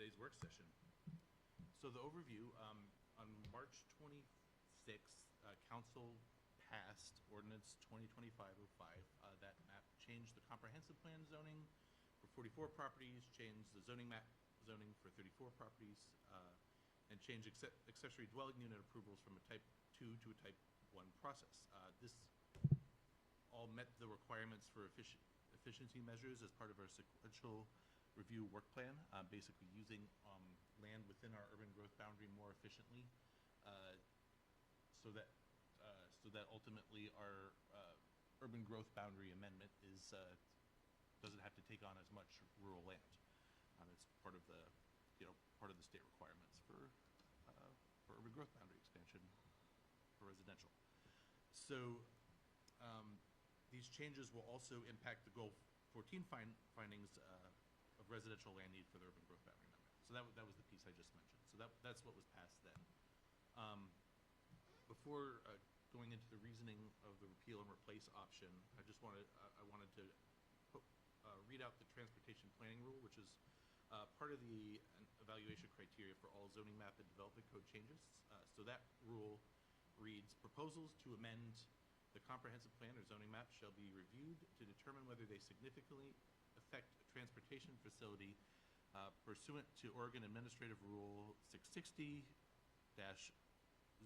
today's work session. So the overview, on March 26th, Council passed Ordinance 2025-05. That map changed the comprehensive plan zoning for 44 properties, changed the zoning map zoning for 34 properties, and changed accessory dwelling unit approvals from a type 2 to a type 1 process. This all met the requirements for efficiency measures as part of our sequential review work plan, basically using land within our urban growth boundary more efficiently, so that ultimately our urban growth boundary amendment doesn't have to take on as much rural land. It's part of the state requirements for urban growth boundary expansion for residential. So these changes will also impact the Goal 14 findings of residential land need for the urban growth boundary amendment. So that was the piece I just mentioned. So that's what was passed then. Before going into the reasoning of the repeal and replace option, I wanted to read out the transportation planning rule, which is part of the evaluation criteria for all zoning map and development code changes. So that rule reads: proposals to amend the comprehensive plan or zoning map shall be reviewed to determine whether they significantly affect a transportation facility pursuant to Oregon Administrative Rule 660-012-0060.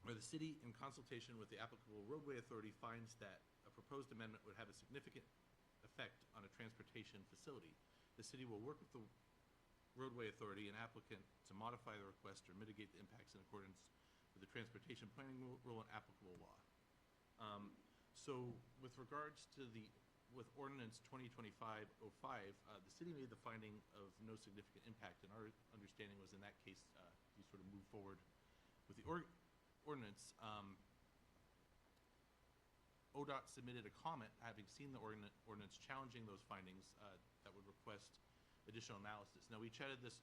Where the city, in consultation with the applicable roadway authority, finds that a proposed amendment would have a significant effect on a transportation facility, the city will work with the roadway authority and applicant to modify the request or mitigate the impacts in accordance with the transportation planning rule and applicable law. So with regards to with Ordinance 2025-05, the city made the finding of no significant impact, and our understanding was in that case you sort of move forward with the ordinance. ODOT submitted a comment having seen the ordinance challenging those findings that would request additional analysis. Now, we chatted this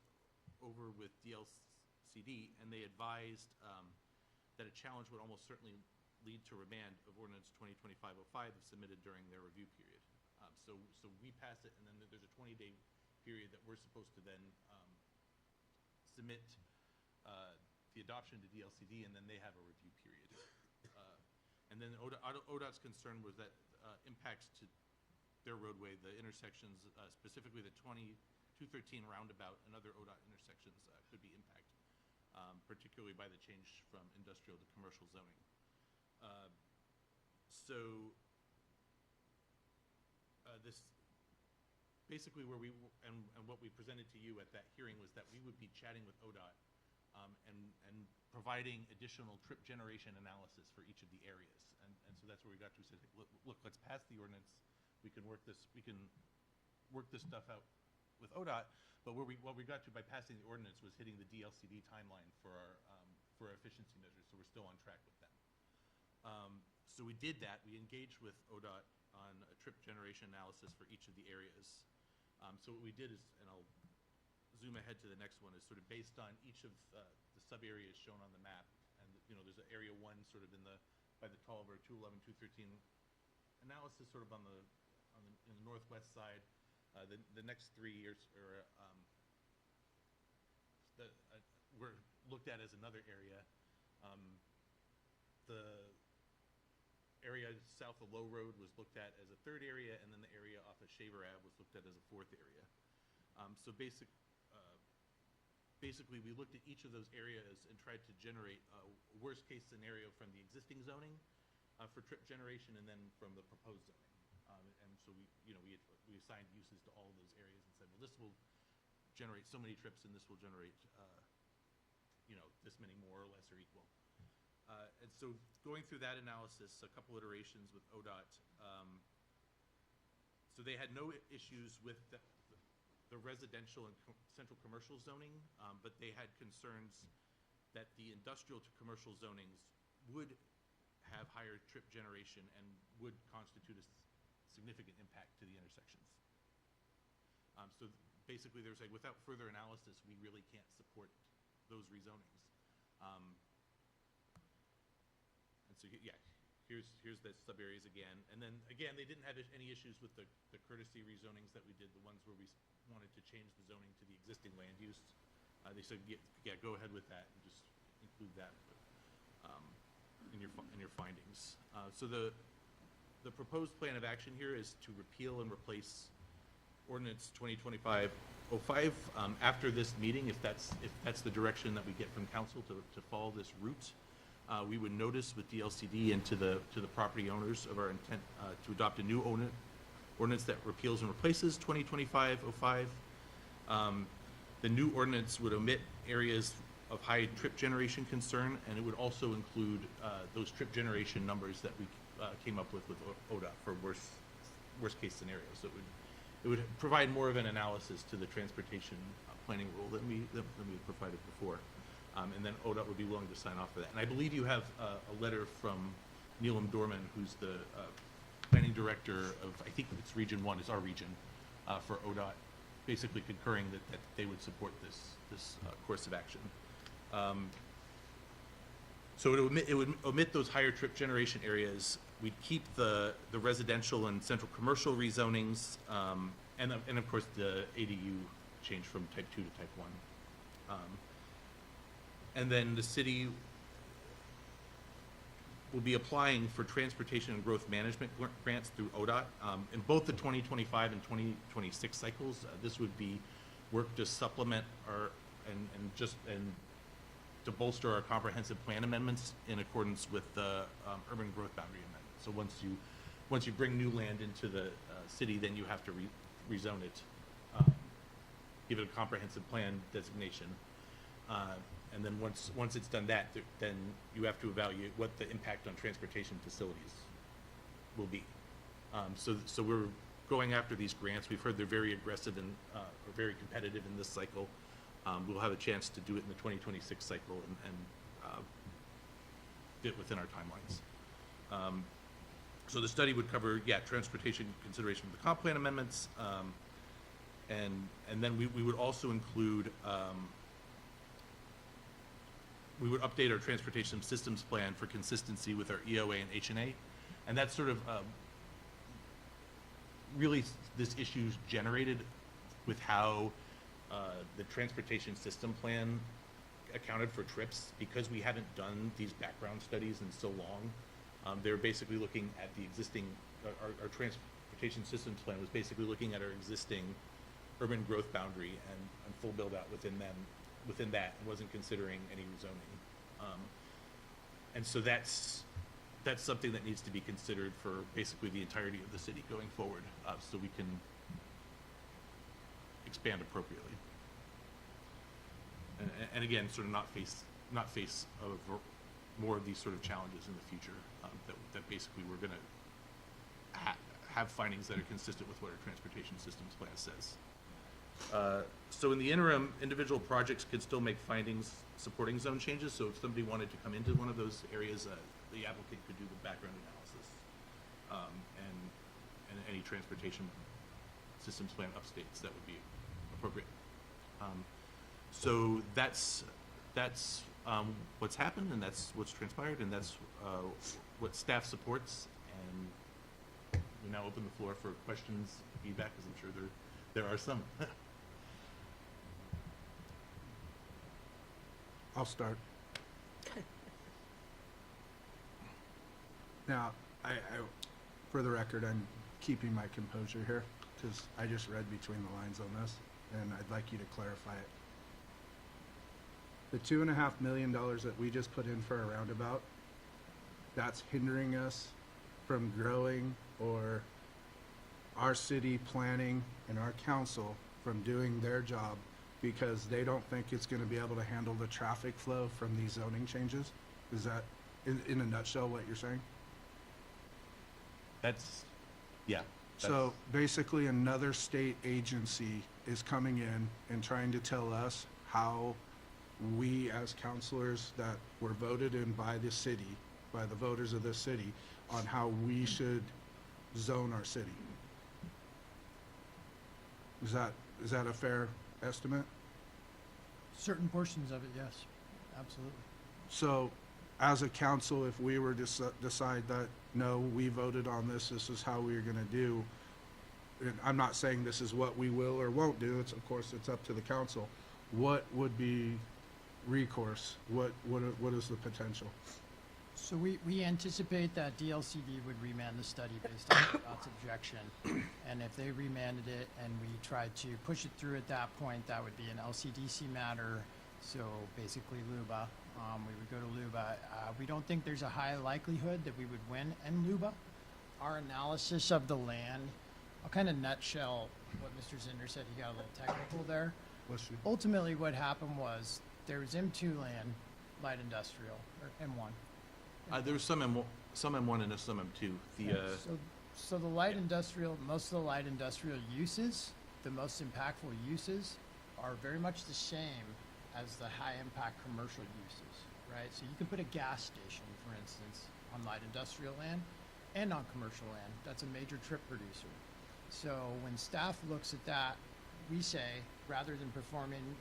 over with DLCD, and they advised that a challenge would almost certainly lead to remand of Ordinance 2025-05 if submitted during their review period. So we pass it, and then there's a 20-day period that we're supposed to then submit the adoption to DLCD, and then they have a review period. And then ODOT's concern was that impacts to their roadway, the intersections, specifically the 213 roundabout and other ODOT intersections could be impacted, particularly by the change from industrial to commercial zoning. This basically where and what we presented to you at that hearing was that we would be chatting with ODOT and providing additional trip generation analysis for each of the areas. And so that's where we got to say, look, let's pass the ordinance. We can work this stuff out with ODOT, but what we got to by passing the ordinance was hitting the DLCD timeline for our efficiency measures, so we're still on track with them. So we did that. We engaged with ODOT on a trip generation analysis for each of the areas. So what we did is, and I'll zoom ahead to the next one, is sort of based on each of the sub areas shown on the map, and there's an area 1 sort of by the Tolliver 211, 213 analysis, sort of in the northwest side. The next 3 years were looked at as another area. The area south of Low Road was looked at as a 3rd area, and then the area off of Shaver Ave was looked at as a 4th area. So basically, we looked at each of those areas and tried to generate a worst-case scenario from the existing zoning for trip generation, and then from the proposed zoning. And so we assigned uses to all of those areas and said, well, this will generate so many trips, and this will generate this many more or less or equal. And so going through that analysis, a couple iterations with ODOT, so they had no issues with the residential and central commercial zoning, but they had concerns that the industrial to commercial zonings would have higher trip generation and would constitute a significant impact to the intersections. So basically, they're saying, without further analysis, we really can't support those rezonings. And so, yeah, here's the sub areas again. And then again, they didn't have any issues with the courtesy rezonings that we did, the ones where we wanted to change the zoning to the existing land use. They said, yeah, go ahead with that and just include that in your findings. So the proposed plan of action here is to repeal and replace ordinance 2025-05. After this meeting, if that's the direction that we get from council to follow this route, we would notice with DLCD and to the property owners of our intent to adopt a new ordinance that repeals and replaces 2025-05. The new ordinance would omit areas of high trip generation concern, and it would also include those trip generation numbers that we came up with ODOT for worst case scenarios. So it would provide more of an analysis to the transportation planning rule than we had provided before. And then ODOT would be willing to sign off for that. And I believe you have a letter from Neelam Dorman, who's the planning director of, I think it's Region 1, it's our region, for ODOT, basically concurring that they would support this course of action. So it would omit those higher trip generation areas. We'd keep the residential and central commercial rezonings, and of course the ADU change from type 2 to type 1. And then the city will be applying for transportation and growth management grants through ODOT. In both the 2025 and 2026 cycles, this would be work to supplement and to bolster our comprehensive plan amendments in accordance with the urban growth boundary amendment. So once you bring new land into the city, then you have to rezone it, give it a comprehensive plan designation. And then once it's done that, then you have to evaluate what the impact on transportation facilities will be. So we're going after these grants. We've heard they're very aggressive and are very competitive in this cycle. We'll have a chance to do it in the 2026 cycle and fit within our timelines. So the study would cover, transportation consideration of the comp plan amendments, and then we would also include we would update our transportation systems plan for consistency with our EOA and HNA. And that's sort of really this issue's generated with how the transportation system plan accounted for trips, because we haven't done these background studies in so long. They're basically looking at the existing, our transportation systems plan was basically looking at our existing urban growth boundary and full build out within that, and wasn't considering any rezoning. And so that's something that needs to be considered for basically the entirety of the city going forward, so we can expand appropriately. And again, sort of not face more of these sort of challenges in the future, that basically we're going to have findings that are consistent with what our transportation systems plan says. So in the interim, individual projects could still make findings supporting zone changes. So if somebody wanted to come into one of those areas, the applicant could do the background analysis and any transportation systems plan updates that would be appropriate. So that's what's happened, and that's what's transpired, and that's what staff supports. And we now open the floor for questions, feedback, because I'm sure there are some. I'll start. Now, I for the record, I'm keeping my composure here because I just read between the lines on this, and I'd like you to clarify it. The $2.5 million that we just put in for a roundabout, that's hindering us from growing, or our city planning and our council from doing their job because they don't think it's going to be able to handle the traffic flow from these zoning changes? Is that, in a nutshell, what you're saying? So basically another state agency is coming in and trying to tell us how we as councilors that were voted in by the city, by the voters of this city, on how we should zone our city. Is that a fair estimate? Certain portions of it, yes, absolutely. So as a council, if we were to decide that, no, we voted on this is how we're gonna do, and I'm not saying this is what we will or won't do, it's, of course, it's up to the council. What would be recourse? What is the potential? So we anticipate that DLCD would remand the study based on ODOT's objection. And if they remanded it and we tried to push it through at that point, that would be an LCDC matter. So basically LUBA, we would go to LUBA. We don't think there's a high likelihood that we would win in LUBA. Our analysis of the land, I'll kind of nutshell what Mr. Zinder said, he got a little technical there. Bless you. Ultimately what happened was there was M2 land, light industrial, or M1. There was some M1 and some M2. So the light industrial, most of the light industrial uses, the most impactful uses are very much the same as the high impact commercial uses, right? So you can put a gas station, for instance, on light industrial land and on commercial land. That's a major trip producer. So when staff looks at that, we say, rather than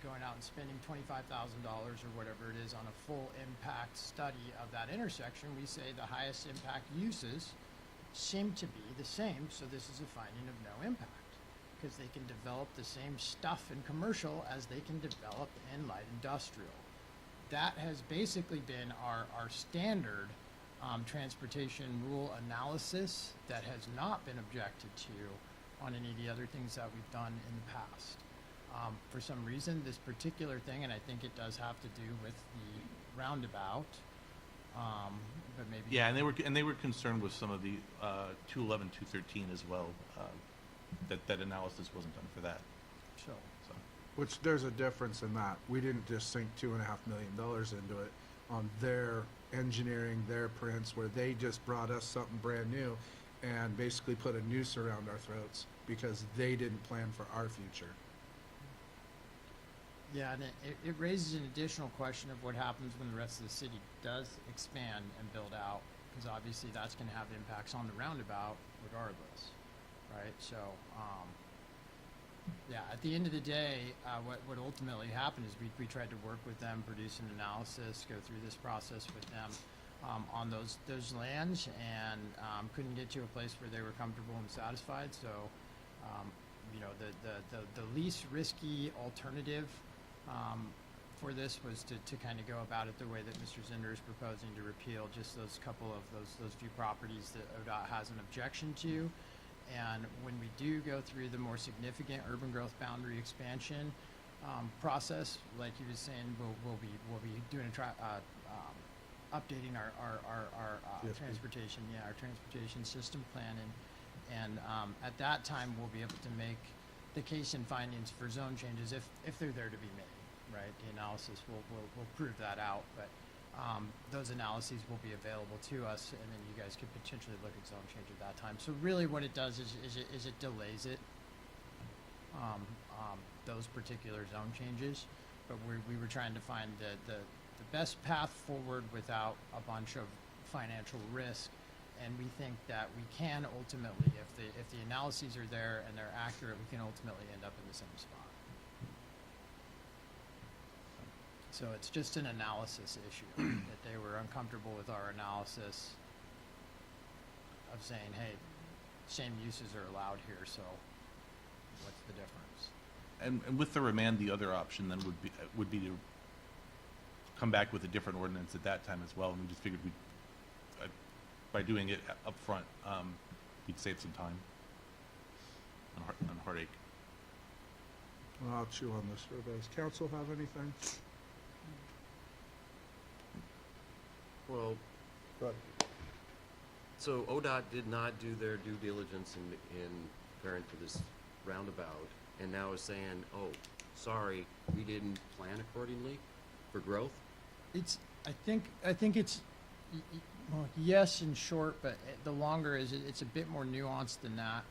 going out and spending $25,000 or whatever it is on a full impact study of that intersection, we say the highest impact uses seem to be the same, so this is a finding of no impact, because they can develop the same stuff in commercial as they can develop in light industrial. That has basically been our standard transportation rule analysis that has not been objected to on any of the other things that we've done in the past. For some reason, this particular thing, and I think it does have to do with the roundabout, but maybe. Yeah, and they were concerned with some of the 211, 213 as well. That analysis wasn't done for that. So. Which there's a difference in that. We didn't just sink $2.5 million into it on their engineering, their prints, where they just brought us something brand new and basically put a noose around our throats because they didn't plan for our future. Yeah, and it raises an additional question of what happens when the rest of the city does expand and build out, because obviously that's going to have impacts on the roundabout regardless, right? So, yeah, at the end of the day, what ultimately happened is we tried to work with them, produce an analysis, go through this process with them on those lands, and couldn't get to a place where they were comfortable and satisfied. So, you know, the least risky alternative for this was to kind of go about it the way that Mr. Zinder is proposing, to repeal just those couple of those few properties that ODOT has an objection to. And when we do go through the more significant urban growth boundary expansion process, like he was saying, we'll be doing updating our transportation, our transportation system plan, and at that time we'll be able to make the case and findings for zone changes if they're there to be made, right? The analysis will prove that out, but those analyses will be available to us, and then you guys could potentially look at zone change at that time. So really what it does is it delays it, those particular zone changes, but we were trying to find the best path forward without a bunch of financial risk. And we think that we can ultimately, if the analyses are there and they're accurate, we can ultimately end up in the same spot. So it's just an analysis issue, that they were uncomfortable with our analysis of saying, hey, same uses are allowed here, so what's the difference? And with the remand, the other option then would be to come back with a different ordinance at that time as well. And we just figured by doing it up front, we'd save some time and heartache. Well, I'll chew on this for a bit. Does council have anything? Well, Right. so ODOT did not do their due diligence in preparing for this roundabout, and now is saying, oh, sorry, we didn't plan accordingly for growth? I think it's, well, yes, in short, but the longer is it's a bit more nuanced than that.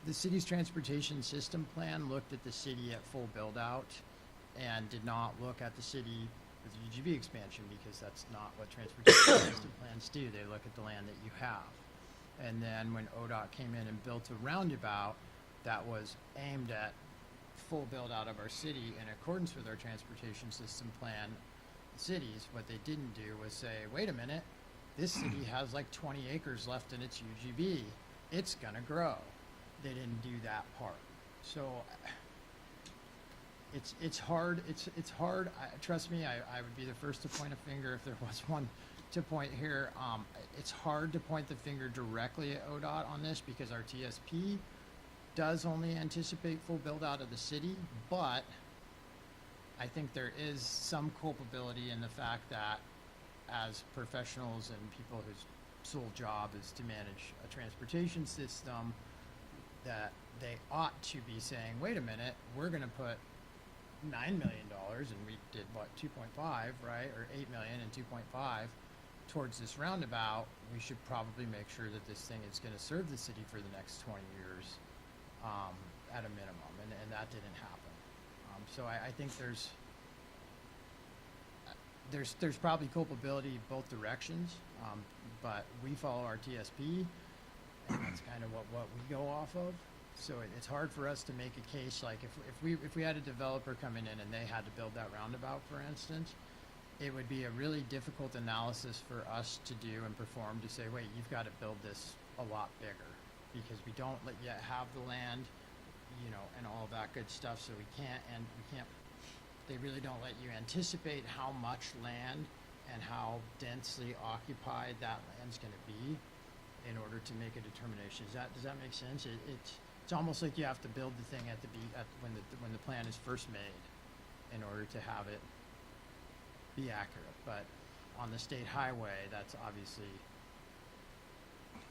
The city's transportation system plan looked at the city at full build out and did not look at the city with the UGB expansion, because that's not what transportation system plans do. They look at the land that you have. And then when ODOT came in and built a roundabout that was aimed at full build out of our city in accordance with our transportation system plan, cities, what they didn't do was say, wait a minute, this city has like 20 acres left in its UGB. It's gonna grow. They didn't do that part. So it's hard. It's hard. Trust me, I would be the first to point a finger if there was one to point here. It's hard to point the finger directly at ODOT on this because our TSP does only anticipate full build out of the city, but I think there is some culpability in the fact that as professionals and people whose sole job is to manage a transportation system, that they ought to be saying, wait a minute, we're going to put $9 million, and we did what, 2.5, right, or 8 million and 2.5 towards this roundabout. We should probably make sure that this thing is going to serve the city for the next 20 years at a minimum, and that didn't happen. So I think there's probably culpability both directions, but we follow our TSP, and that's kind of what we go off of. So it's hard for us to make a case like if we had a developer coming in and they had to build that roundabout, for instance, it would be a really difficult analysis for us to do and perform to say, wait, you've got to build this a lot bigger because we don't yet have the land, you know, and all of that good stuff. So we can't. They really don't let you anticipate how much land and how densely occupied that land's going to be in order to make a determination. Does that make sense? It's almost like you have to build the thing when the plan is first made in order to have it be accurate. But on the state highway, that's obviously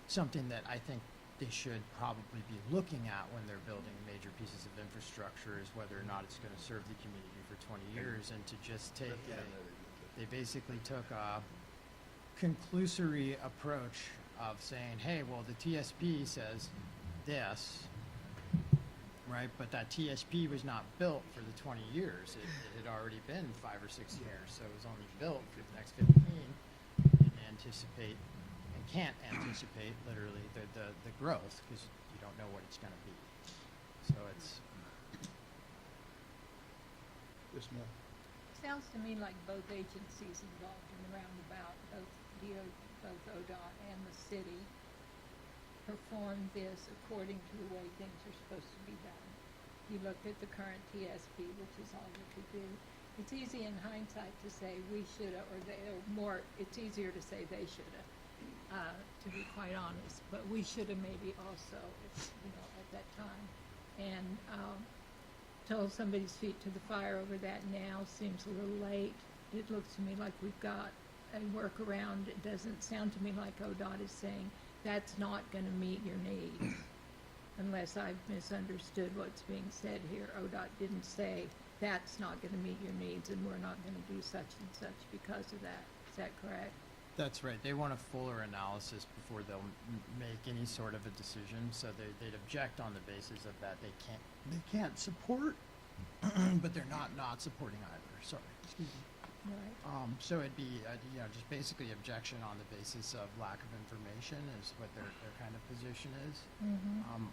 something that I think they should probably be looking at when they're building major pieces of infrastructure, is whether or not it's going to serve the community for 20 years. And to just take they basically took a conclusory approach of saying, hey, well, the TSP says this, right? But that TSP was not built for the 20 years. It had already been 5 or 6 years, so it was only built for the next 15. You didn't anticipate and can't anticipate literally the growth because you don't know what it's going to be. So it's Yes, ma'am. Sounds to me like both agencies involved in the roundabout, both ODOT and the city, perform this according to the way things are supposed to be done. You look at the current TSP, which is all you could do. It's easy in hindsight to say we shoulda, it's easier to say they shoulda, to be quite honest. But we shoulda maybe also, at that time. And to hold somebody's feet to the fire over that now seems a little late. It looks to me like we've got a workaround. It doesn't sound to me like ODOT is saying that's not going to meet your needs, unless I've misunderstood what's being said here. ODOT didn't say that's not going to meet your needs and we're not going to do such and such because of that. Is that correct? That's right. They want a fuller analysis before they'll make any sort of a decision. So they'd object on the basis of that they can't support, but they're not supporting either. Sorry, excuse me. Right. So it'd be just basically objection on the basis of lack of information is what their kind of position is. Mm-hmm.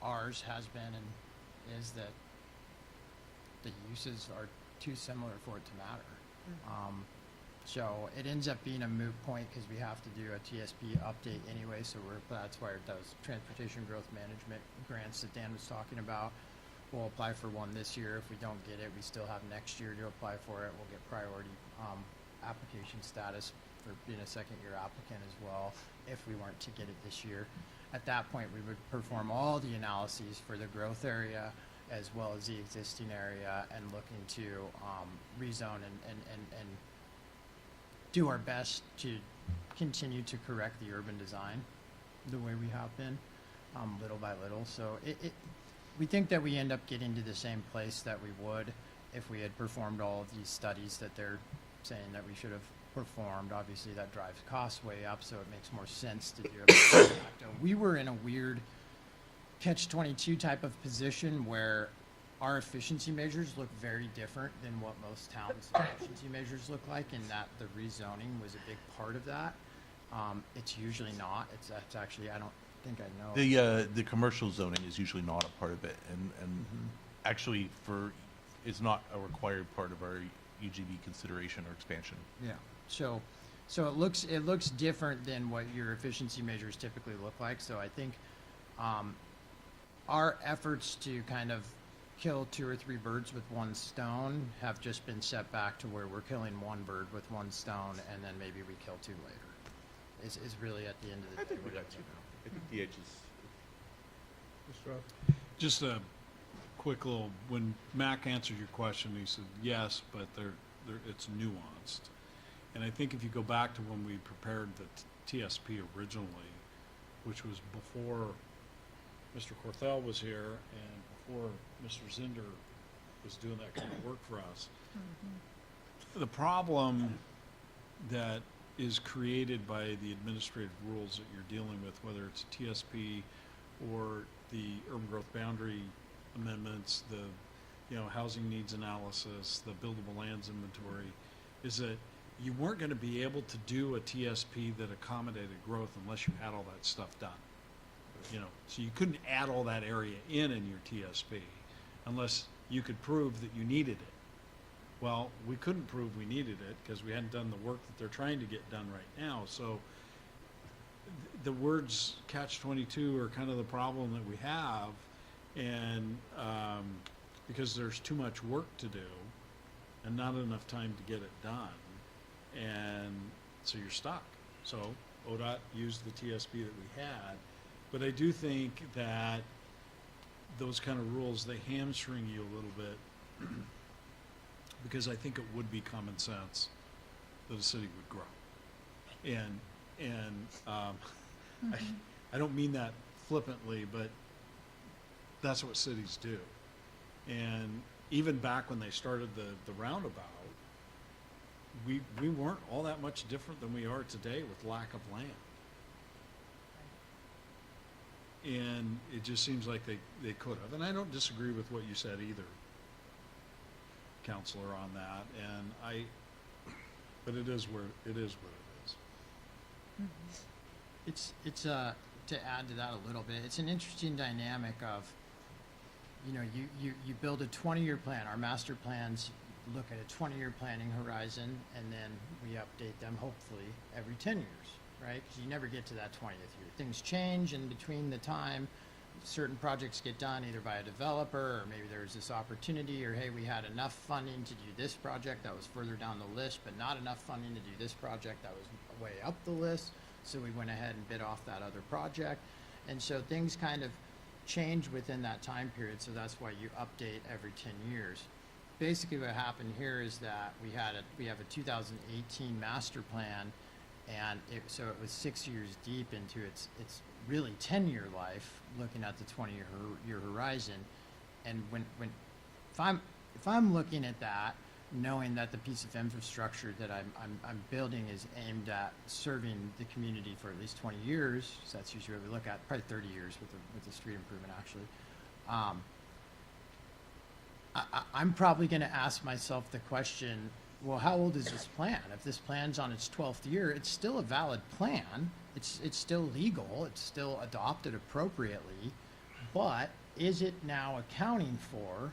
Ours has been and is that the uses are too similar for it to matter. Mm-hmm. So it ends up being a moot point because we have to do a TSP update anyway. So that's why those transportation growth management grants that Dan was talking about. We'll apply for one this year. If we don't get it, we still have next year to apply for it. We'll get priority application status for being a second-year applicant as well if we weren't to get it this year. At that point, we would perform all the analyses for the growth area as well as the existing area and looking to rezone and do our best to continue to correct the urban design the way we have been, little by little. So we think that we end up getting to the same place that we would if we had performed all of these studies that they're saying that we should have performed. Obviously, that drives costs way up, so it makes more sense to do it. We were in a weird catch-22 type of position where our efficiency measures look very different than what most towns' efficiency measures look like, and that the rezoning was a big part of that. It's usually not. It's actually, I don't think I know. The commercial zoning is usually not a part of it, and actually it's not a required part of our UGB consideration or expansion. Yeah, so it looks different than what your efficiency measures typically look like, so I think, our efforts to kind of kill 2 or 3 birds with one stone have just been set back to where we're killing 1 bird with 1 stone, and then maybe we kill 2 later, is really at the end of the I day. think we what got it's two. about. I think the edge is, Mr. Huff? Just a quick little, when Mac answered your question, he said, yes, but it's nuanced. And I think if you go back to when we prepared the TSP originally, which was before Mr. Corthell was here and before Mr. Zinder was doing that kind of work for us, the problem that is created by the administrative rules that you're dealing with, whether it's TSP or the urban growth boundary amendments, the housing needs analysis, the buildable lands inventory, is that you weren't going to be able to do a TSP that accommodated growth unless you had all that stuff done. So you couldn't add all that area in your TSP unless you could prove that you needed it. Well, we couldn't prove we needed it because we hadn't done the work that they're trying to get done right now. So the words catch-22 are kind of the problem that we have, and because there's too much work to do and not enough time to get it done, and so you're stuck. So ODOT used the TSP that we had, but I do think that those kind of rules, they hamstring you a little bit because I think it would be common sense that a city would grow. I don't mean that flippantly, but that's what cities do. And even back when they started the roundabout, we weren't all that much different than we are today with lack of land. And it just seems like they could have. And I don't disagree with what you said either, Counselor, on that. But it is what it is. It's to add to that a little bit, it's an interesting dynamic of, you build a 20-year plan. Our master plans look at a 20-year planning horizon, and then we update them hopefully every 10 years, right? Because you never get to that 20th year. Things change in between the time certain projects get done, either by a developer, or maybe there's this opportunity, or hey, we had enough funding to do this project that was further down the list, but not enough funding to do this project that was way up the list. So we went ahead and bid off that other project. And so things kind of change within that time period. So that's why you update every 10 years. Basically what happened here is that we have a 2018 master plan, and so it was 6 years deep into its really 10-year life, looking at the 20-year horizon. And if I'm looking at that, knowing that the piece of infrastructure that I'm building is aimed at serving the community for at least 20 years, so that's usually what we look at, probably 30 years with the street improvement actually. I'm probably going to ask myself the question, well, how old is this plan? If this plan's on its 12th year, it's still a valid plan. It's still legal. It's still adopted appropriately. But is it now accounting for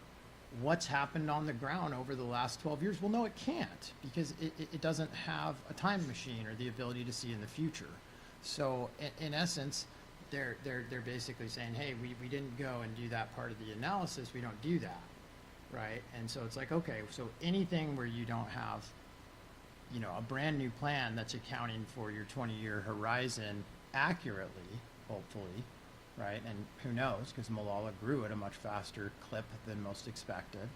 what's happened on the ground over the last 12 years? Well, no, it can't, because it doesn't have a time machine or the ability to see in the future. So in essence, they're basically saying, hey, we didn't go and do that part of the analysis. We don't do that. Right? And so it's like, okay, so anything where you don't have, a brand new plan that's accounting for your 20-year horizon accurately, hopefully, right? And who knows, because Molalla grew at a much faster clip than most expected.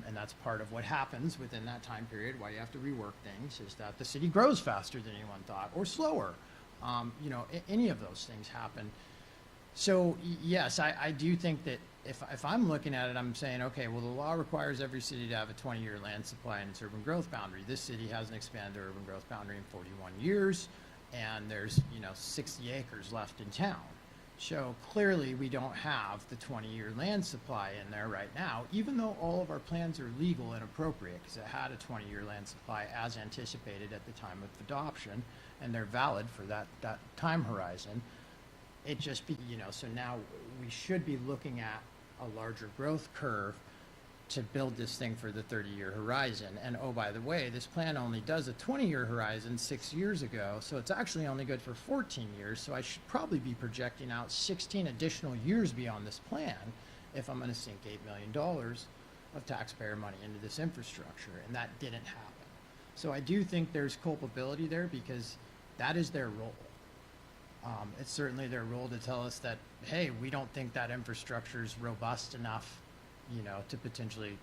And that's part of what happens within that time period, why you have to rework things, is that the city grows faster than anyone thought, or slower. Any of those things happen. So yes, I do think that if I'm looking at it, I'm saying, okay, well, the law requires every city to have a 20-year land supply in its urban growth boundary. This city hasn't expanded their urban growth boundary in 41 years, and there's 60 acres left in town. So clearly we don't have the 20-year land supply in there right now, even though all of our plans are legal and appropriate, because it had a 20-year land supply as anticipated at the time of adoption, and they're valid for that time horizon. It just be, so now we should be looking at a larger growth curve to build this thing for the 30-year horizon. And oh, by the way, this plan only does a 20-year horizon 6 years ago, so it's actually only good for 14 years, so I should probably be projecting out 16 additional years beyond this plan if I'm gonna sink $8 million of taxpayer money into this infrastructure, and that didn't happen. So I do think there's culpability there because that is their role. It's certainly their role to tell us that, hey, we don't think that infrastructure is robust enough, you know, to potentially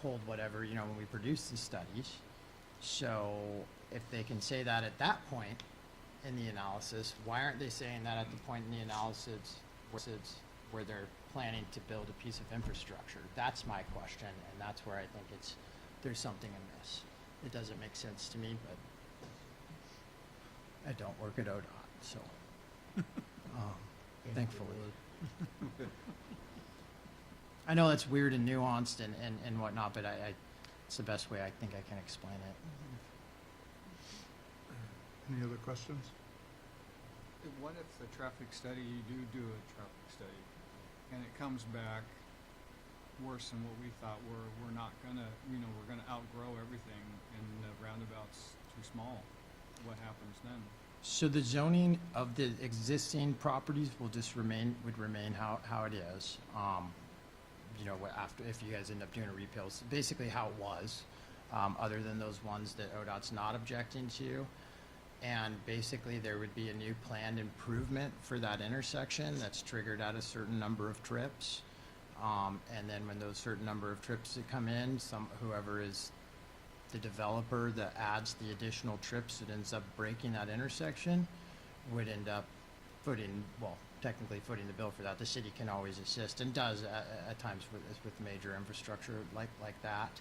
hold whatever, you know, when we produce these studies. So if they can say that at that point in the analysis, why aren't they saying that at the point in the analysis where they're planning to build a piece of infrastructure? That's my question, and that's where I think there's something amiss. It doesn't make sense to me, but I don't work at ODOT, so thankfully. I know that's weird and nuanced and whatnot, but it's the best way I think I can explain it. Any other questions? What if the traffic study, you do a traffic study, and it comes back worse than what we thought? We're not gonna, you know, we're gonna outgrow everything, and the roundabout's too small. What happens then? So the zoning of the existing properties would remain how it is. You know, after, if you guys end up doing a repeal, it's basically how it was, other than those ones that ODOT's not objecting to. And basically there would be a new planned improvement for that intersection that's triggered at a certain number of trips. And then when those certain number of trips that come in, whoever is the developer that adds the additional trips that ends up breaking that intersection would end up technically footing the bill for that. The city can always assist and does at times with major infrastructure like that.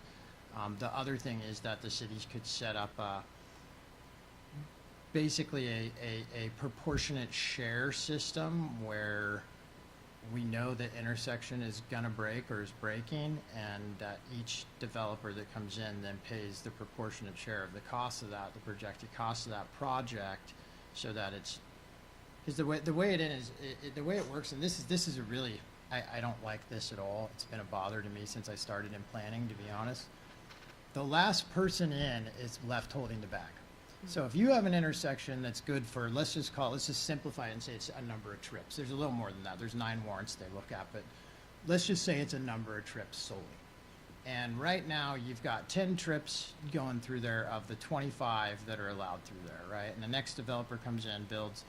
The other thing is that the cities could set up basically a proportionate share system where we know the intersection is gonna break or is breaking, and each developer that comes in then pays the proportionate share of the cost of that, the projected cost of that project, so that it's, because the way it works, and this is a really, I don't like this at all. It's been a bother to me since I started in planning, to be honest. The last person in is left holding the bag. So if you have an intersection that's good for, let's just simplify it and say it's a number of trips. There's a little more than that. There's 9 warrants they look at, but let's just say it's a number of trips solely. And right now you've got 10 trips going through there of the 25 that are allowed through there, right? And the next developer comes in, builds,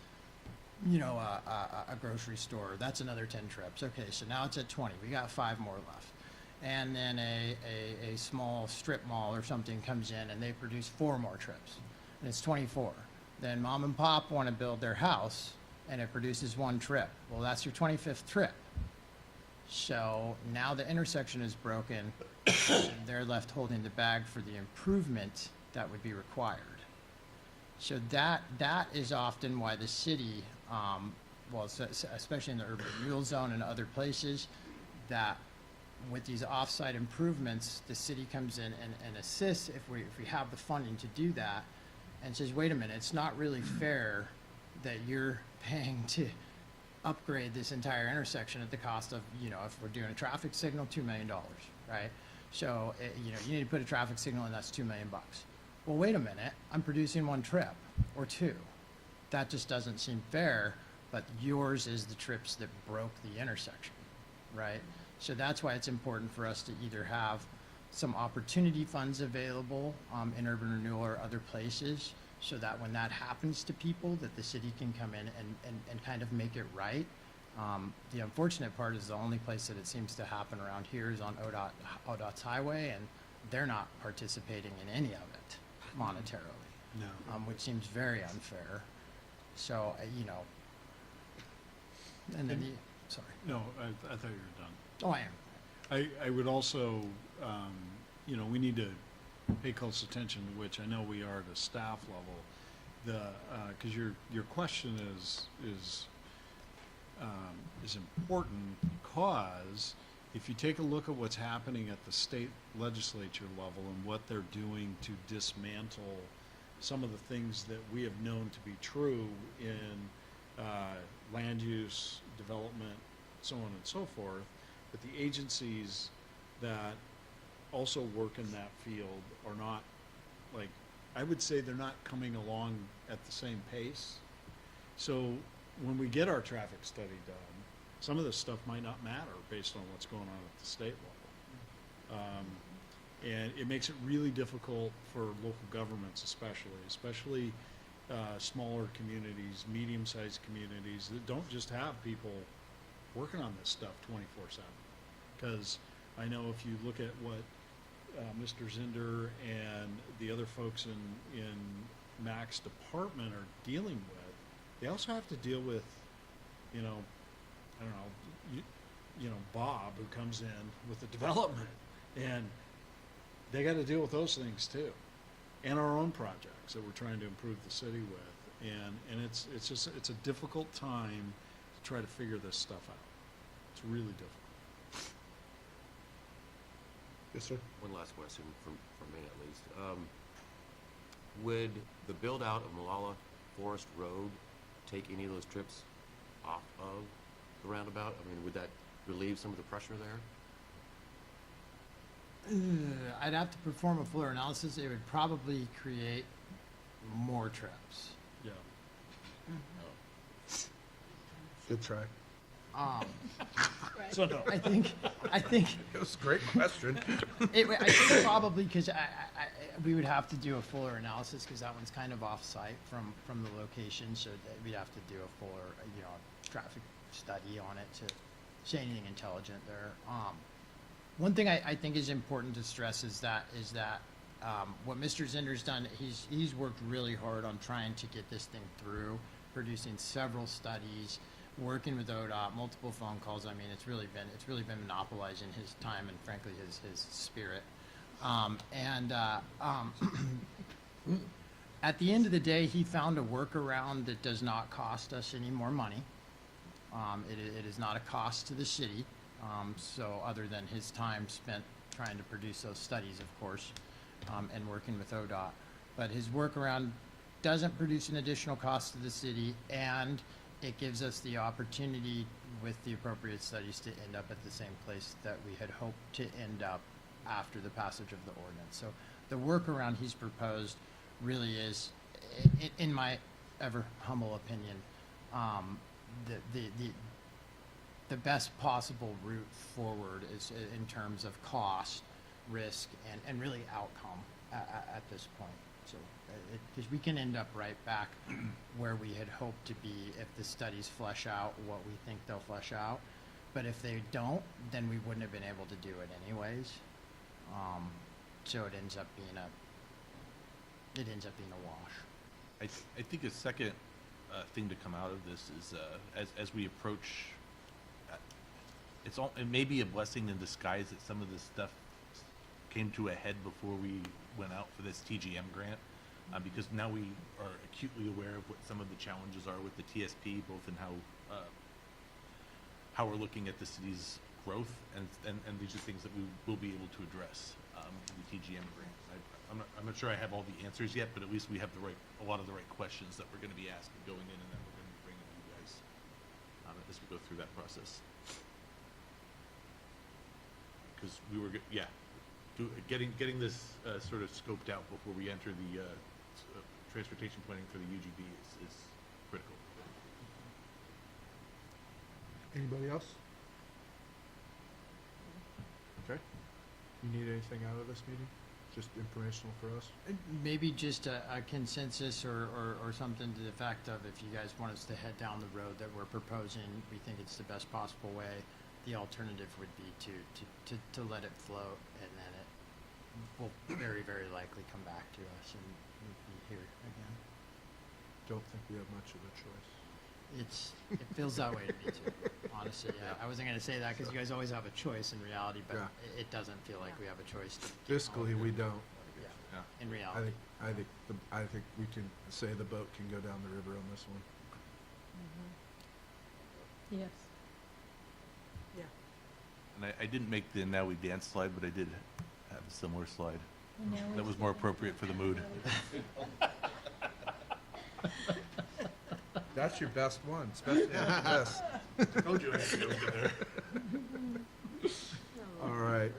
you know, a grocery store. That's another 10 trips. Okay, so now it's at 20. We got 5 more left. And then a small strip mall or something comes in and they produce 4 more trips. And it's 24. Then mom and pop want to build their house and it produces 1 trip. Well, that's your 25th trip. So now the intersection is broken and they're left holding the bag for the improvement that would be required. So that is often why the city, especially in the urban renewal zone and other places, that with these offsite improvements, the city comes in and assists if we have the funding to do that, and says, wait a minute, it's not really fair that you're paying to upgrade this entire intersection at the cost of, you know, if we're doing a traffic signal, $2 million, right? So, you know, you need to put a traffic signal and that's $2 million. Well, wait a minute, I'm producing 1 trip or 2. That just doesn't seem fair, but yours is the trips that broke the intersection, right? So that's why it's important for us to either have some opportunity funds available in urban renewal or other places, so that when that happens to people, that the city can come in and kind of make it right. The unfortunate part is the only place that it seems to happen around here is on ODOT's highway, and they're not participating in any of it monetarily, No. which seems very unfair. So, you know, and then sorry. No, I thought you were done. Oh, I am. I would also, you know, we need to pay close attention to, which I know we are at a staff level, because your question is important, because if you take a look at what's happening at the state legislature level and what they're doing to dismantle some of the things that we have known to be true in land use, development, so on and so forth, but the agencies that also work in that field are not, like, I would say they're not coming along at the same pace. So when we get our traffic study done, some of this stuff might not matter based on what's going on at the state level. And it makes it really difficult for local governments especially smaller communities, medium-sized communities that don't just have people working on this stuff 24/7. Because I know if you look at what Mr. Zinder and the other folks in Mac's department are dealing with, they also have to deal with, I don't know, Bob, who comes in with the development, and they got to deal with those things too, and our own projects that we're trying to improve the city with, and it's a difficult time to try to figure this stuff out. It's really difficult. Yes, sir. One last question from me at least. Would the build out of Molalla Forest Road take any of those trips off of the roundabout? I mean, would that relieve some of the pressure there? I'd have to perform a fuller analysis. It would probably create more trips. Yeah. Good try. Right. So no. I think It was a great question. I think probably because we would have to do a fuller analysis because that one's kind of off-site from the location, so that we'd have to do a fuller, traffic study on it to say anything intelligent there. One thing I think is important to stress is that what Mr. Zinder's done, he's worked really hard on trying to get this thing through, producing several studies, working with ODOT, multiple phone calls. I mean, it's really been monopolizing his time and frankly his spirit. At the end of the day, he found a workaround that does not cost us any more money. It is not a cost to the city. So other than his time spent trying to produce those studies, of course, and working with ODOT. But his workaround doesn't produce an additional cost to the city, and it gives us the opportunity with the appropriate studies to end up at the same place that we had hoped to end up after the passage of the ordinance. So the workaround he's proposed really is, in my ever humble opinion, the best possible route forward is in terms of cost, risk, and really outcome at this point. So, because we can end up right back where we had hoped to be if the studies flesh out what we think they'll flesh out. But if they don't, then we wouldn't have been able to do it anyways. So it ends up being a wash. I think a second thing to come out of this is as we approach, it may be a blessing in disguise that some of this stuff came to a head before we went out for this TGM grant, because now we are acutely aware of what some of the challenges are with the TSP, both in how we're looking at the city's growth, and these are things that we will be able to address in the TGM grant. I'm not sure I have all the answers yet, but at least we have a lot of the right questions that we're going to be asking going in, and then we're going to be bringing to you guys as we go through that process. Because we were, getting this sort of scoped out before we enter the transportation planning for the UGB is critical. Anybody else? Okay. You need anything out of this meeting? Just informational for us? Maybe just a consensus or something to the fact of if you guys want us to head down the road that we're proposing, we think it's the best possible way. The alternative would be to let it float, and then it will very, very likely come back to us and we'll be here again. Don't think we have much of a choice. It feels that way to me too, honestly. I wasn't gonna say that because you guys always have a choice in reality, but Yeah. it doesn't feel like we have a choice. Fiscally, we don't. Yeah, Yeah. in reality. I think we can say the boat can go down the river on this one. Yes. And I didn't make the Now We Dance slide, but I did have a similar slide. And now That we- was more appropriate for the mood. That's your best one, especially after this. Told you I had to go over there. All right.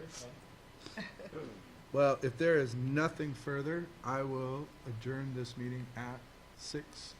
Well, if there is nothing further, I will adjourn this meeting at 6:37.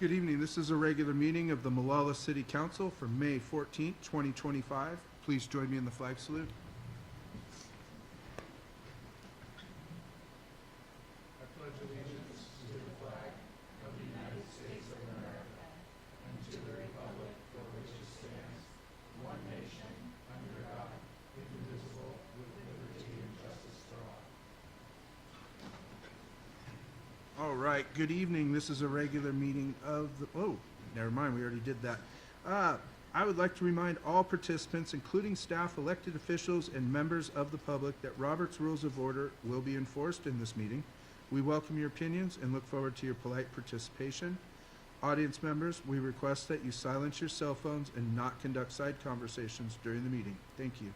Good evening. This is a regular meeting of the Molalla City Council for May 14th, 2025. Please join me in the flag salute. I pledge allegiance to the flag of the United States of America and to the republic for which it stands, one nation, under God, indivisible, with liberty and justice for all. All right, good evening. This is a regular meeting of the, oh, never mind, we already did that. I would like to remind all participants, including staff, elected officials, and members of the public, that Robert's Rules of Order will be enforced in this meeting. We welcome your opinions and look forward to your polite participation. Audience members, we request that you silence your cell phones and not conduct side conversations during the meeting. Thank you.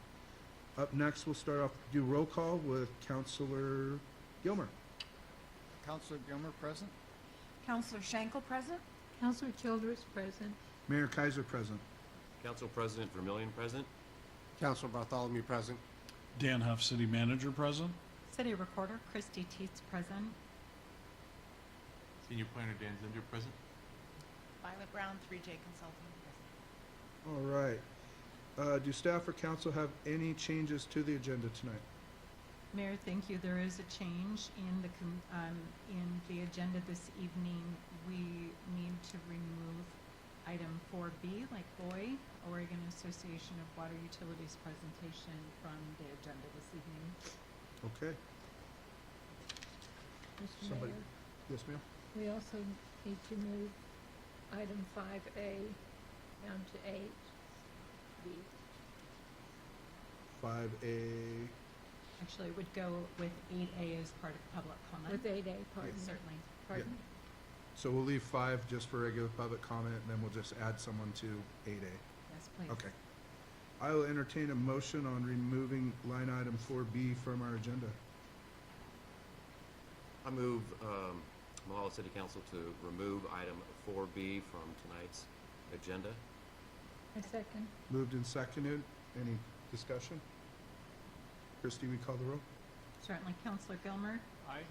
Up next, we'll start off, do roll call with Councilor Gilmer. Counselor Gilmer present? Counselor Schenkel present? Counselor Childress present. Mayor Kaiser present. Council President Vermillion present. Councilor Bartholomew present. Dan Huff, City Manager, present. City Recorder Christy Teets present. Senior Planner Dan Zinder present. Violet Brown, 3J Consulting present. All right. Do staff or council have any changes to the agenda tonight? Mayor, thank you. There is a change in the agenda this evening. We need to remove item 4B, like boy, Oregon Association of Water Utilities presentation from the agenda this evening. Okay. Mr. Somebody- Mayor, Yes, ma'am? we also need to move item 5A down to 8B. 5A. Actually, it would go with 8A as part of public comment. With 8A, pardon me. Certainly. Pardon? So we'll leave 5 just for regular public comment, and then we'll just add someone to 8A. Yes, please. Okay. I will entertain a motion on removing line item 4B from our agenda. I move Molalla City Council to remove item 4B from tonight's agenda. I second. Moved and seconded. Any discussion? Christie, we call the roll? Certainly. Counselor Gilmer, Aye.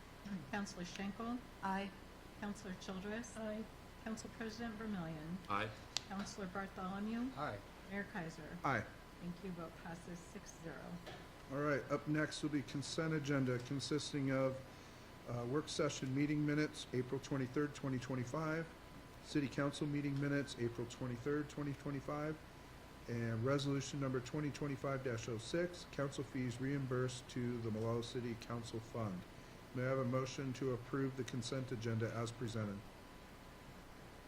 Counselor Schenkel, Aye. Counselor Childress, Aye. Council President Vermillion, Aye. Counselor Bartholomew, Aye. Mayor Kaiser. Aye. Thank you. Vote passes 6-0. All right, up next will be consent agenda consisting of work session meeting minutes, April 23rd, 2025, city council meeting minutes, April 23rd, 2025, and resolution number 2025-06, council fees reimbursed to the Molalla City Council Fund. May I have a motion to approve the consent agenda as presented?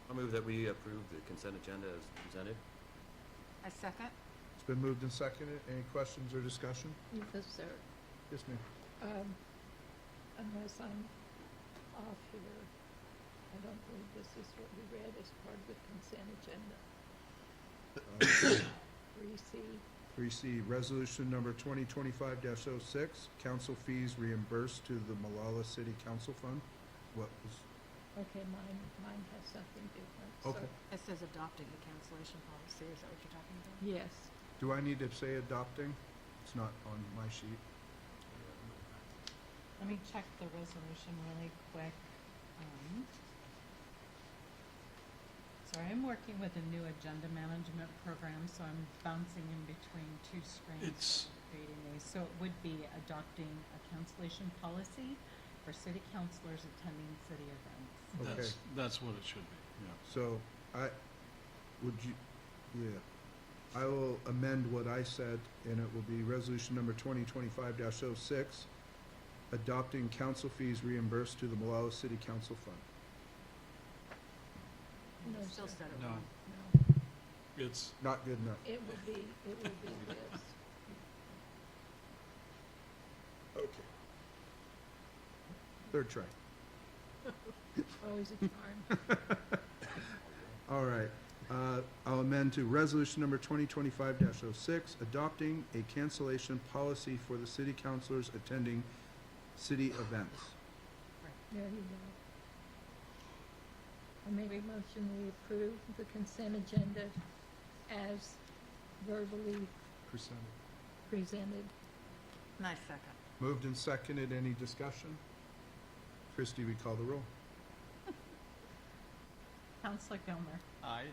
I move that we approve the consent agenda as presented. I second. It's been moved and seconded. Any questions or discussion? Yes, sir. Yes, ma'am. Unless I'm off here, I don't believe this is what we read as part of the consent agenda. 3C. 3C, resolution number 2025-06, council fees reimbursed to the Molalla City Council Fund. What was, Okay, mine has something different. okay. It says adopting the cancellation policy. Is that what you're talking about? Yes. Do I need to say adopting? It's not on my sheet. Let me check the resolution really quick. Sorry, I'm working with a new agenda management program, so I'm bouncing in between two screens. It's- Creating these, so it would be adopting a cancellation policy for city councilors attending city events. That's what it should be, yeah. So, I will amend what I said, and it will be resolution number 2025-06, adopting council fees reimbursed to the Molalla City Council Fund. No, Still sir. said it No. wrong. No, It's, Not good enough. it would be this. Okay. Third try. Always a charm. All right. I'll amend to resolution number 2025-06, adopting a cancellation policy for the city councilors attending city events. There you go. I make a motion we approve the consent agenda as verbally presented. Nice second. Moved and seconded. Any discussion? Christie, we call the roll. Counselor Gilmer, Aye.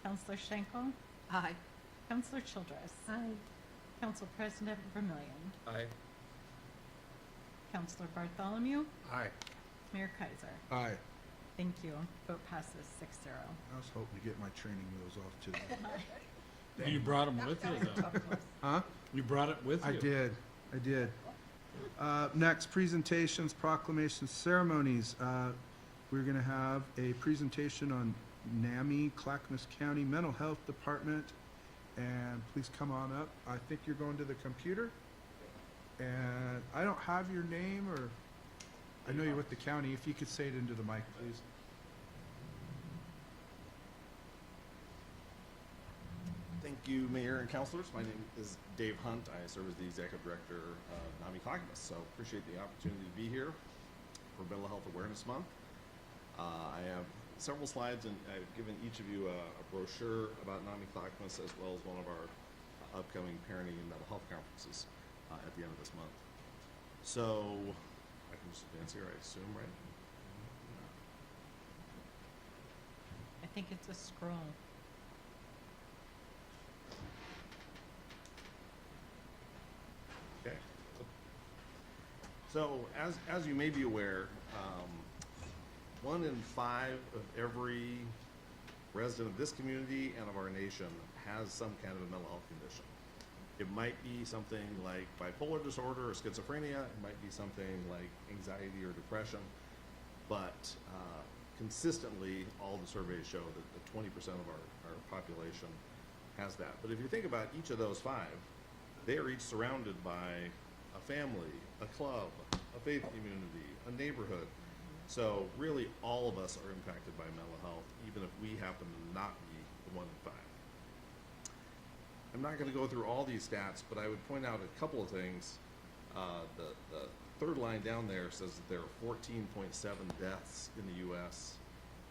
Counselor Schenkel, Aye. Counselor Childress, Aye. Council President Vermillion, Aye. Counselor Bartholomew, Aye. Mayor Kaiser. Aye. Thank you. Vote passes 6-0. I was hoping to get my training wheels off today. You brought them with you, though. Huh? You brought it with you. I did. Next, presentations, proclamations, ceremonies. We're gonna have a presentation on NAMI, Clackamas County Mental Health Department. And please come on up. I think you're going to the computer. And I don't have your name, or, I know you're with the county. If you could say it into the mic, please. Thank you, Mayor and Councilors. My name is Dave Hunt. I serve as the Executive Director of NAMI Clackamas, so appreciate the opportunity to be here for Mental Health Awareness Month. I have several slides, and I've given each of you a brochure about NAMI Clackamas, as well as one of our upcoming parenting and mental health conferences at the end of this month. So, I can just advance here, I assume, right? I think it's a scroll. Okay. So, as you may be aware, 1 in 5 of every resident of this community and of our nation has some kind of a mental health condition. It might be something like bipolar disorder or schizophrenia. It might be something like anxiety or depression. But consistently, all the surveys show that 20% of our population has that. But if you think about each of those 5, they are each surrounded by a family, a club, a faith community, a neighborhood. So really, all of us are impacted by mental health, even if we happen to not be the 1 in 5. I'm not going to go through all these stats, but I would point out a couple of things. The third line down there says that there are 14.7 deaths in the U.S.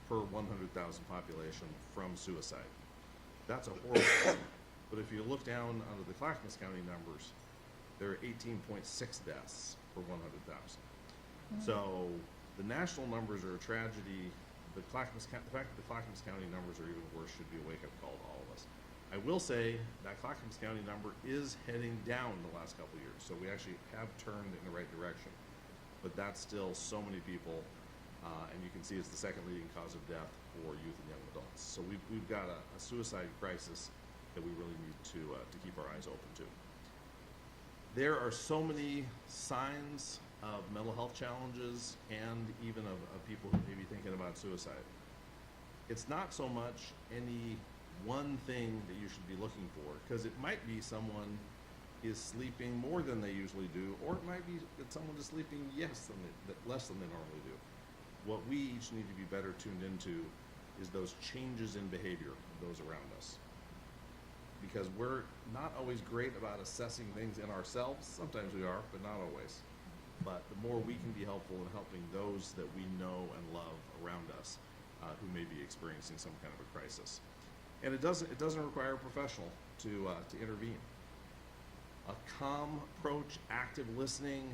per 100,000 population from suicide. That's a horrible thing. But if you look down under the Clackamas County numbers, there are 18.6 deaths per 100,000. So the national numbers are a tragedy. The fact that the Clackamas County numbers are even worse should be a wake-up call to all of us. I will say that Clackamas County number is heading down the last couple of years, so we actually have turned in the right direction. But that's still so many people, and you can see it's the second leading cause of death for youth and young adults. So we've got a suicide crisis that we really need to keep our eyes open to. There are so many signs of mental health challenges and even of people who may be thinking about suicide. It's not so much any one thing that you should be looking for, because it might be someone is sleeping more than they usually do, or it might be that someone is sleeping less than they normally do. What we each need to be better tuned into is those changes in behavior of those around us. Because we're not always great about assessing things in ourselves. Sometimes we are, but not always. But the more we can be helpful in helping those that we know and love around us who may be experiencing some kind of a crisis. And it doesn't require a professional to intervene. A calm approach, active listening,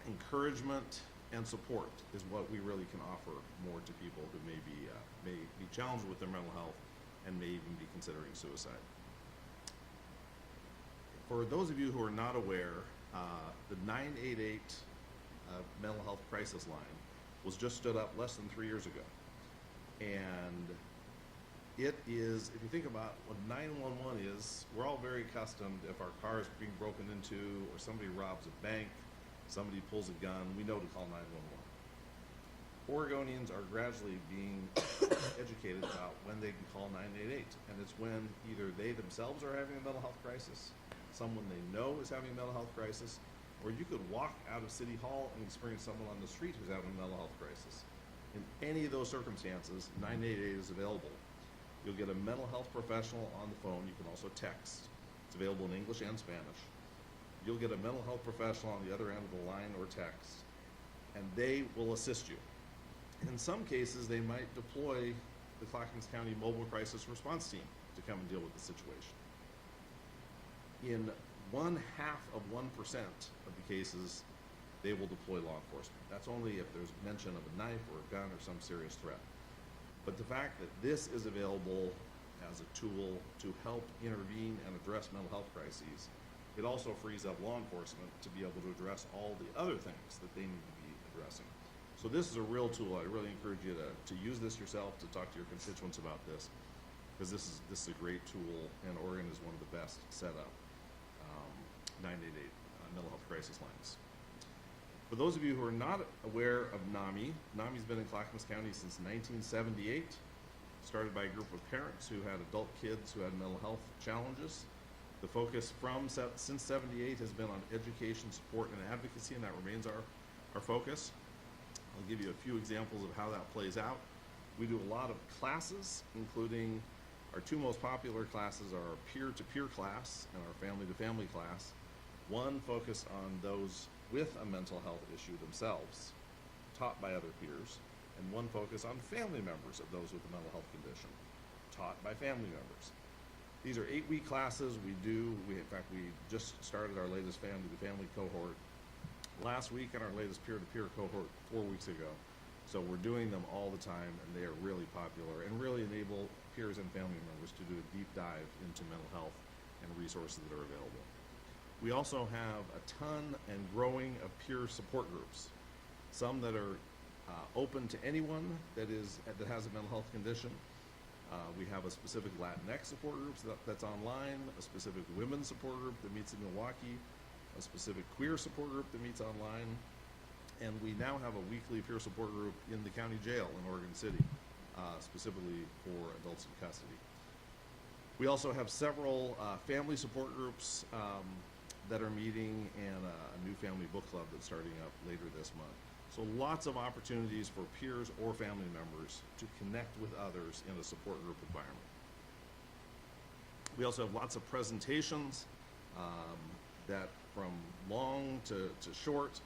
encouragement, and support is what we really can offer more to people who may be challenged with their mental health and may even be considering suicide. For those of you who are not aware, the 988 mental health crisis line was just stood up less than 3 years ago. And it is, if you think about what 911 is, we're all very accustomed, if our car is being broken into or somebody robs a bank, somebody pulls a gun, we know to call 911. Oregonians are gradually being educated about when they can call 988, and it's when either they themselves are having a mental health crisis, someone they know is having a mental health crisis, or you could walk out of City Hall and experience someone on the street who's having a mental health crisis. In any of those circumstances, 988 is available. You'll get a mental health professional on the phone. You can also text. It's available in English and Spanish. You'll get a mental health professional on the other end of the line or text, and they will assist you. In some cases, they might deploy the Clackamas County Mobile Crisis Response Team to come and deal with the situation. In 1/2 of 1% of the cases, they will deploy law enforcement. That's only if there's mention of a knife or a gun or some serious threat. But the fact that this is available as a tool to help intervene and address mental health crises, it also frees up law enforcement to be able to address all the other things that they need to be addressing. So this is a real tool. I really encourage you to use this yourself, to talk to your constituents about this, because this is a great tool, and Oregon is one of the best set up 988 mental health crisis lines. For those of you who are not aware of NAMI, NAMI's been in Clackamas County since 1978, started by a group of parents who had adult kids who had mental health challenges. The focus since 78 has been on education, support, and advocacy, and that remains our focus. I'll give you a few examples of how that plays out. We do a lot of classes, including our two most popular classes are our peer-to-peer class and our family-to-family class. One focused on those with a mental health issue themselves, taught by other peers, and one focus on family members of those with a mental health condition, taught by family members. These are 8-week classes. In fact, we just started our latest family-to-family cohort last week and our latest peer-to-peer cohort 4 weeks ago. So we're doing them all the time, and they are really popular and really enable peers and family members to do a deep dive into mental health and resources that are available. We also have a ton and growing of peer support groups, some that are open to anyone that has a mental health condition. We have a specific Latinx support group that's online, a specific women's support group that meets in Milwaukee, a specific queer support group that meets online, and we now have a weekly peer support group in the county jail in Oregon City, specifically for adults in custody. We also have several family support groups that are meeting, and a new family book club that's starting up later this month. So lots of opportunities for peers or family members to connect with others in a support group environment. We also have lots of presentations that from long to short,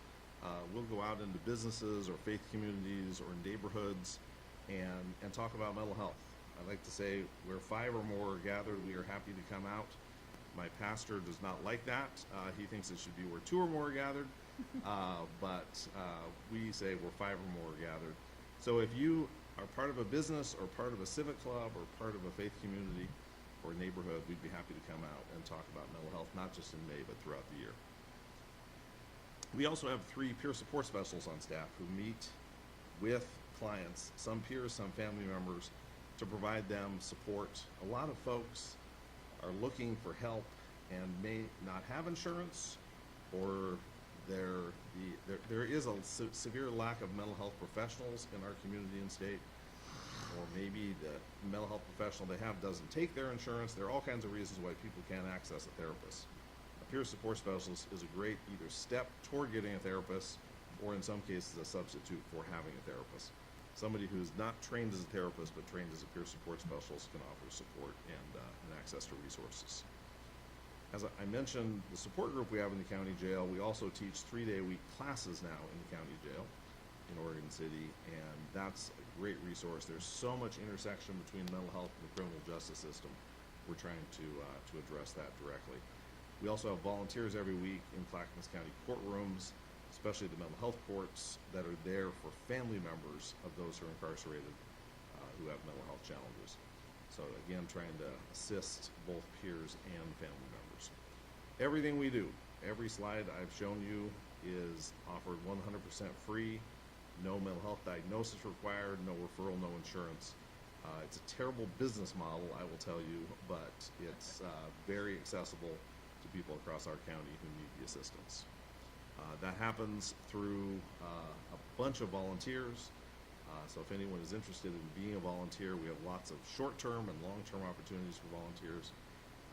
we'll go out into businesses or faith communities or neighborhoods and talk about mental health. I like to say where 5 or more are gathered, we are happy to come out. My pastor does not like that. He thinks it should be where 2 or more are gathered. But we say we're 5 or more gathered. So if you are part of a business or part of a civic club or part of a faith community or neighborhood, we'd be happy to come out and talk about mental health, not just in May, but throughout the year. We also have 3 peer support specialists on staff who meet with clients, some peers, some family members, to provide them support. A lot of folks are looking for help and may not have insurance, or there is a severe lack of mental health professionals in our community and state, or maybe the mental health professional they have doesn't take their insurance. There are all kinds of reasons why people can't access a therapist. A peer support specialist is a great either step toward getting a therapist, or in some cases a substitute for having a therapist. Somebody who's not trained as a therapist but trained as a peer support specialist can offer support and access to resources. As I mentioned, the support group we have in the county jail, we also teach 3-day-a-week classes now in the county jail in Oregon City, and that's a great resource. There's so much intersection between mental health and the criminal justice system. We're trying to address that directly. We also have volunteers every week in Clackamas County courtrooms, especially the mental health courts, that are there for family members of those who are incarcerated who have mental health challenges. So again, trying to assist both peers and family members. Everything we do, every slide I've shown you is offered 100% free, no mental health diagnosis required, no referral, no insurance. It's a terrible business model, I will tell you, but it's very accessible to people across our county who need the assistance. That happens through a bunch of volunteers. So if anyone is interested in being a volunteer, we have lots of short-term and long-term opportunities for volunteers.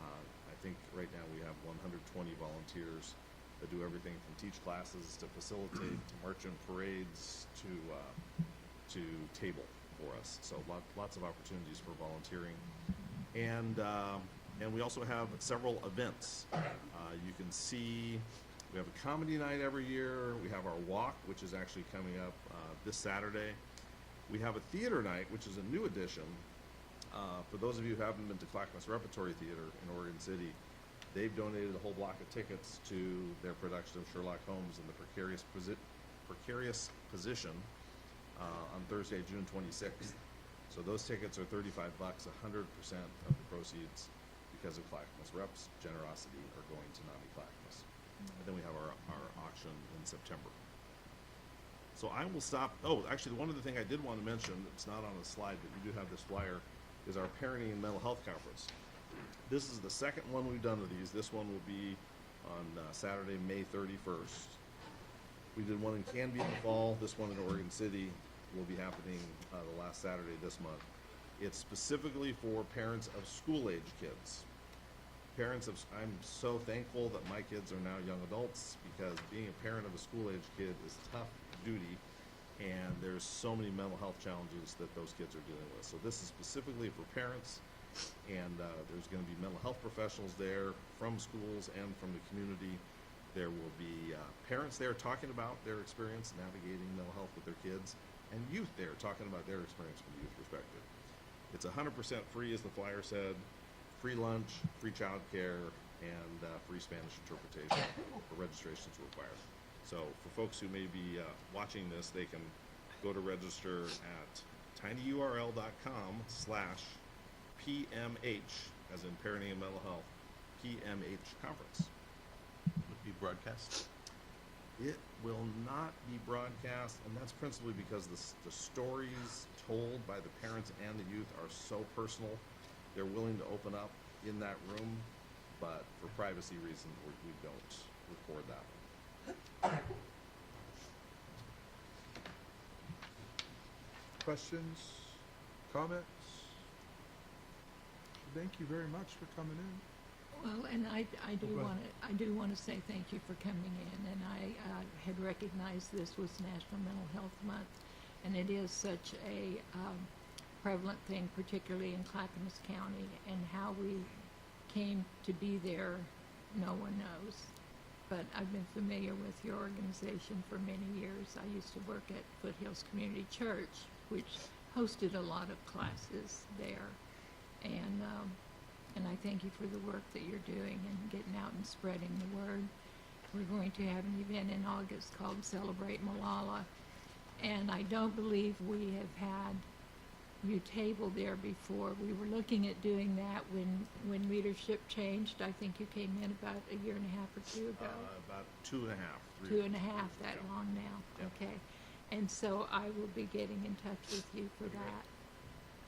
I think right now we have 120 volunteers that do everything from teach classes to facilitate, to march in parades, to table for us. So lots of opportunities for volunteering. And we also have several events. You can see we have a comedy night every year. We have our walk, which is actually coming up this Saturday. We have a theater night, which is a new addition. For those of you who haven't been to Clackamas Repertory Theater in Oregon City, they've donated a whole block of tickets to their production of Sherlock Holmes in the Precarious Position on Thursday, June 26th. So those tickets are $35, 100% of the proceeds, because of Clackamas reps' generosity, are going to NAMI Clackamas. And then we have our auction in September. So I will stop. Oh, actually, one other thing I did want to mention, it's not on the slide, but you do have this flyer, is our Parenting and Mental Health Conference. This is the second one we've done of these. This one will be on Saturday, May 31st. We did one in Canby in the fall. This one in Oregon City will be happening the last Saturday this month. It's specifically for parents of school-age kids. I'm so thankful that my kids are now young adults, because being a parent of a school-age kid is tough duty, and there's so many mental health challenges that those kids are dealing with. So this is specifically for parents, and there's going to be mental health professionals there from schools and from the community. There will be parents there talking about their experience navigating mental health with their kids, and youth there talking about their experience from the youth perspective. It's 100% free, as the flyer said, free lunch, free childcare, and free Spanish interpretation for registrations required. So for folks who may be watching this, they can go to register at tinyurl.com/PMH, as in Parenting and Mental Health, PMH Conference. Would be broadcast? It will not be broadcast, and that's principally because the stories told by the parents and the youth are so personal. They're willing to open up in that room, but for privacy reasons, we don't record that one. Questions, comments? Thank you very much for coming in. Well, and I do go ahead. want to say thank you for coming in, and I had recognized this was National Mental Health Month, and it is such a prevalent thing, particularly in Clackamas County, and how we came to be there, no one knows. But I've been familiar with your organization for many years. I used to work at Foothills Community Church, which hosted a lot of classes there, and I thank you for the work that you're doing and getting out and spreading the word. We're going to have an event in August called Celebrate Molalla, and I don't believe we have had you table there before. We were looking at doing that when leadership changed. I think you came in about a year and a half or two ago. About 2.5. 2.5, that Yeah. long now. Yeah. Okay. And so I will be getting in touch with you for Okay. that.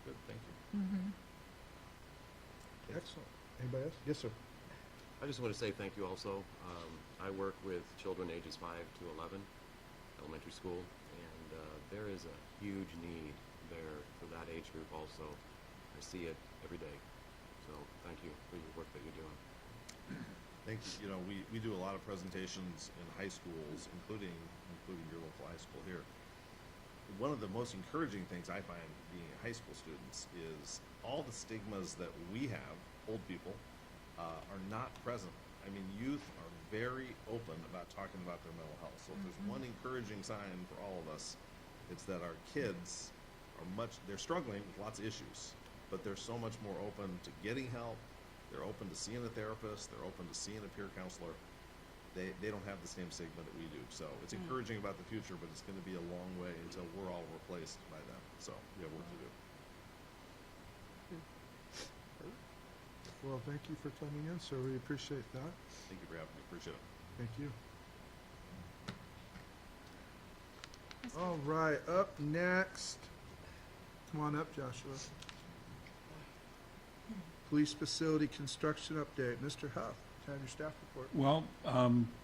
Good, thank you. Mm-hmm. Excellent. Anybody else? Yes, sir. I just want to say thank you also. I work with children ages 5 to 11, elementary school, and there is a huge need there for that age group also. I see it every day. So thank you for your work that you're doing. Thank you. You know, we do a lot of presentations in high schools, including your local high school here. One of the most encouraging things I find being high school students is all the stigmas that we have, old people, are not present. I mean, youth are very open about talking about their mental health. So if there's one encouraging sign for all of us, it's that our kids they're struggling with lots of issues, but they're so much more open to getting help. They're open to seeing a therapist. They're open to seeing a peer counselor. They don't have the same stigma that we do. So it's encouraging about the future, but it's going to be a long way until we're all replaced by them. So we have work to do. Well, thank you for coming in, sir. We appreciate that. Thank you for having me. Appreciate it. Thank you. All right, up next. Come on up, Joshua. Police facility construction update. Mr. Huff, have your staff report. Well,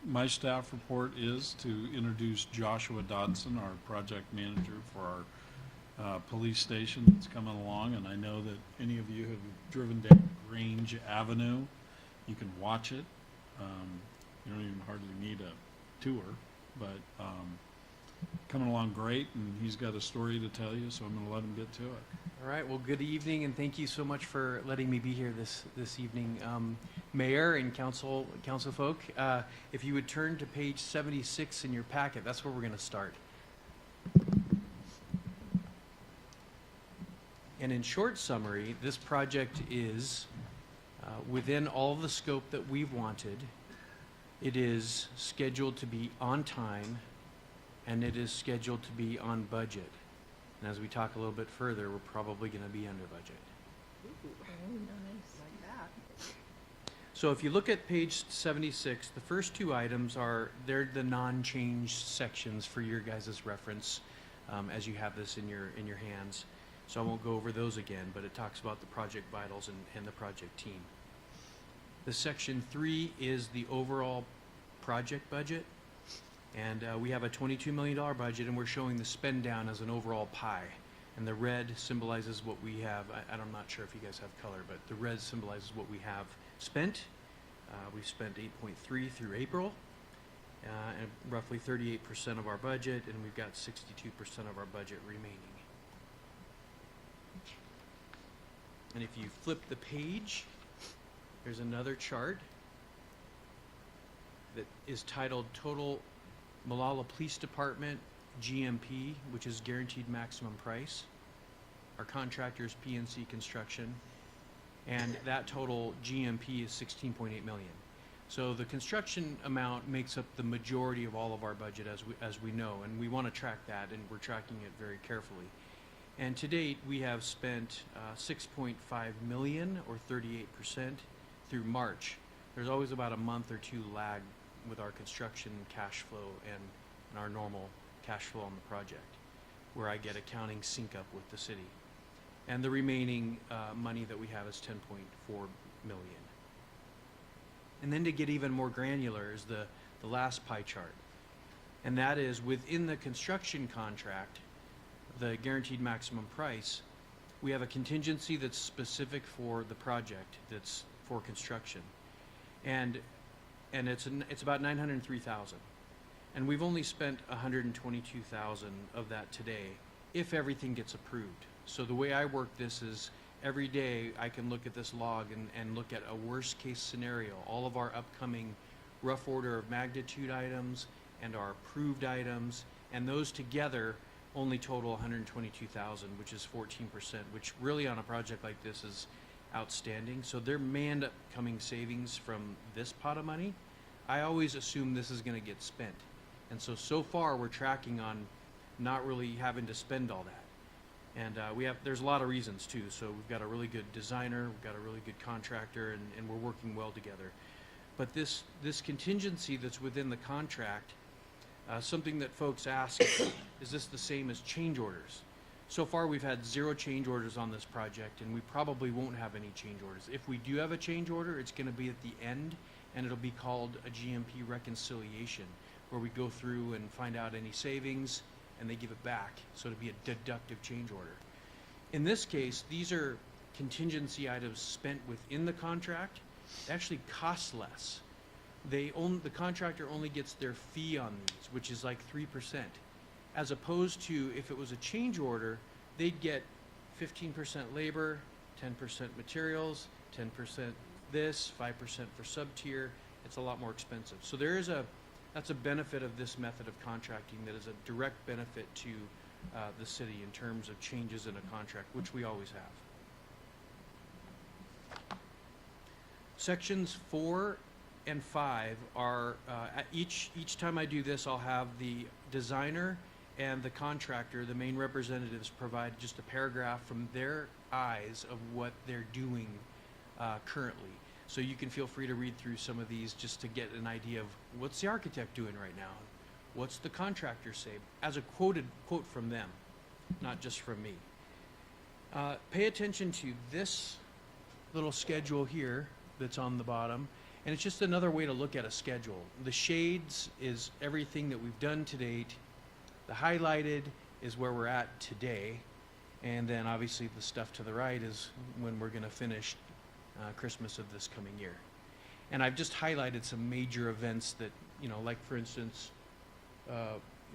my staff report is to introduce Joshua Dodson, our project manager for our police station that's coming along. And I know that any of you have driven down Grange Avenue. You can watch it. You don't even hardly need a tour, but coming along great, and he's got a story to tell you, so I'm going to let him get to it. All right. Well, good evening, and thank you so much for letting me be here this evening, Mayor and council folk. If you would turn to page 76 in your packet, that's where we're going to start. And in short summary, this project is within all the scope that we've wanted. It is scheduled to be on time, and it is scheduled to be on budget. And as we talk a little bit further, we're probably gonna be under budget. Oh, nice. So if you look at page 76, the first two items they're the non-change sections for your guys' reference, as you have this in your hands. So I won't go over those again, but it talks about the project vitals and the project team. The section 3 is the overall project budget. And we have a $22 million budget, and we're showing the spend down as an overall pie. And the red symbolizes what we have. I'm not sure if you guys have color, but the red symbolizes what we have spent. We've spent 8.3 through April, and roughly 38% of our budget, and we've got 62% of our budget remaining. And if you flip the page, there's another chart that is titled Total Molalla Police Department GMP, which is guaranteed maximum price. Our contractor is PNC Construction, and that total GMP is 16.8 million. So the construction amount makes up the majority of all of our budget, as we know, and we want to track that, and we're tracking it very carefully. And to date, we have spent 6.5 million, or 38%, through March. There's always about a month or two lag with our construction cash flow and our normal cash flow on the project, where I get accounting sync up with the city. And the remaining money that we have is 10.4 million. And then to get even more granular is the last pie chart. And that is within the construction contract, the guaranteed maximum price, we have a contingency that's specific for the project, that's for construction. And it's about 903,000. And we've only spent 122,000 of that today, if everything gets approved. So the way I work this is every day I can look at this log and look at a worst case scenario, all of our upcoming rough order of magnitude items and our approved items, and those together only total 122,000, which is 14%, which really on a project like this is outstanding. So there may end up coming savings from this pot of money. I always assume this is going to get spent. And so far we're tracking on not really having to spend all that. And there's a lot of reasons too. So we've got a really good designer, we've got a really good contractor, and we're working well together. But this contingency that's within the contract, something that folks ask, is this the same as change orders? So far we've had 0 change orders on this project, and we probably won't have any change orders. If we do have a change order, it's going to be at the end, and it'll be called a GMP reconciliation, where we go through and find out any savings, and they give it back. So it'll be a deductive change order. In this case, these are contingency items spent within the contract. They actually cost less. The contractor only gets their fee on these, which is like 3%. As opposed to if it was a change order, they'd get 15% labor, 10% materials, 10% this, 5% for sub-tier. It's a lot more expensive. So that's a benefit of this method of contracting that is a direct benefit to the city in terms of changes in a contract, which we always have. Sections 4 and 5 are, each time I do this, I'll have the designer and the contractor, the main representatives, provide just a paragraph from their eyes of what they're doing currently. So you can feel free to read through some of these just to get an idea of what's the architect doing right now, what's the contractor say, as a quote from them, not just from me. Pay attention to this little schedule here that's on the bottom, and it's just another way to look at a schedule. The shades is everything that we've done to date. The highlighted is where we're at today, and then obviously the stuff to the right is when we're going to finish Christmas of this coming year. And I've just highlighted some major events that, like for instance,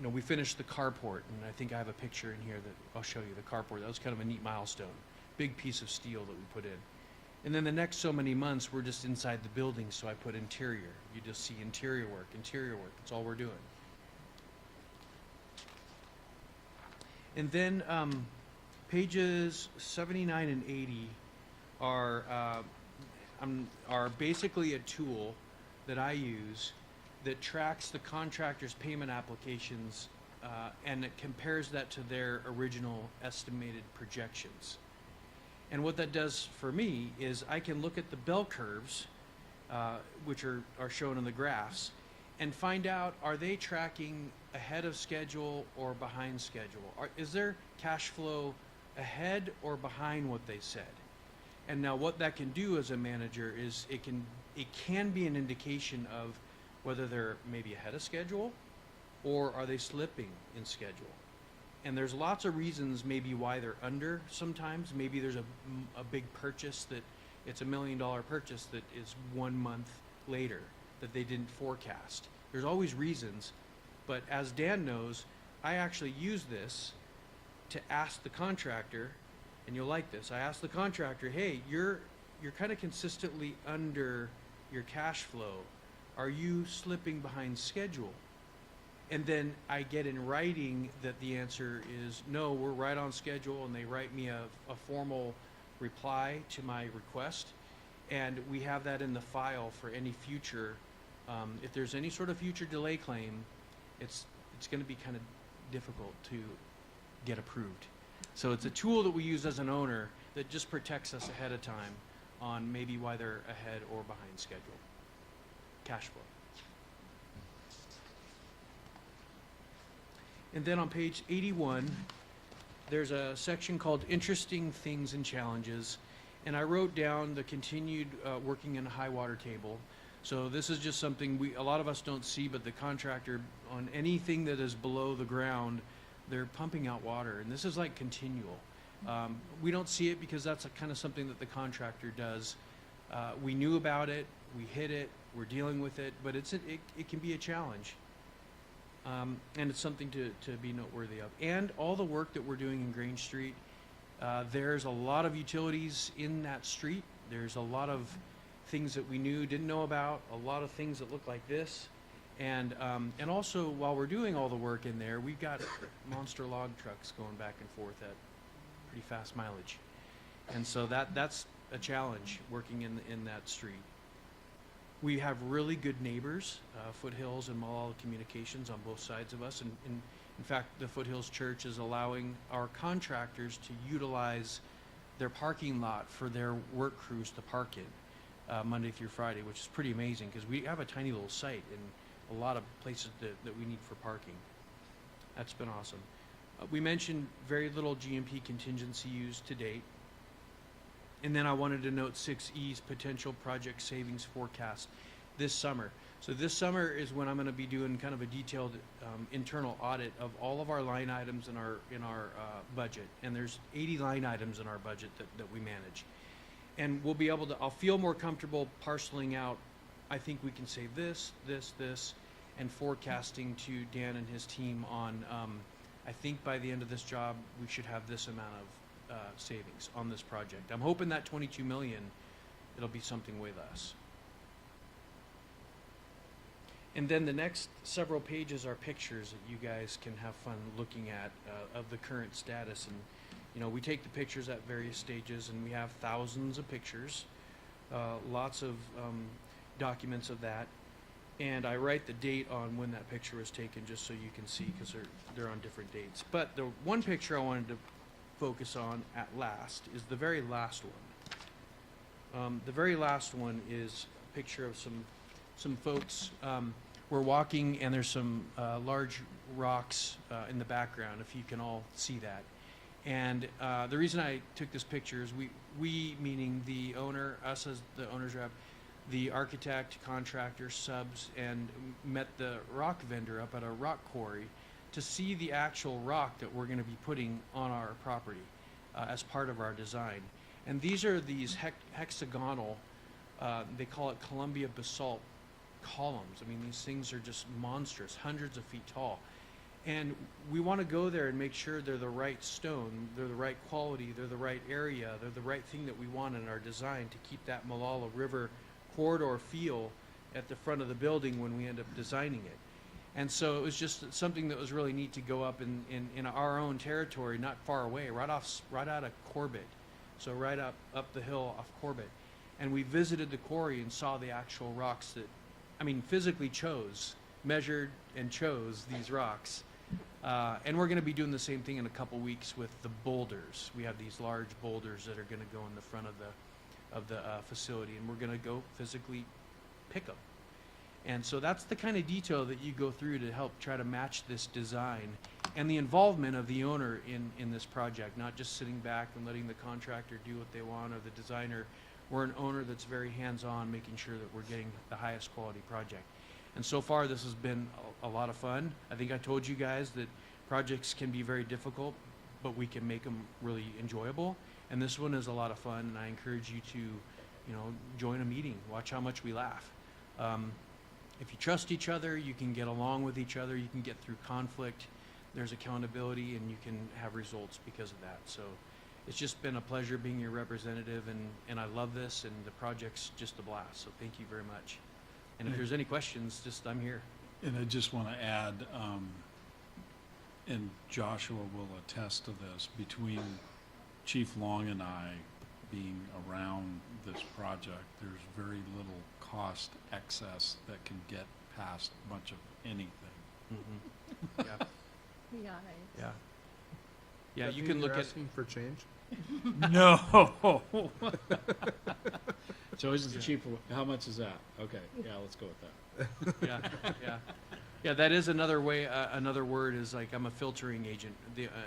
we finished the carport, and I think I have a picture in here that I'll show you, the carport. That was kind of a neat milestone, big piece of steel that we put in. And then the next so many months, we're just inside the building, so I put interior. You just see interior work. That's all we're doing. And then pages 79 and 80 are basically a tool that I use that tracks the contractor's payment applications and it compares that to their original estimated projections. And what that does for me is I can look at the bell curves, which are shown in the graphs, and find out, are they tracking ahead of schedule or behind schedule? Is their cash flow ahead or behind what they said? And now what that can do as a manager is it can be an indication of whether they're maybe ahead of schedule or are they slipping in schedule. And there's lots of reasons maybe why they're under sometimes. Maybe there's a big purchase that it's $1 million purchase that is 1 month later that they didn't forecast. There's always reasons, but as Dan knows, I actually use this to ask the contractor, and you'll like this, I asked the contractor, hey, you're kind of consistently under your cash flow. Are you slipping behind schedule? And then I get in writing that the answer is no, we're right on schedule, and they write me a formal reply to my request, and we have that in the file for any future. If there's any sort of future delay claim, it's going to be kind of difficult to get approved. So it's a tool that we use as an owner that just protects us ahead of time on maybe why they're ahead or behind schedule. Cash flow. And then on page 81, there's a section called Interesting Things and Challenges. And I wrote down the continued working in a high water table. So this is just something a lot of us don't see, but the contractor, on anything that is below the ground, they're pumping out water. And this is like continual. We don't see it because that's kind of something that the contractor does. We knew about it, we hit it, we're dealing with it, but it can be a challenge. And it's something to be noteworthy of. And all the work that we're doing in Grange Street, there's a lot of utilities in that street. There's a lot of things that we didn't know about, a lot of things that look like this. And also, while we're doing all the work in there, we've got monster log trucks going back and forth at pretty fast mileage. And so that's a challenge working in that street. We have really good neighbors, Foothills and Molalla Communications on both sides of us. And in fact, the Foothills Church is allowing our contractors to utilize their parking lot for their work crews to park in Monday through Friday, which is pretty amazing because we have a tiny little site and a lot of places that we need for parking. That's been awesome. We mentioned very little GMP contingency used to date. And then I wanted to note 6E's potential project savings forecast this summer. So this summer is when I'm going to be doing kind of a detailed internal audit of all of our line items in our budget. And there's 80 line items in our budget that we manage. And we'll be able to, I'll feel more comfortable parceling out, I think we can save this, and forecasting to Dan and his team on, I think by the end of this job, we should have this amount of savings on this project. I'm hoping that 22 million, it'll be something way less. And then the next several pages are pictures that you guys can have fun looking at of the current status. And you know, we take the pictures at various stages, and we have thousands of pictures, lots of documents of that. And I write the date on when that picture was taken just so you can see, because they're on different dates. But the one picture I wanted to focus on at last is the very last one. The very last one is a picture of some folks. We're walking, and there's some large rocks in the background, if you can all see that. And the reason I took this picture is we meaning the owner, us as the owner's rep, the architect, contractor, subs, and met the rock vendor up at a rock quarry to see the actual rock that we're going to be putting on our property as part of our design. And these are these hexagonal, they call it Columbia basalt columns. I mean, these things are just monstrous, hundreds of feet tall. And we want to go there and make sure they're the right stone, they're the right quality, they're the right area, they're the right thing that we want in our design to keep that Molalla River corridor feel at the front of the building when we end up designing it. And so it was just something that was really neat to go up in our own territory, not far away, right out of Corbett. So right up the hill off Corbett. And we visited the quarry and saw the actual rocks that, I mean, physically measured and chose these rocks. And we're gonna be doing the same thing in a couple weeks with the boulders. We have these large boulders that are gonna go in the front of the facility, and we're gonna go physically pick them. And so that's the kind of detail that you go through to help try to match this design and the involvement of the owner in this project, not just sitting back and letting the contractor do what they want or the designer. We're an owner that's very hands-on, making sure that we're getting the highest quality project. And so far, this has been a lot of fun. I think I told you guys that projects can be very difficult, but we can make them really enjoyable. And this one is a lot of fun, and I encourage you to, you know, join a meeting, watch how much we laugh. If you trust each other, you can get along with each other, you can get through conflict, there's accountability, and you can have results because of that. So it's just been a pleasure being your representative, and I love this, and the project's just a blast. So thank you very much. And if there's any questions, just I'm here. And I just want to add, and Joshua will attest to this, between Chief Long and I being around this project, there's very little cost excess that can get past much of anything. Mm-hmm. Yeah, Yeah, yeah. Yeah, That you mean can look you're at, asking for change? No. So always the chief, how much is that? Okay, yeah, let's go with that. yeah, yeah. Yeah, that is another way, another word is like, I'm a filtering agent.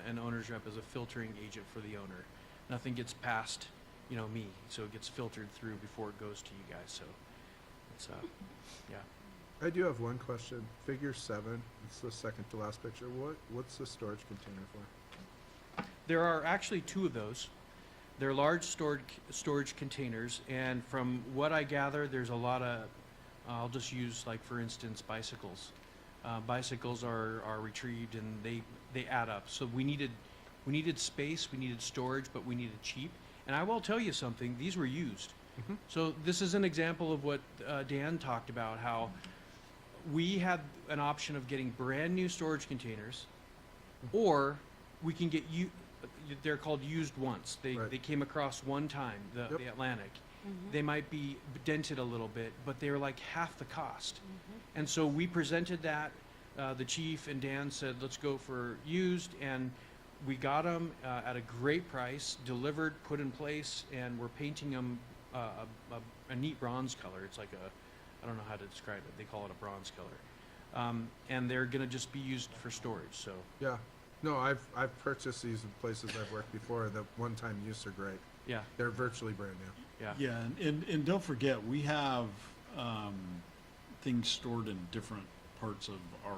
An owner's rep is a filtering agent for the owner. Nothing gets past, you know, me, so it gets filtered through before it goes to you guys, so it's, yeah. I do have one question. Figure 7, it's the second to last picture. What's the storage container for? There are actually 2 of those. They're large storage containers, and from what I gather, there's a lot of, I'll just use, like, for instance, bicycles. Bicycles are retrieved, and they add up. So we needed space, we needed storage, but we needed cheap. And I will tell you something, these were used. Mhm. So this is an example of what Dan talked about, how we had an option of getting brand new storage containers, or we can get they're called used once. Right. They came across one time, Yep. the Atlantic. They might be dented a little bit, but they were like half the cost. And so we presented that, the chief and Dan said, let's go for used, and we got them at a great price, delivered, put in place, and we're painting them a neat bronze color. It's like I don't know how to describe it. They call it a bronze color. And they're gonna just be used for storage, so. Yeah. No, I've purchased these in places I've worked before. The one-time use are great. Yeah, They're virtually brand new. yeah. Yeah, and don't forget, we have things stored in different parts of our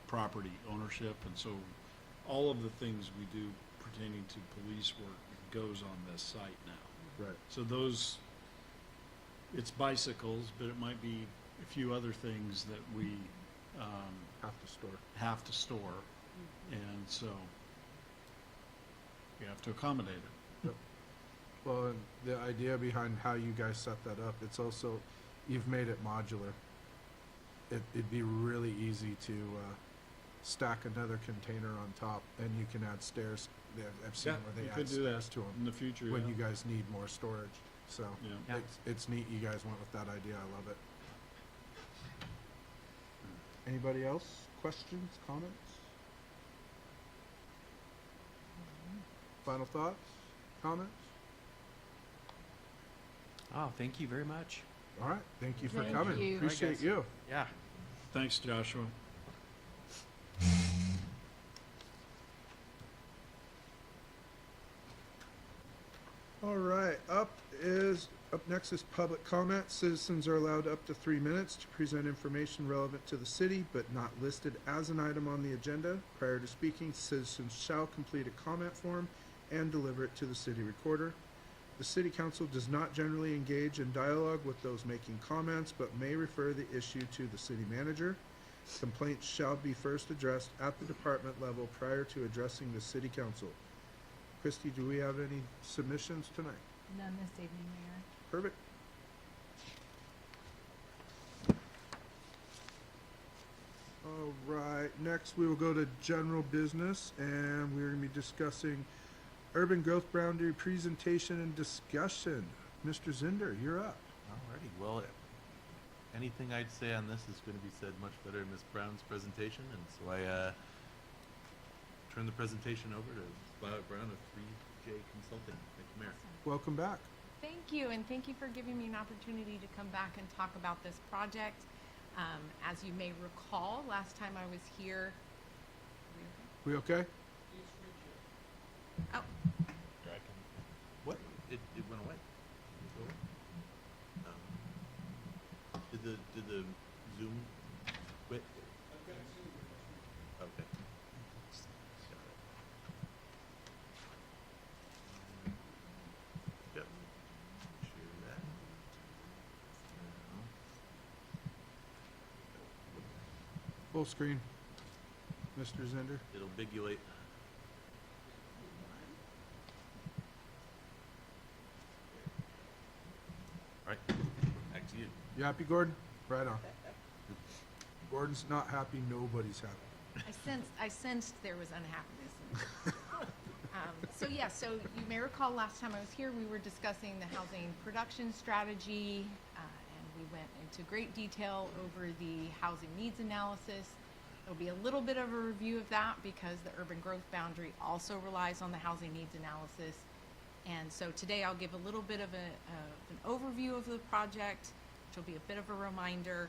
property ownership, and so all of the things we do pertaining to police work goes on this site now. Right. So those, it's bicycles, but it might be a few other things that we Have to store. have to store, and so we have to accommodate it. Well, and the idea behind how you guys set that up, it's also, you've made it modular. It'd be really easy to stack another container on top, and you can add stairs. I've seen Yeah, where they you add could do that stairs to in them the future, when yeah. you guys need more storage. So Yeah. Yeah. it's neat you guys went with that idea. I love it. Anybody else? Questions, comments? Final thoughts, comments? Oh, thank you very much. All right, thank you for Thank coming. you. Appreciate guys. you. Yeah. Thanks, Joshua. All right, up next is public comment. Citizens are allowed up to 3 minutes to present information relevant to the city, but not listed as an item on the agenda. Prior to speaking, citizens shall complete a comment form and deliver it to the city recorder. The city council does not generally engage in dialogue with those making comments, but may refer the issue to the city manager. Complaints shall be first addressed at the department level prior to addressing the city council. Christie, do we have any submissions tonight? None this evening, Mayor. Perfect. All right, next we will go to general business, and we're gonna be discussing urban growth boundary presentation and discussion. Mr. Zinder, you're up. Alrighty, well, anything I'd say on this is gonna be said much better in Ms. Brown's presentation, and so I turn the presentation over to Violet Brown of 3J Consulting. Thank you, Mayor. Welcome back. Thank you, and thank you for giving me an opportunity to come back and talk about this project. As you may recall, last time I was here. We okay? Oh, What? It went away. Did the Zoom quit? Okay. Got it. Yep. Share that. Full screen. Mr. Zinder. It'll bigulate. All right, back to you. You happy, Gordon? Right on. Gordon's not happy, nobody's happy. I sensed there was unhappiness. So you may recall last time I was here, we were discussing the housing production strategy, and we went into great detail over the housing needs analysis. There'll be a little bit of a review of that because the urban growth boundary also relies on the housing needs analysis. And so today I'll give a little bit of an overview of the project, which will be a bit of a reminder,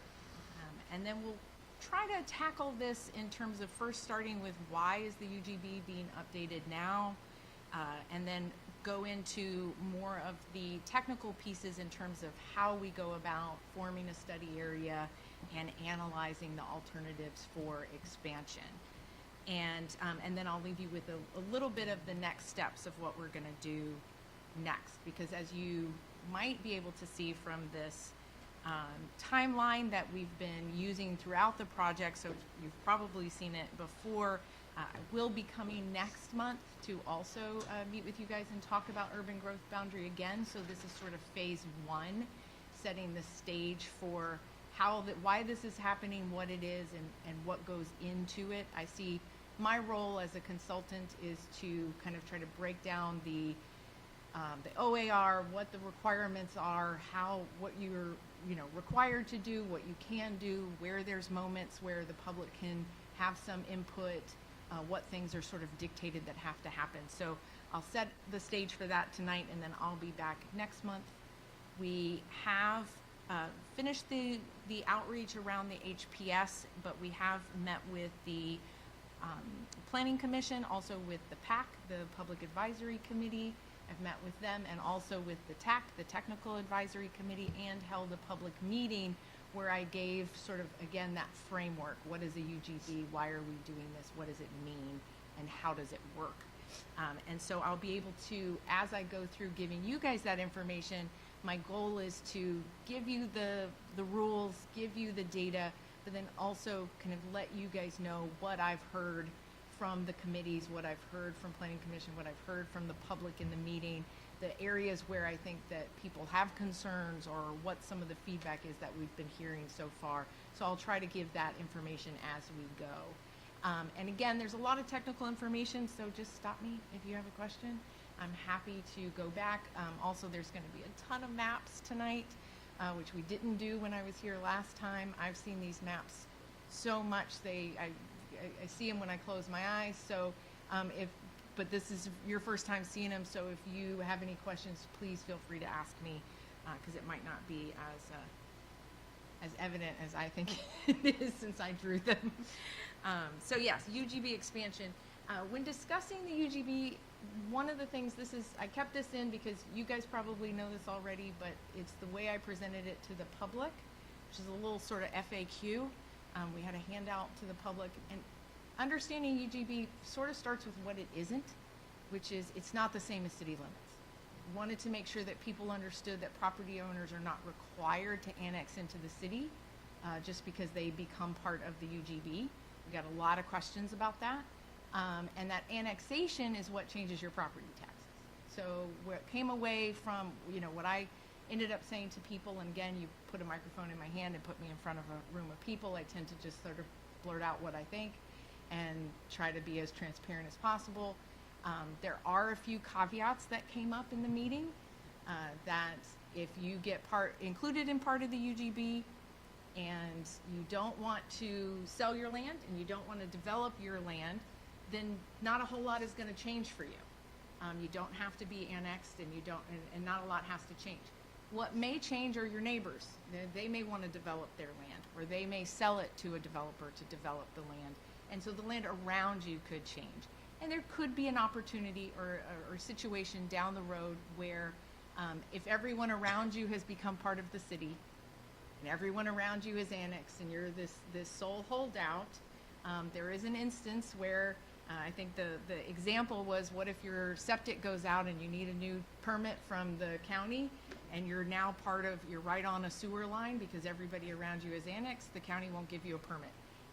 and then we'll try to tackle this in terms of first starting with why is the UGB being updated now, and then go into more of the technical pieces in terms of how we go about forming a study area and analyzing the alternatives for expansion. And then I'll leave you with a little bit of the next steps of what we're going to do next, because as you might be able to see from this timeline that we've been using throughout the project, so you've probably seen it before. I will be coming next month to also meet with you guys and talk about urban growth boundary again. So this is sort of phase one, setting the stage for why this is happening, what it is, and what goes into it. I see my role as a consultant is to kind of try to break down the OAR, what the requirements are, what you're required to do, what you can do, where there's moments where the public can have some input, what things are sort of dictated that have to happen. So I'll set the stage for that tonight, and then I'll be back next month. We have finished the outreach around the HPS, but we have met with the Planning Commission, also with the PAC, the Public Advisory Committee. I've met with them, and also with the TAC, the Technical Advisory Committee, and held a public meeting where I gave sort of, again, that framework. What is a UGB? Why are we doing this? What does it mean? And how does it work? And so I'll be able to, as I go through giving you guys that information, my goal is to give you the rules, give you the data, but then also kind of let you guys know what I've heard from the committees, what I've heard from Planning Commission, what I've heard from the public in the meeting, the areas where I think that people have concerns, or what some of the feedback is that we've been hearing so far. So I'll try to give that information as we go. And again, there's a lot of technical information, so just stop me if you have a question. I'm happy to go back. Also, there's going to be a ton of maps tonight, which we didn't do when I was here last time. I've seen these maps so much. I see them when I close my eyes. So but this is your first time seeing them. So if you have any questions, please feel free to ask me, because it might not be as evident as I think it is since I drew them. So yes, UGB expansion. When discussing the UGB, one of the things, I kept this in because you guys probably know this already, but it's the way I presented it to the public, which is a little sort of FAQ. We had a handout to the public, and understanding UGB sort of starts with what it isn't, which is it's not the same as city limits. Wanted to make sure that people understood that property owners are not required to annex into the city just because they become part of the UGB. We got a lot of questions about that. And that annexation is what changes your property taxes. So what came away from, what I ended up saying to people, and again, you put a microphone in my hand and put me in front of a room of people, I tend to just sort of blurt out what I think and try to be as transparent as possible. There are a few caveats that came up in the meeting that if you get included in part of the UGB and you don't want to sell your land and you don't want to develop your land, then not a whole lot is gonna change for you. You don't have to be annexed, and you don't, and not a lot has to change. What may change are your neighbors. They may want to develop their land, or they may sell it to a developer to develop the land. And so the land around you could change. And there could be an opportunity or situation down the road where if everyone around you has become part of the city, and everyone around you is annexed, and you're this sole holdout, there is an instance where I think the example was, what if your septic goes out and you need a new permit from the county, and you're now you're right on a sewer line because everybody around you is annexed, the county won't give you a permit.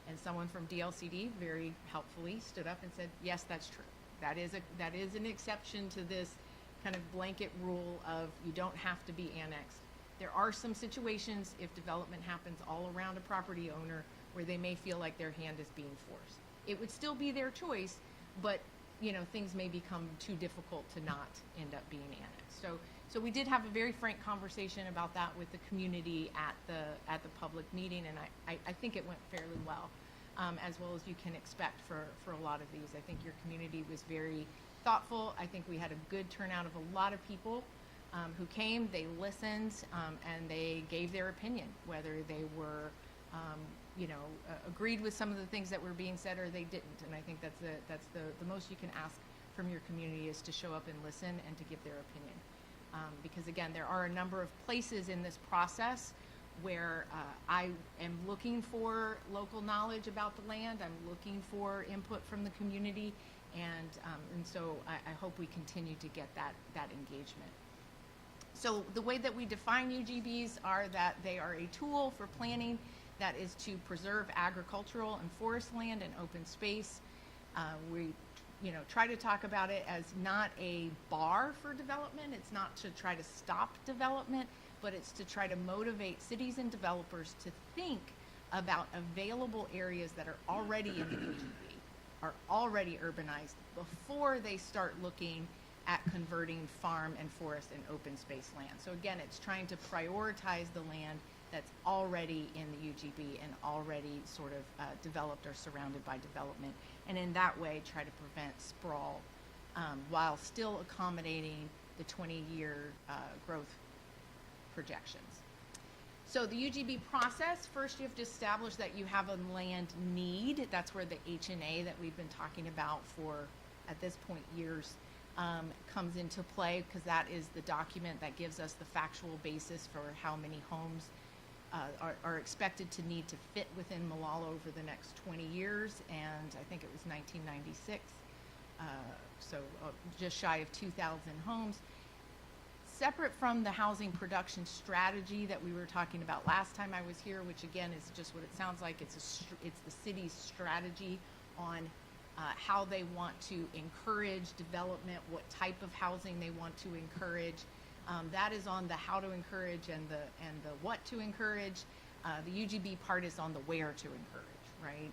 And someone from DLCD very helpfully stood up and said, yes, that's true. That is an exception to this kind of blanket rule of you don't have to be annexed. There are some situations, if development happens all around a property owner, where they may feel like their hand is being forced. It would still be their choice, but things may become too difficult to not end up being annexed. So we did have a very frank conversation about that with the community at the public meeting, and I think it went fairly well, as well as you can expect for a lot of these. I think your community was very thoughtful. I think we had a good turnout of a lot of people who came. They listened, and they gave their opinion, whether they were agreed with some of the things that were being said or they didn't. And I think that's the most you can ask from your community, is to show up and listen and to give their opinion. Because again, there are a number of places in this process where I am looking for local knowledge about the land. I'm looking for input from the community, and so I hope we continue to get that engagement. So the way that we define UGBs are that they are a tool for planning that is to preserve agricultural and forest land and open space. We try to talk about it as not a bar for development. It's not to try to stop development, but it's to try to motivate cities and developers to think about available areas that are already in the UGB, are already urbanized, before they start looking at converting farm and forest and open space land. So again, it's trying to prioritize the land that's already in the UGB and already sort of developed or surrounded by development, and in that way try to prevent sprawl while still accommodating the 20-year growth projections. So the UGB process, first you have to establish that you have a land need. That's where the H&A that we've been talking about for, at this point, years, comes into play, because that is the document that gives us the factual basis for how many homes are expected to need to fit within Molalla over the next 20 years, and I think it was 1996, so just shy of 2,000 homes. Separate from the housing production strategy that we were talking about last time I was here, which again is just what it sounds like, it's the city's strategy on how they want to encourage development, what type of housing they want to encourage. That is on the how to encourage and the what to encourage. The UGB part is on the where to encourage, right?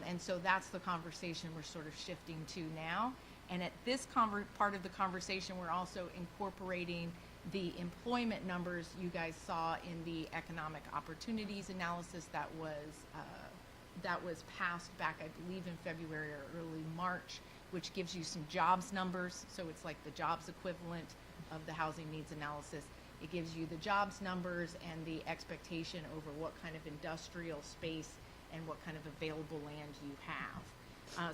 And so that's the conversation we're sort of shifting to now. And at this part of the conversation, we're also incorporating the employment numbers you guys saw in the economic opportunities analysis that was passed back, I believe, in February or early March, which gives you some jobs numbers. So it's like the jobs equivalent of the housing needs analysis. It gives you the jobs numbers and the expectation over what kind of industrial space and what kind of available land you have.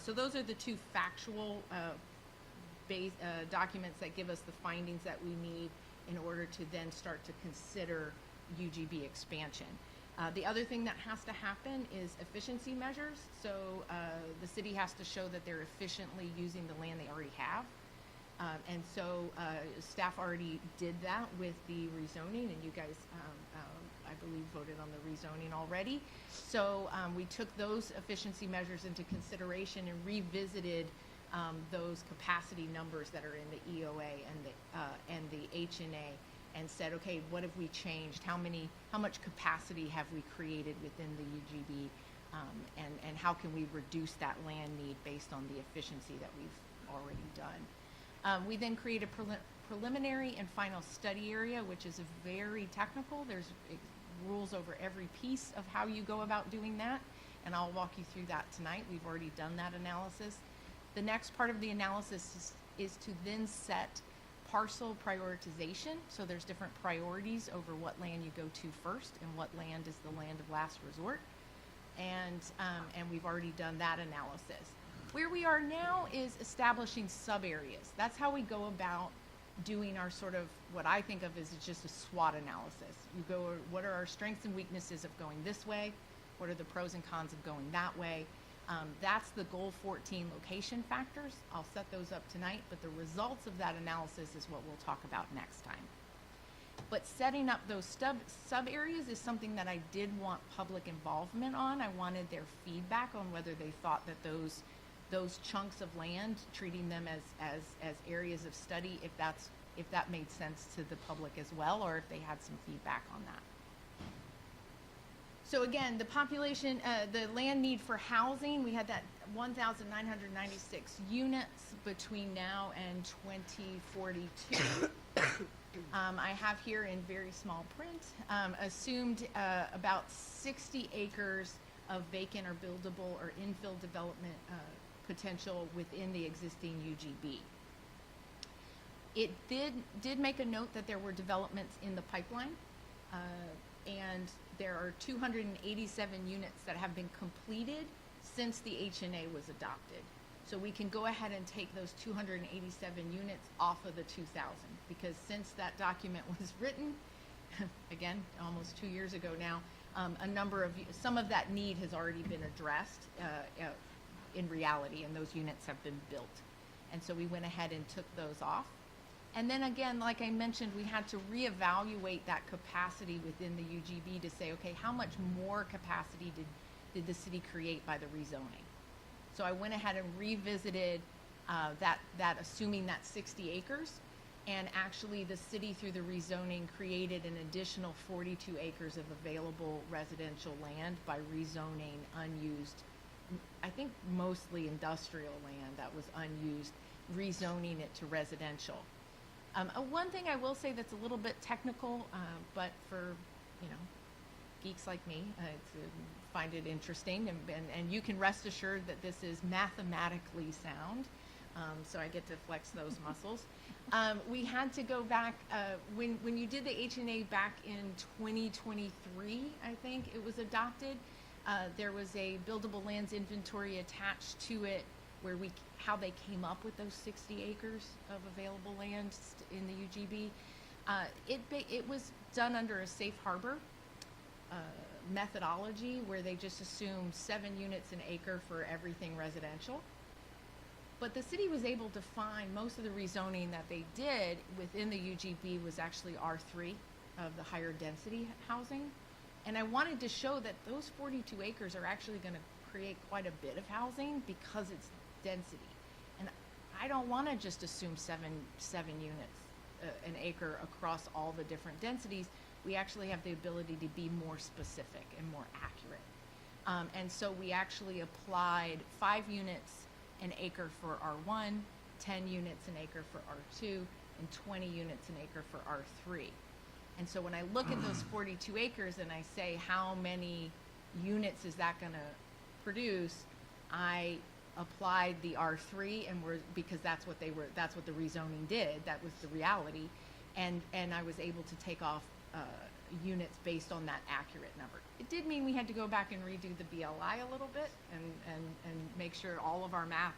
So those are the two factual documents that give us the findings that we need in order to then start to consider UGB expansion. The other thing that has to happen is efficiency measures. So the city has to show that they're efficiently using the land they already have. And so staff already did that with the rezoning, and you guys, I believe, voted on the rezoning already. So we took those efficiency measures into consideration and revisited those capacity numbers that are in the EOA and the H&A, and said, okay, what have we changed? How much capacity have we created within the UGB, and how can we reduce that land need based on the efficiency that we've already done? We then create a preliminary and final study area, which is very technical. There's rules over every piece of how you go about doing that, and I'll walk you through that tonight. We've already done that analysis. The next part of the analysis is to then set parcel prioritization. So there's different priorities over what land you go to first and what land is the land of last resort. And we've already done that analysis. Where we are now is establishing sub-areas. That's how we go about doing our sort of, what I think of as just a SWOT analysis. You go, what are our strengths and weaknesses of going this way? What are the pros and cons of going that way? That's the goal 14 location factors. I'll set those up tonight, but the results of that analysis is what we'll talk about next time. But setting up those sub areas is something that I did want public involvement on. I wanted their feedback on whether they thought that those chunks of land, treating them as areas of study, if that made sense to the public as well, or if they had some feedback on that. So again, the population, the land need for housing, we had that 1,996 units between now and 2042. I have here in very small print, assumed about 60 acres of vacant or buildable or infill development potential within the existing UGB. It did make a note that there were developments in the pipeline, and there are 287 units that have been completed since the HNA was adopted. So we can go ahead and take those 287 units off of the 2,000, because since that document was written, again, almost 2 years ago now, some of that need has already been addressed in reality, and those units have been built. And so we went ahead and took those off. And then again, like I mentioned, we had to reevaluate that capacity within the UGB to say, okay, how much more capacity did the city create by the rezoning? So I went ahead and revisited that assuming that 60 acres, and actually the city through the rezoning created an additional 42 acres of available residential land by rezoning unused, I think mostly industrial land that was unused, rezoning it to residential. One thing I will say that's a little bit technical, but for, geeks like me, find it interesting, and you can rest assured that this is mathematically sound, so I get to flex those muscles. We had to go back, when you did the HNA back in 2023, I think it was adopted, there was a buildable lands inventory attached to it where how they came up with those 60 acres of available land in the UGB. It was done under a safe harbor methodology where they just assumed 7 units an acre for everything residential. But the city was able to find most of the rezoning that they did within the UGB was actually R3 of the higher density housing. And I wanted to show that those 42 acres are actually going to create quite a bit of housing because it's density. And I don't want to just assume seven units an acre across all the different densities. We actually have the ability to be more specific and more accurate. And so we actually applied 5 units an acre for R1, 10 units an acre for R2, and 20 units an acre for R3. And so when I look at those 42 acres and I say how many units is that going to produce, I applied the R3 because that's what the rezoning did. That was the reality, and I was able to take off units based on that accurate number. It did mean we had to go back and redo the BLI a little bit and make sure all of our math,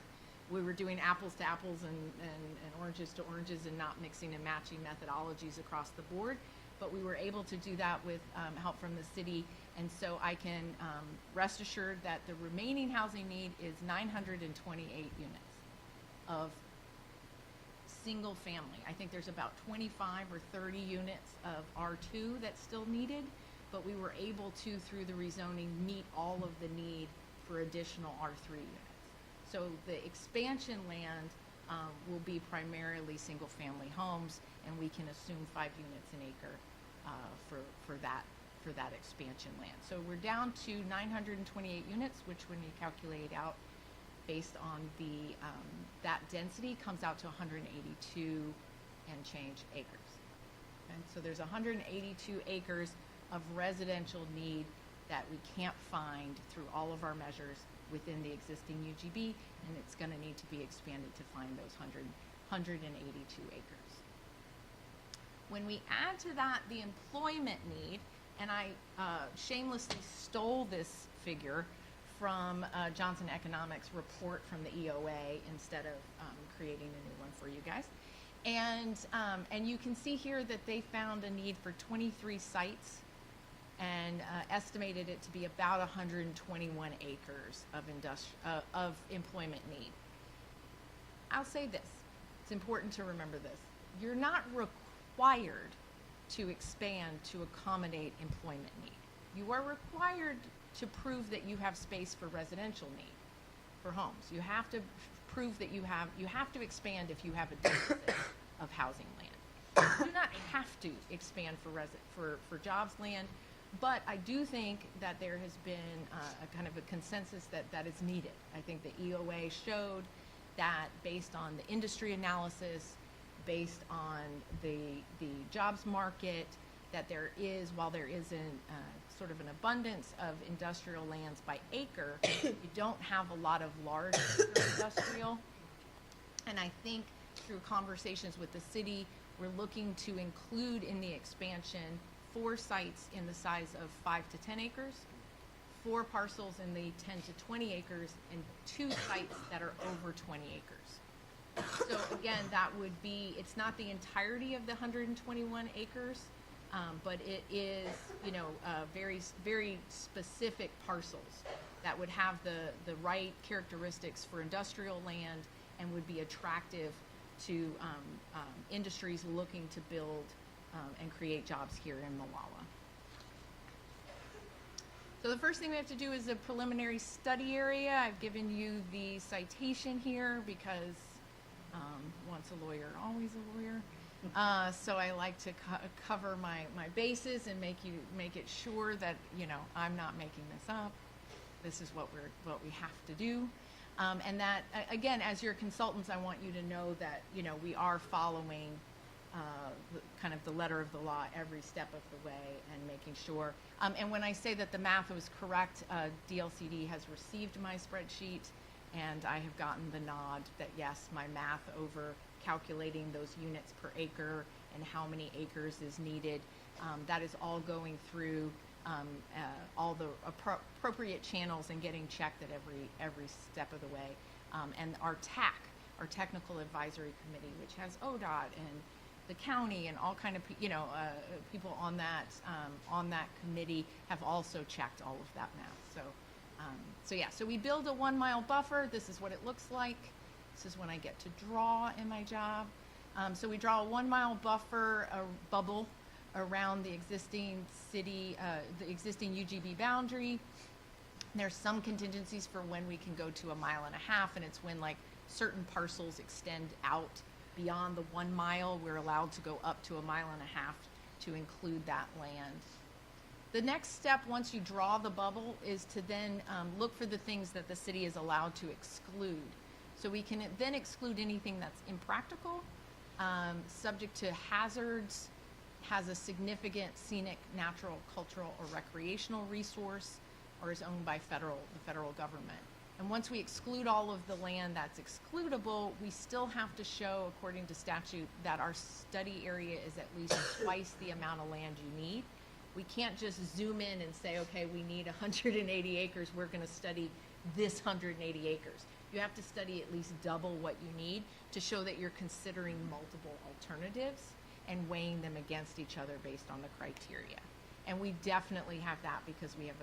we were doing apples to apples and oranges to oranges and not mixing and matching methodologies across the board. But we were able to do that with help from the city, and so I can rest assured that the remaining housing need is 928 units of single family. I think there's about 25 or 30 units of R2 that's still needed, but we were able to, through the rezoning, meet all of the need for additional R3 units. So the expansion land will be primarily single family homes, and we can assume 5 units an acre for that expansion land. So we're down to 928 units, which when you calculate out based on that density comes out to 182 and change acres. And so there's 182 acres of residential need that we can't find through all of our measures within the existing UGB, and it's gonna need to be expanded to find those 182 acres. When we add to that the employment need, and I shamelessly stole this figure from Johnson Economics report from the EOA instead of creating a new one for you guys. And you can see here that they found a need for 23 sites and estimated it to be about 121 acres of employment need. I'll say this, it's important to remember this. You're not required to expand to accommodate employment need. You are required to prove that you have space for residential need, for homes. You have to prove that you have to expand if you have a deficit of housing land. You do not have to expand for jobs land, but I do think that there has been a kind of a consensus that is needed. I think the EOA showed that based on the industry analysis, based on the jobs market, that there is, while there is sort of an abundance of industrial lands by acre, you don't have a lot of large industrial. And I think through conversations with the city, we're looking to include in the expansion 4 sites in the size of 5 to 10 acres, 4 parcels in the 10 to 20 acres, and 2 sites that are over 20 acres. So again, that would be, it's not the entirety of the 121 acres, but it is, very, very specific parcels that would have the right characteristics for industrial land and would be attractive to industries looking to build and create jobs here in Molalla. So the first thing we have to do is a preliminary study area. I've given you the citation here because once a lawyer, always a lawyer. So I like to cover my bases and make it sure that I'm not making this up. This is what we have to do, and that again, as your consultants, I want you to know that we are following kind of the letter of the law every step of the way and making sure. And when I say that the math was correct, DLCD has received my spreadsheet, and I have gotten the nod that yes, my math over calculating those units per acre and how many acres is needed, that is all going through all the appropriate channels and getting checked at every step of the way. And our TAC, our Technical Advisory Committee, which has ODOT and the county and all kind of people on that committee, have also checked all of that math. So we build a 1 mile buffer. This is what it looks like. This is when I get to draw in my job. So we draw a 1 mile buffer, a bubble around the existing city, the existing UGB boundary. There's some contingencies for when we can go to 1.5 miles, and it's when like certain parcels extend out beyond the 1 mile. We're allowed to go up to 1.5 miles to include that land. The next step, once you draw the bubble, is to then look for the things that the city is allowed to exclude. So we can then exclude anything that's impractical, subject to hazards, has a significant scenic, natural, cultural, or recreational resource, or is owned by the federal government. And once we exclude all of the land that's excludable, we still have to show, according to statute, that our study area is at least twice the amount of land you need. We can't just zoom in and say, okay, we need 180 acres, we're gonna study this 180 acres. You have to study at least double what you need to show that you're considering multiple alternatives and weighing them against each other based on the criteria. And we definitely have that because we have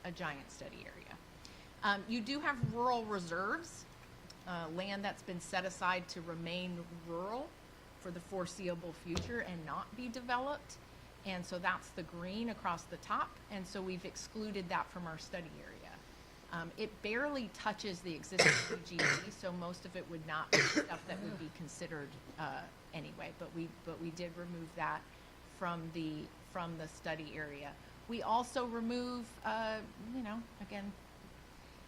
a giant study area. You do have rural reserves, land that's been set aside to remain rural for the foreseeable future and not be developed. And so that's the green across the top. And so we've excluded that from our study area. It barely touches the existing UGB, so most of it would not be stuff that would be considered anyway. But we did remove that from the study area. We also remove, again,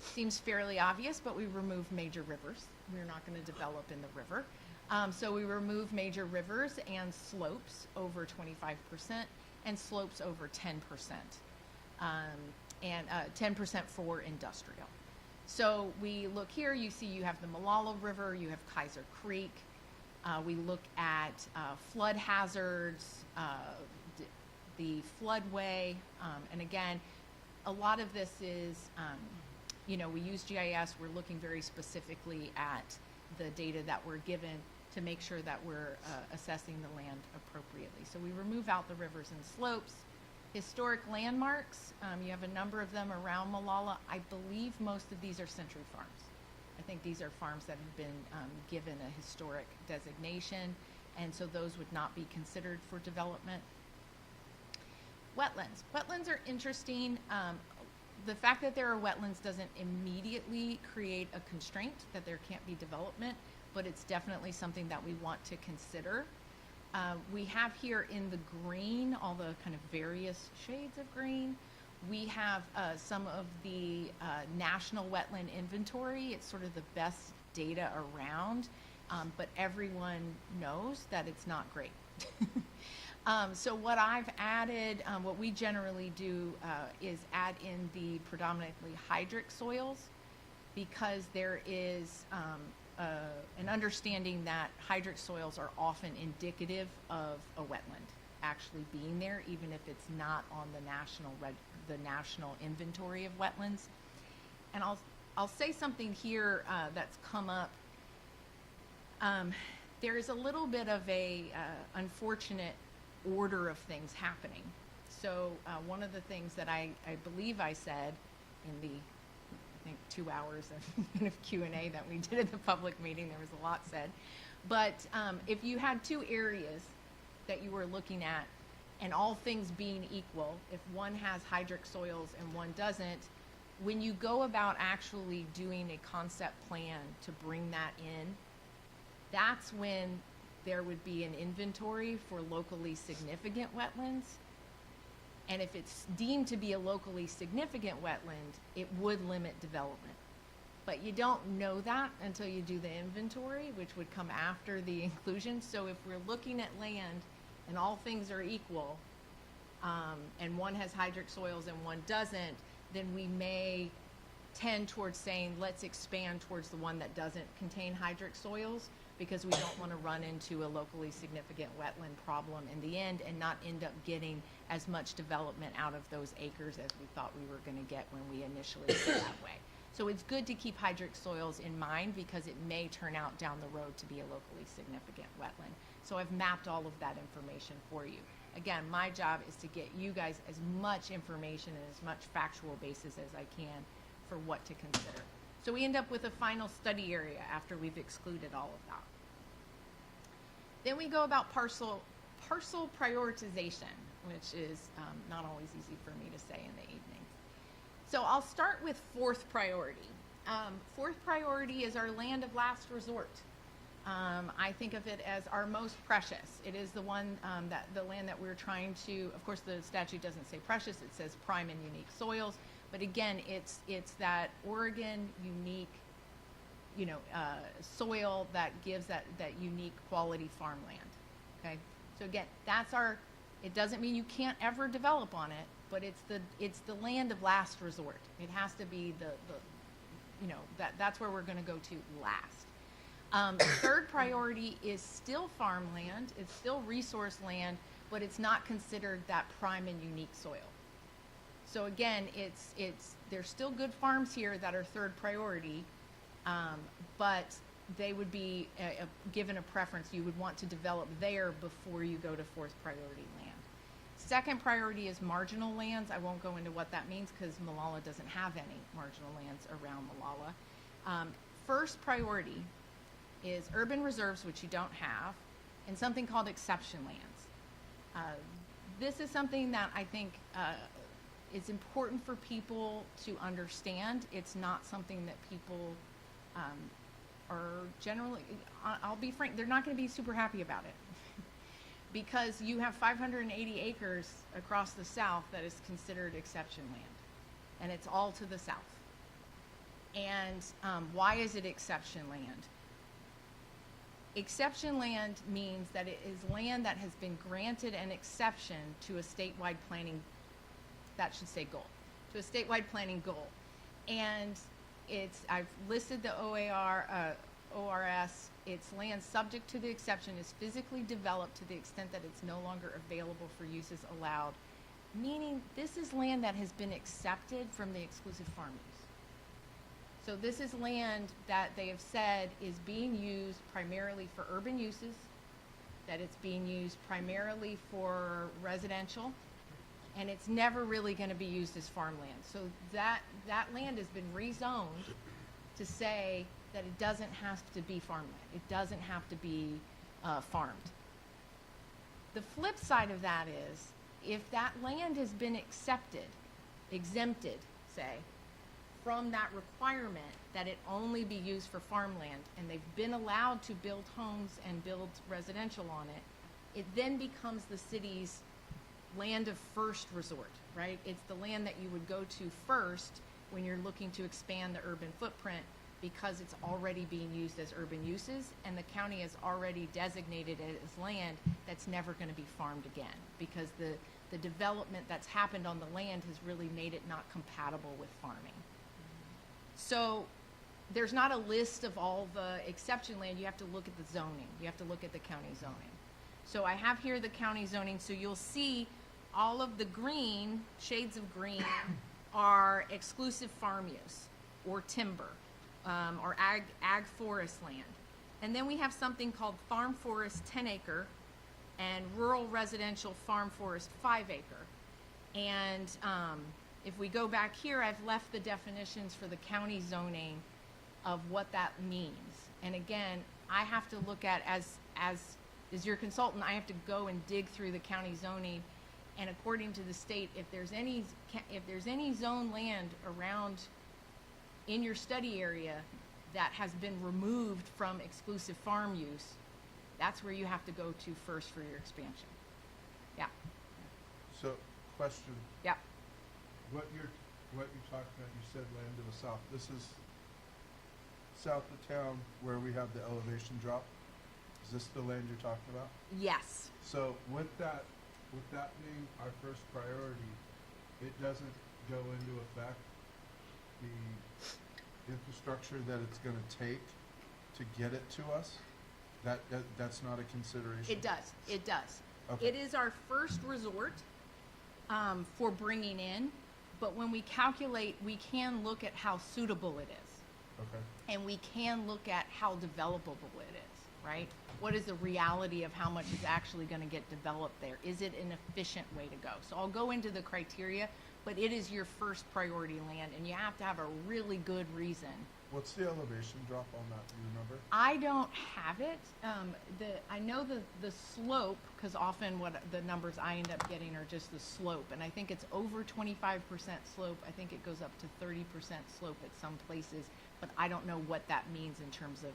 seems fairly obvious, but we remove major rivers. We're not going to develop in the river. So we remove major rivers and slopes over 25% and slopes over 10%. and 10% for industrial. So we look here, you see you have the Molalla River, you have Kaiser Creek. We look at flood hazards, the floodway, and again, a lot of this is, we use GIS, we're looking very specifically at the data that we're given to make sure that we're assessing the land appropriately. So we remove out the rivers and slopes. Historic landmarks, you have a number of them around Molalla. I believe most of these are century farms. I think these are farms that have been given a historic designation, and so those would not be considered for development. Wetlands. Wetlands are interesting. The fact that there are wetlands doesn't immediately create a constraint that there can't be development, but it's definitely something that we want to consider. We have here in the green, all the kind of various shades of green. We have some of the national wetland inventory. It's sort of the best data around, but everyone knows that it's not great. So what I've added, what we generally do is add in the predominantly hydric soils, because there is an understanding that hydric soils are often indicative of a wetland actually being there, even if it's not on the national inventory of wetlands. And I'll say something here that's come up. There is a little bit of a unfortunate order of things happening. So one of the things that I believe I said in the, I think, 2 hours of Q&A that we did at the public meeting, there was a lot said. But if you had two areas that you were looking at, and all things being equal, if one has hydric soils and one doesn't, when you go about actually doing a concept plan to bring that in, that's when there would be an inventory for locally significant wetlands. And if it's deemed to be a locally significant wetland, it would limit development. But you don't know that until you do the inventory, which would come after the inclusion. So if we're looking at land and all things are equal, and one has hydric soils and one doesn't, then we may tend towards saying, let's expand towards the one that doesn't contain hydric soils, because we don't want to run into a locally significant wetland problem in the end and not end up getting as much development out of those acres as we thought we were going to get when we initially did that way. So it's good to keep hydric soils in mind, because it may turn out down the road to be a locally significant wetland. So I've mapped all of that information for you. Again, my job is to get you guys as much information and as much factual basis as I can for what to consider. So we end up with a final study area after we've excluded all of that. Then we go about parcel prioritization, which is not always easy for me to say in the evening. So I'll start with fourth priority. Fourth priority is our land of last resort. I think of it as our most precious. It is the one the land that we're trying to, of course the statute doesn't say precious, it says prime and unique soils. But again, it's that Oregon unique, soil that gives that unique quality farmland. Okay, so again, that's it doesn't mean you can't ever develop on it, but it's the land of last resort. It has to be that's where we're going to go to last. Third priority is still farmland. It's still resource land, but it's not considered that prime and unique soil. So again, there's still good farms here that are third priority, but they would be given a preference. You would want to develop there before you go to fourth priority land. Second priority is marginal lands. I won't go into what that means because Molalla doesn't have any marginal lands around Molalla. First priority is urban reserves, which you don't have, and something called exception lands. This is something that I think is important for people to understand. It's not something that people are generally, I'll be frank, they're not going to be super happy about it. Because you have 580 acres across the south that is considered exception land. And it's all to the south. And why is it exception land? Exception land means that it is land that has been granted an exception to a statewide planning, that should say goal. to a statewide planning goal. And I've listed the ORS, it's land subject to the exception is physically developed to the extent that it's no longer available for uses allowed, meaning this is land that has been accepted from the exclusive farm use. So this is land that they have said is being used primarily for urban uses, that it's being used primarily for residential, and it's never really going to be used as farmland. So that land has been rezoned to say that it doesn't have to be farmland. It doesn't have to be farmed. The flip side of that is, if that land has been exempted, say, from that requirement that it only be used for farmland, and they've been allowed to build homes and build residential on it, it then becomes the city's land of first resort, right? It's the land that you would go to first when you're looking to expand the urban footprint, because it's already being used as urban uses, and the county has already designated it as land that's never going to be farmed again, because the development that's happened on the land has really made it not compatible with farming. So there's not a list of all the exception land. You have to look at the zoning. You have to look at the county zoning. So I have here the county zoning, so you'll see all of the green, shades of green, are exclusive farm use or timber. Or ag forest land. And then we have something called farm forest 10 acre and rural residential farm forest 5 acre. And if we go back here, I've left the definitions for the county zoning of what that means. And again, I have to look at, as your consultant, I have to go and dig through the county zoning, and according to the state, if there's any zone land around in your study area that has been removed from exclusive farm use, that's where you have to go to first for your expansion. Yeah. So, question. Yeah. What you're talking about, you said land to the south. This is south of town where we have the elevation drop. Is this the land you're talking about? Yes. So with that being our first priority, it doesn't go into effect the infrastructure that it's going to take to get it to us? That's not a consideration? It does. Okay. It is our first resort for bringing in, but when we calculate, we can look at how suitable it is. Okay. And we can look at how developable it is, right? What is the reality of how much is actually going to get developed there? Is it an efficient way to go? So I'll go into the criteria, but it is your first priority land, and you have to have a really good reason. What's the elevation drop on that? Do you remember? I don't have it. I know the slope, because often what the numbers I end up getting are just the slope, and I think it's over 25% slope. I think it goes up to 30% slope at some places, but I don't know what that means in terms of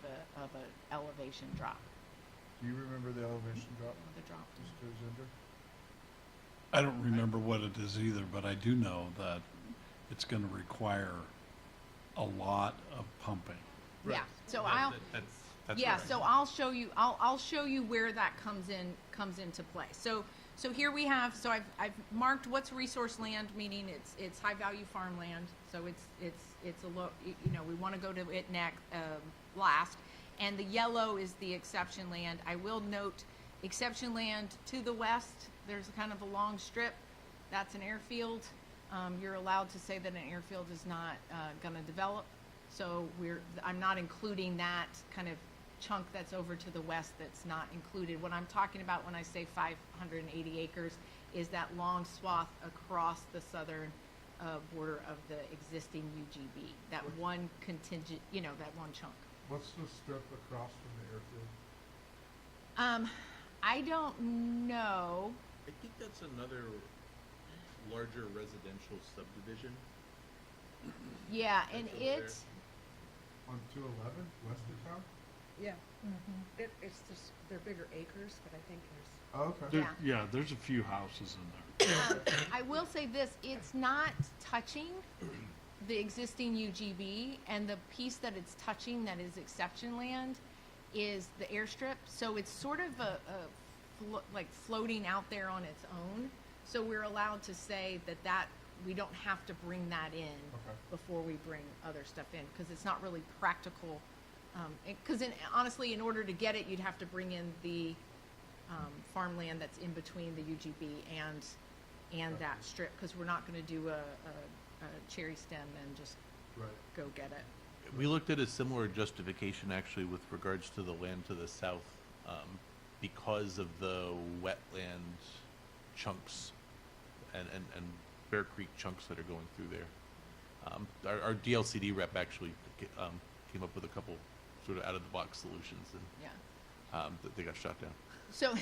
an elevation drop. Do you remember the elevation drop? The drop. Mr. Zinder? I don't remember what it is either, but I do know that it's going to require a lot of pumping. Yeah. So That's yeah. right. So I'll show you. I'll show you where that comes into play. So here we have. So I've marked what's resource land, meaning it's high value farmland. So it's a low. We want to go to it next last. And the yellow is the exception land. I will note exception land to the west. There's kind of a long strip. That's an airfield. You're allowed to say that an airfield is not going to develop. So I'm not including that kind of chunk that's over to the west that's not included. What I'm talking about when I say 580 acres is that long swath across the southern border of the existing UGB. That one contingent, that one chunk. What's the strip across from the airfield? I don't know. I think that's another larger residential subdivision. Yeah, That's and over there. it's, On 211, west of town? Yeah. It's just, they're bigger acres, but I think there's, Oh, okay. Yeah. There's a few houses in there. I will say this, it's not touching the existing UGB, and the piece that it's touching that is exception land is the airstrip. So it's sort of like floating out there on its own. So we're allowed to say that we don't have to bring that in before we bring other stuff in, because it's not really practical. Because honestly, in order to get it, you'd have to bring in the farmland that's in between the UGB and that strip, because we're not going to do a cherry stem and just go get it. We looked at a similar justification actually with regards to the land to the south, because of the wetland chunks and Bear Creek chunks that are going through there. Our DLCD rep actually came up with a couple sort of out of the box solutions, and Yeah. that they got shot down. So,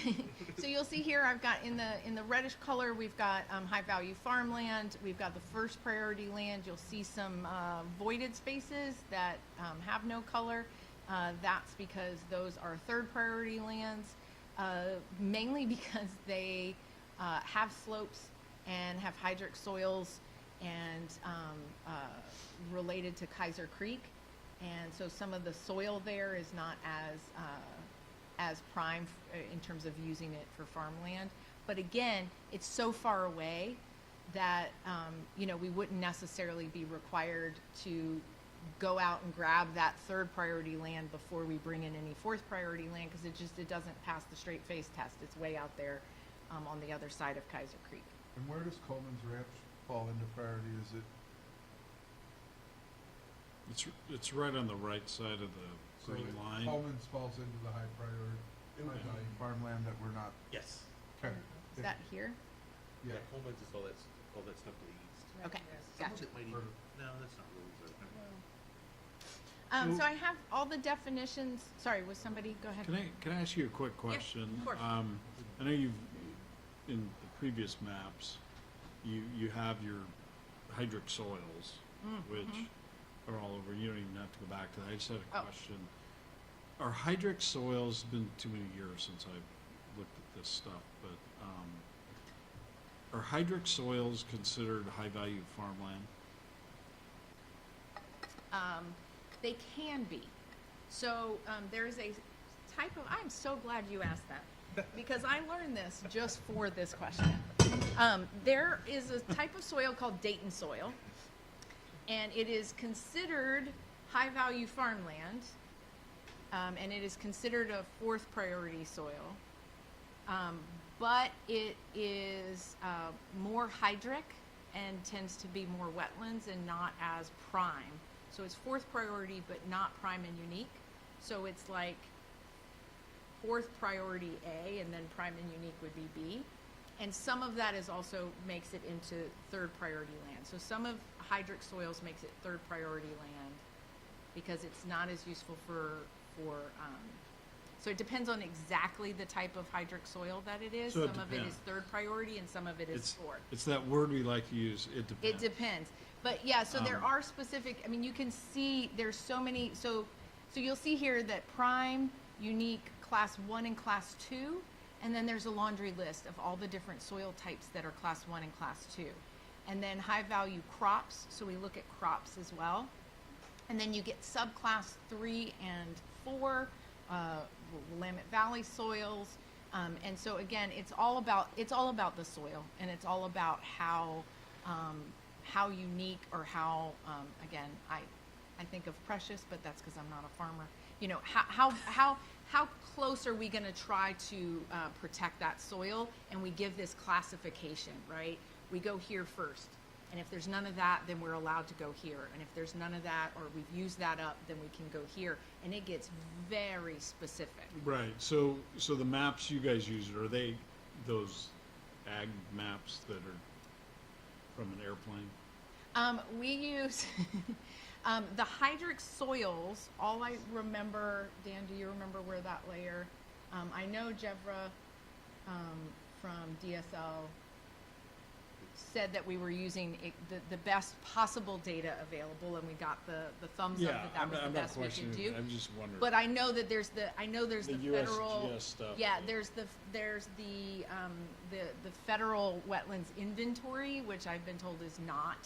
so you'll see here, I've got in the reddish color, we've got high value farmland. We've got the first priority land. You'll see some voided spaces that have no color. That's because those are third priority lands, mainly because they have slopes and have hydric soils and related to Kaiser Creek. And so some of the soil there is not as prime in terms of using it for farmland. But again, it's so far away that, you know, we wouldn't necessarily be required to go out and grab that third priority land before we bring in any fourth priority land, because it doesn't pass the straight face test. It's way out there on the other side of Kaiser Creek. And where does Coleman's Ranch fall into priority? Is it, It's right on the right side of the so green line. Coleman's falls into the high priority, high value farmland that we're not, Yes. okay. Is that here? Yeah. Coleman's is all that stuff to the east. Okay, Some of gotcha. it might even, no, that's not really. So I have all the definitions. Sorry, was somebody, go ahead. Can I ask you a quick question? of course. I know you've, in the previous maps, you have your hydric soils, which are all over. You don't even have to go back to that. I just had a Oh. question. Are hydric soils, been too many years since I've looked at this stuff, but, are hydric soils considered high-value farmland? They can be. So there's a type of, I'm so glad you asked that, because I learned this just for this question. There is a type of soil called Dayton soil, and it is considered high-value farmland, and it is considered a fourth priority soil. But it is more hydric and tends to be more wetlands and not as prime. So it's fourth priority, but not prime and unique. So it's like fourth priority A, and then prime and unique would be B. And some of that is also makes it into third priority land. So some of hydric soils makes it third priority land because it's not as useful for so it depends on exactly the type of hydric soil that it is. So it some of it is depends. third priority and some of it is fourth. It's that word we like to use, it depends. It depends. But yeah, so there are specific, I mean, you can see there's so many, so you'll see here that prime, unique, class 1 and class 2, and then there's a laundry list of all the different soil types that are class 1 and class 2. And then high value crops, so we look at crops as well. And then you get subclass 3 and 4, Willamette Valley soils. And so again, it's all about the soil, and it's all about how unique or how, again, I think of precious, but that's because I'm not a farmer. You know, how close are we going to try to protect that soil? And we give this classification, right? We go here first. And if there's none of that, then we're allowed to go here. And if there's none of that, or we've used that up, then we can go here. And it gets very specific. Right, so the maps you guys use, are they those ag maps that are from an airplane? We use the hydric soils. All I remember, Dan, do you remember where that layer? I know Jevra from DSL said that we were using the best possible data available, and we got the thumbs up that was the best we could do. I'm just wondering. But I know that there's the federal. USGS stuff. Yeah, there's the federal wetlands inventory, which I've been told is not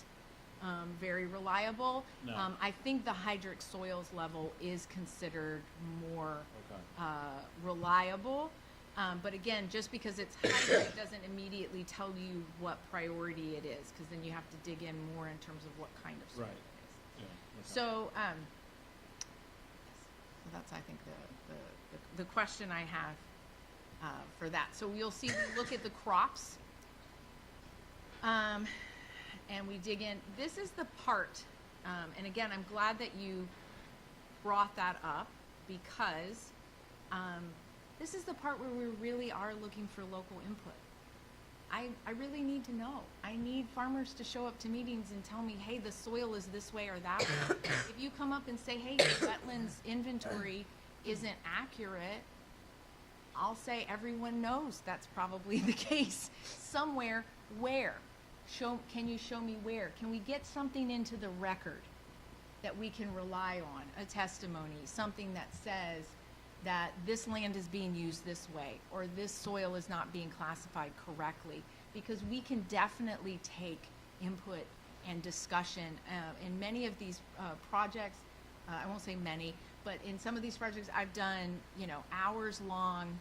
very reliable. No. I think the hydric soils level is considered more reliable. But again, just because it's higher, it doesn't immediately tell you what priority it is, because then you have to dig in more in terms of what kind of soil Right. it is. Yeah, okay. So, so that's, I think, the question I have for that. So you'll see, we look at the crops, and we dig in. This is the part, and again, I'm glad that you brought that up, because this is the part where we really are looking for local input. I really need to know. I need farmers to show up to meetings and tell me, hey, the soil is this way or that way. If you come up and say, hey, the wetlands inventory isn't accurate, I'll say everyone knows that's probably the case. Somewhere, where? Can you show me where? Can we get something into the record that we can rely on, a testimony, something that says that this land is being used this way, or this soil is not being classified correctly? Because we can definitely take input and discussion. In many of these projects, I won't say many, but in some of these projects I've done, hours-long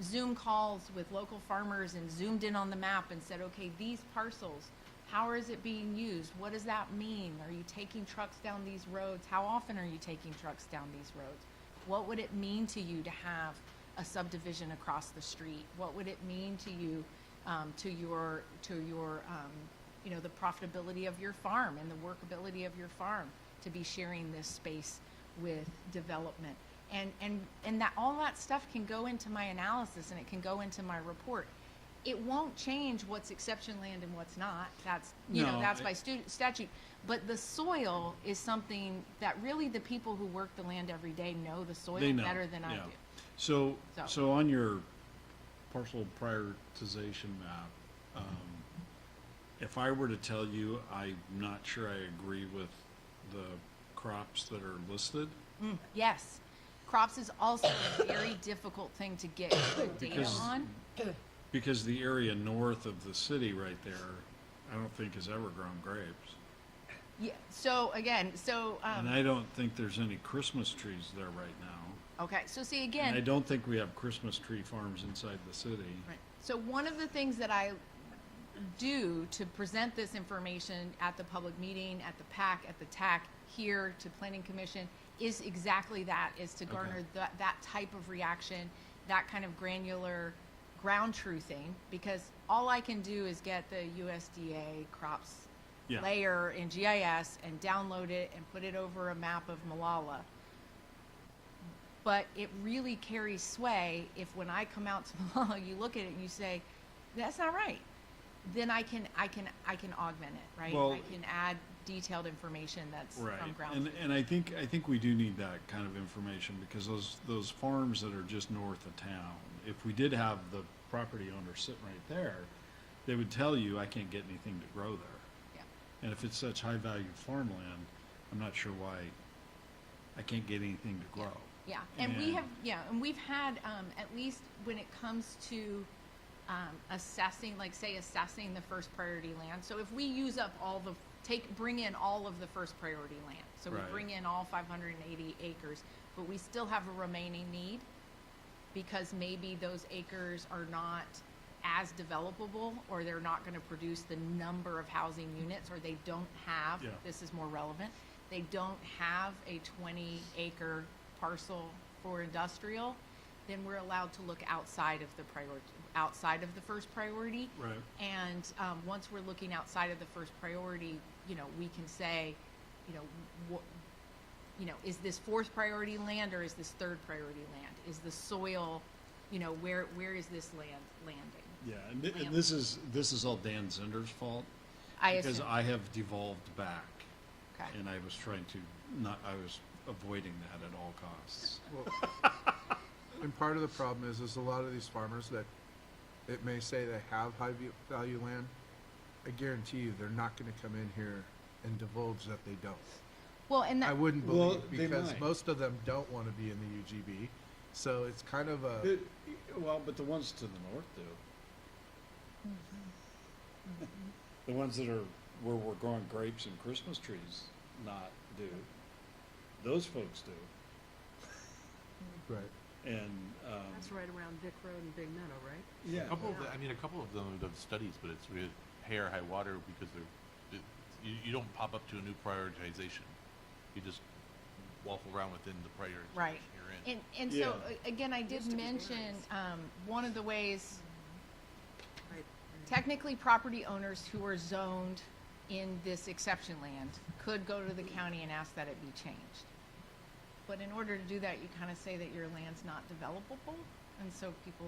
Zoom calls with local farmers and zoomed in on the map and said, okay, these parcels, how is it being used? What does that mean? Are you taking trucks down these roads? How often are you taking trucks down these roads? What would it mean to you to have a subdivision across the street? What would it mean to you, to your the profitability of your farm and the workability of your farm to be sharing this space with development? And that all that stuff can go into my analysis, and it can go into my report. It won't change what's exception land and what's not. That's that's by statute. But the soil is something that really the people who work the land every day know the soil better than I do. So on your parcel prioritization map, if I were to tell you I'm not sure I agree with the crops that are listed, Yes. Crops is also a very difficult thing to get good data on. because the area north of the city right there, I don't think has ever grown grapes. Yeah. So again, And I don't think there's any Christmas trees there right now. okay. So see And again. I don't think we have Christmas tree farms inside the city. Right. So one of the things that I do to present this information at the public meeting, at the PAC, at the TAC, here to Planning Commission, is exactly that, is to garner that type of reaction, that kind of granular ground truthing, because all I can do is get the USDA crops layer in GIS and download it and put it over a map of Molalla. But it really carries sway if when I come out to Molalla, you look at it and you say, that's not right. Then I can augment it, right? Well, I can add detailed information that's from ground. And I think we do need that kind of information, because those farms that are just north of town, if we did have the property owner sitting right there, they would tell you, I can't get anything to grow there. Yeah. And if it's such high value farmland, I'm not sure why I can't get anything to grow. Yeah, and we've had, at least when it comes to assessing the first priority land. So if we use up bring in all of the first priority land. So we bring in all 580 acres, but we still have a remaining need, because maybe those acres are not as developable, or they're not going to produce the number of housing units, or they don't have, this is more relevant, they don't have a 20-acre parcel for industrial, then we're allowed to look outside of the first priority. Right. And once we're looking outside of the first priority, we can say, is this fourth priority land or is this third priority land? Is the soil, where is this land landing? Yeah, and this is all Dan Zinder's fault, because assume. I have devolved back, Okay. and I was trying to I was avoiding that at all costs. Well, and part of the problem is a lot of these farmers that it may say they have high value land, I guarantee you they're not going to come in here and divulge that they don't. Well, and I that, wouldn't Well, believe, they because might. most of them don't want to be in the UGB. So it's kind of a, But the ones to the north do. The ones that are where we're growing grapes and Christmas trees do. Those folks do. right. And, That's right around Vic Road and Big Meadow, right? Yeah. A couple of, a couple of them have done studies, but it's really hair, high water, because you don't pop up to a new prioritization. You just waffle around within the prioritization Right. you're in. And so, again, I did mention, one of the ways, Right. technically property owners who are zoned in this exception land could go to the county and ask that it be changed. But in order to do that, you kind of say that your land's not developable, and so people,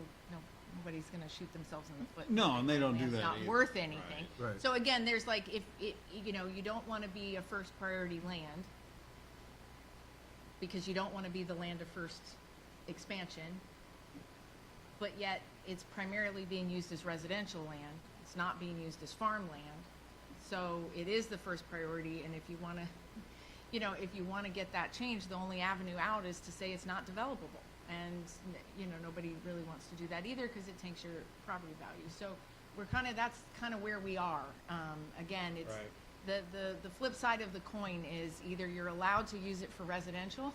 nobody's gonna shoot themselves in the foot. No, and they don't do Land's that not either. worth anything. Right. So again, there's like, if, you don't wanna be a first priority land, because you don't wanna be the land of first expansion, but yet it's primarily being used as residential land, it's not being used as farmland. So it is the first priority, and if you wanna, if you wanna get that changed, the only avenue out is to say it's not developable. And, nobody really wants to do that either, cause it tanks your property value. So that's kinda where we are. Again, it's, the flip side of the coin is either you're allowed to use it for residential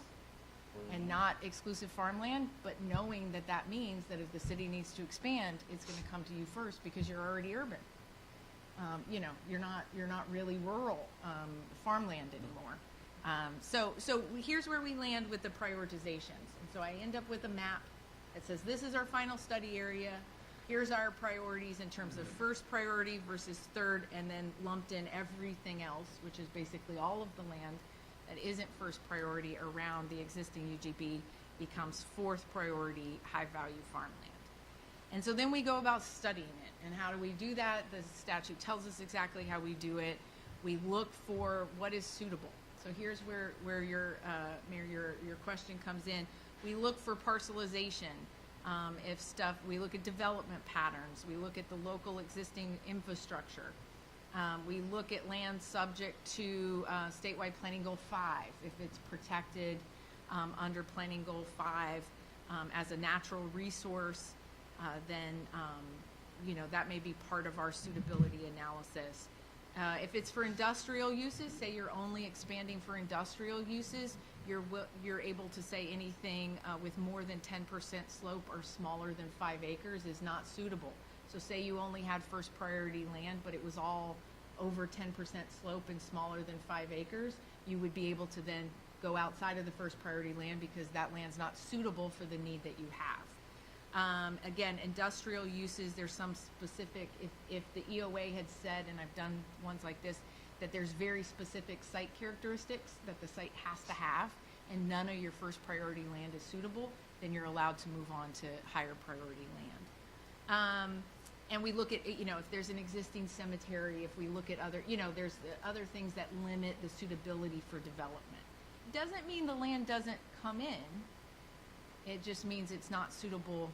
and not exclusive farmland, but knowing that that means that if the city needs to expand, it's gonna come to you first because you're already urban. You're not really rural, farmland anymore. So here's where we land with the prioritizations. And so I end up with a map that says this is our final study area. Here's our priorities in terms of first priority versus third, and then lumped in everything else, which is basically all of the land that isn't first priority around the existing UGB becomes fourth priority high value farmland. And so then we go about studying it. And how do we do that? The statute tells us exactly how we do it. We look for what is suitable. So here's where your Mayor, your question comes in. We look for parcelization. We look at development patterns. We look at the local existing infrastructure. We look at land subject to statewide planning goal 5. If it's protected under planning goal 5 as a natural resource, then that may be part of our suitability analysis. If it's for industrial uses, say you're only expanding for industrial uses, you're able to say anything with more than 10% slope or smaller than 5 acres is not suitable. So say you only had first priority land, but it was all over 10% slope and smaller than 5 acres, you would be able to then go outside of the first priority land because that land's not suitable for the need that you have. Again, industrial uses, there's some specific, if the EOA had said, and I've done ones like this, that there's very specific site characteristics that the site has to have, and none of your first priority land is suitable, then you're allowed to move on to higher priority land. And we look at, if there's an existing cemetery, if we look at other, there's other things that limit the suitability for development. Doesn't mean the land doesn't come in. It just means it's not suitable.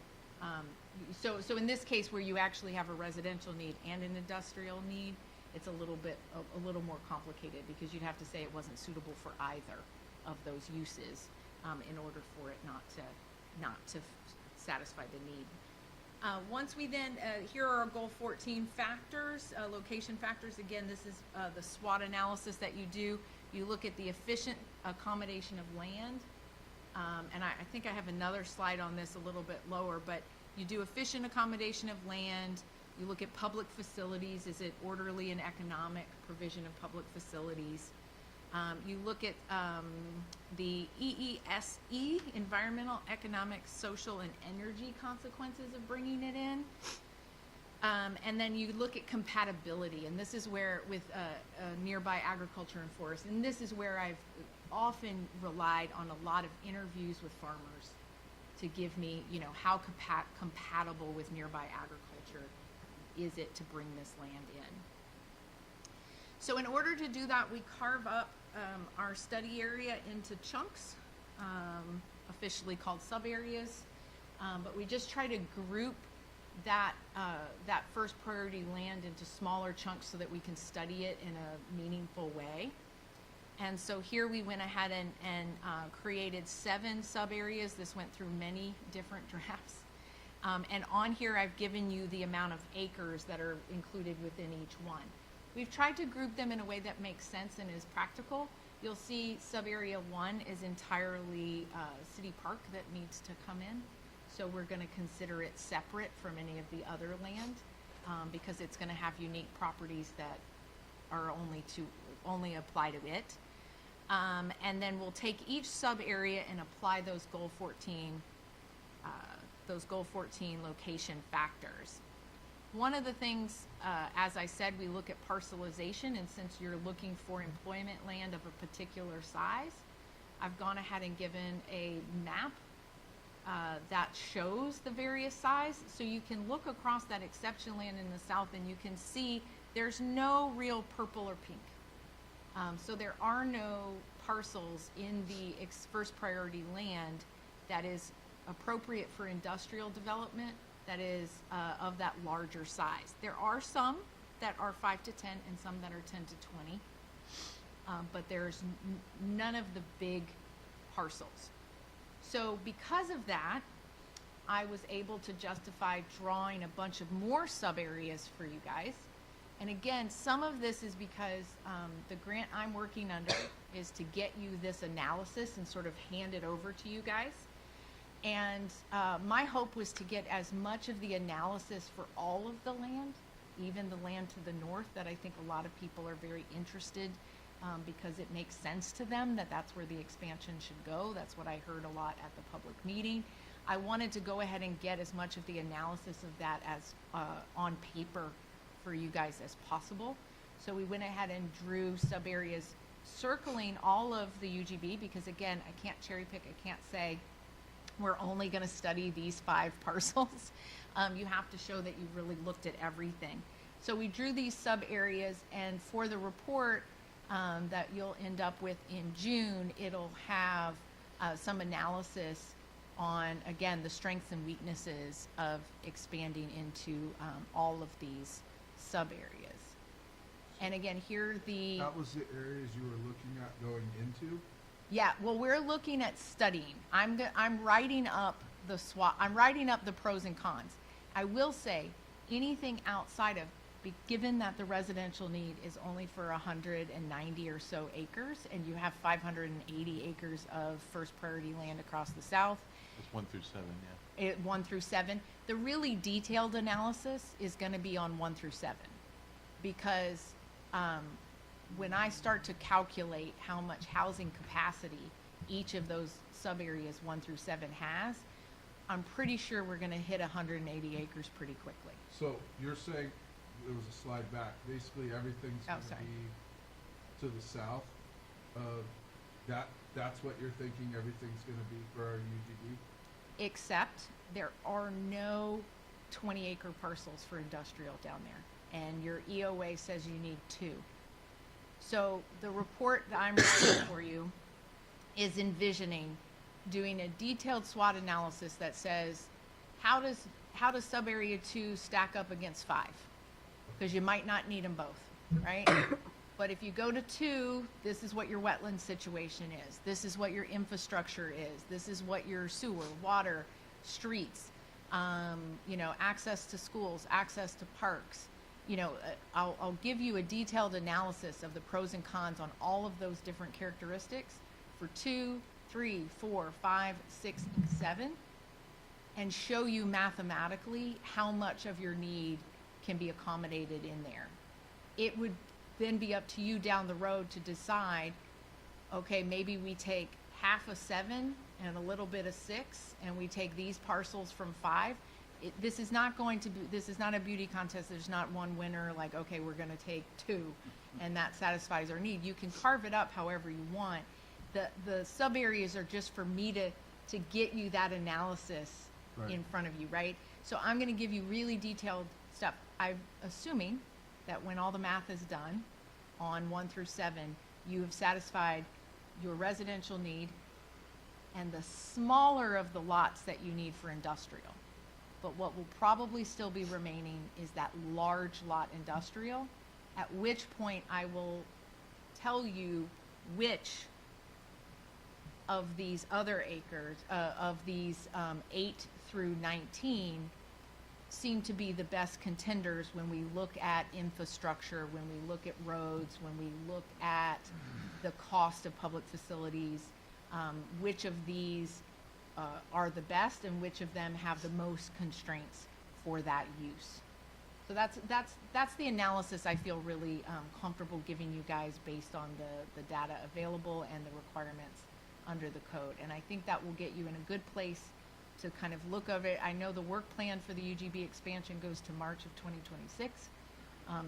So in this case where you actually have a residential need and an industrial need, it's a little more complicated because you'd have to say it wasn't suitable for either of those uses in order for it not to satisfy the need. Once we then, here are our goal 14 factors, location factors. Again, this is the SWOT analysis that you do. You look at the efficient accommodation of land. And I think I have another slide on this a little bit lower, but you do efficient accommodation of land. You look at public facilities. Is it orderly and economic provision of public facilities? You look at the EESE, environmental, economic, social, and energy consequences of bringing it in. And then you look at compatibility, and this is where with nearby agriculture and forest, and this is where I've often relied on a lot of interviews with farmers to give me, how compatible with nearby agriculture is it to bring this land in. So in order to do that, we carve up our study area into chunks, officially called sub-areas, but we just try to group that first priority land into smaller chunks so that we can study it in a meaningful way. And so here we went ahead and created 7 sub-areas. This went through many different drafts. And on here I've given you the amount of acres that are included within each one. We've tried to group them in a way that makes sense and is practical. You'll see sub-area 1 is entirely city park that needs to come in. So we're going to consider it separate from any of the other land because it's going to have unique properties that are only apply to it. And then we'll take each sub-area and apply those Goal 14 location factors. One of the things, as I said, we look at parcelization, and since you're looking for employment land of a particular size, I've gone ahead and given a map that shows the various size. So you can look across that exception land in the south and you can see there's no real purple or pink. So there are no parcels in the first priority land that is appropriate for industrial development that is of that larger size. There are some that are 5 to 10 and some that are 10 to 20, but there's none of the big parcels. So because of that, I was able to justify drawing a bunch of more sub-areas for you guys. And again, some of this is because the grant I'm working under is to get you this analysis and sort of hand it over to you guys. And my hope was to get as much of the analysis for all of the land, even the land to the north that I think a lot of people are very interested because it makes sense to them that that's where the expansion should go. That's what I heard a lot at the public meeting. I wanted to go ahead and get as much of the analysis of that as on paper for you guys as possible. So we went ahead and drew sub-areas circling all of the UGB because again, I can't cherry pick, I can't say we're only going to study these 5 parcels. You have to show that you've really looked at everything. So we drew these sub-areas, and for the report that you'll end up with in June, it'll have some analysis on, again, the strengths and weaknesses of expanding into all of these sub-areas. And again, here That was the areas you were looking at going into? Yeah, well, we're looking at studying. I'm writing up the SWOT. I'm writing up the pros and cons. I will say anything outside of, given that the residential need is only for 190 or so acres, and you have 580 acres of first priority land across the south. It's 1 through 7, yeah. 1 through 7. The really detailed analysis is going to be on 1 through 7, because when I start to calculate how much housing capacity each of those sub-areas 1 through 7 has, I'm pretty sure we're going to hit 180 acres pretty quickly. So you're saying, there was a slide back, basically everything's Oh, gonna sorry. be to the south of that's what you're thinking everything's gonna be for our UGB? Except there are no 20-acre parcels for industrial down there, and your EOA says you need 2. So the report that I'm writing for you is envisioning doing a detailed SWOT analysis that says, how does sub-area 2 stack up against 5? Because you might not need them both, right? But if you go to 2, this is what your wetland situation is. This is what your infrastructure is. This is what your sewer, water, streets, access to schools, access to parks. I'll give you a detailed analysis of the pros and cons on all of those different characteristics for 2, 3, 4, 5, 6, and 7, and show you mathematically how much of your need can be accommodated in there. It would then be up to you down the road to decide, okay, maybe we take half of 7 and a little bit of 6, and we take these parcels from 5. This is not a beauty contest. There's not one winner, like, okay, we're going to take 2 and that satisfies our need. You can carve it up however you want. The sub areas are just for me to get you that analysis Right. in front of you, right? So I'm going to give you really detailed stuff. I'm assuming that when all the math is done on 1 through 7, you have satisfied your residential need and the smaller of the lots that you need for industrial. But what will probably still be remaining is that large lot industrial, at which point I will tell you which of these other acres, of these 8 through 19 seem to be the best contenders when we look at infrastructure, when we look at roads, when we look at the cost of public facilities, which of these are the best and which of them have the most constraints for that use. So that's the analysis I feel really comfortable giving you guys based on the data available and the requirements under the code. And I think that will get you in a good place to kind of look over it. I know the work plan for the UGB expansion goes to March of 2026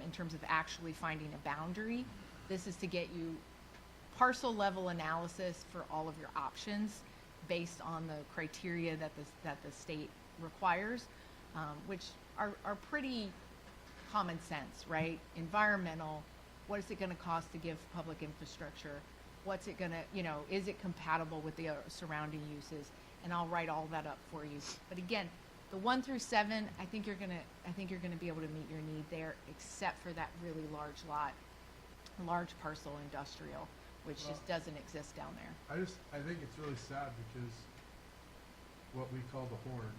in terms of actually finding a boundary. This is to get you parcel level analysis for all of your options based on the criteria that the state requires, which are pretty common sense, right? Environmental, what is it going to cost to give public infrastructure? What's it going to, you know, is it compatible with the surrounding uses? And I'll write all that up for you. But again, the 1 through 7, I think you're going to be able to meet your need there, except for that really large lot, large parcel industrial, which just doesn't exist down there. I think it's really sad because what we call the horn,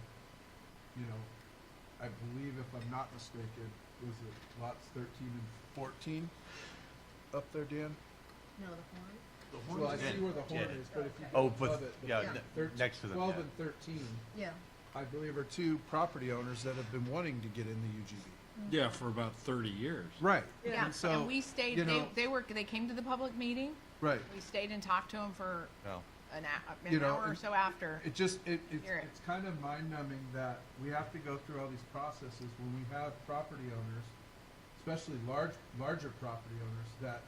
you know, I believe if I'm not mistaken, was it lots 13 and 14 up there, Dan? No, the horn. Well, I see where the horn is, but if you Oh, go but, above it, yeah, Yeah. next to them, 12 yeah. and 13, Yeah. I believe are two property owners that have been wanting to get in the UGB. Yeah, for about 30 years. Right. Yeah, And so, and we stayed, you know, they came to the public meeting. right. We stayed and talked to them for No. an You know, hour or and so after. It just, Hear it. it's kind of mind numbing that we have to go through all these processes when we have property owners, especially larger property owners that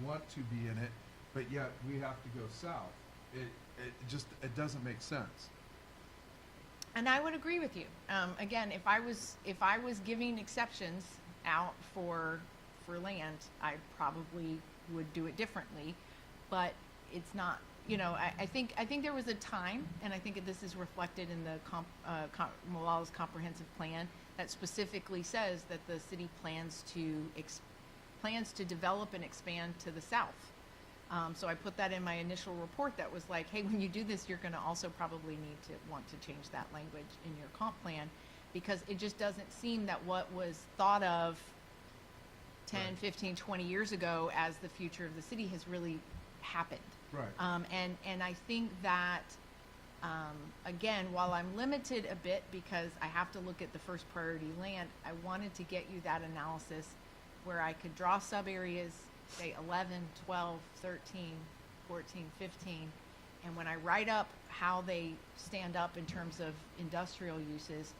want to be in it, but yet we have to go south. It doesn't make sense. And I would agree with you. Again, if I was giving exceptions out for land, I probably would do it differently. But it's not. You know, I think there was a time, and I think this is reflected in the Mollalla's comprehensive plan that specifically says that the city plans to develop and expand to the south. So I put that in my initial report that was like, hey, when you do this, you're going to also probably need to want to change that language in your comp plan, because it just doesn't seem that what was thought of 10, 15, 20 years ago as the future of the city has really happened. Right. And I think that, again, while I'm limited a bit because I have to look at the first priority land, I wanted to get you that analysis where I could draw sub areas, say 11, 12, 13, 14, 15, and when I write up how they stand up in terms of industrial uses,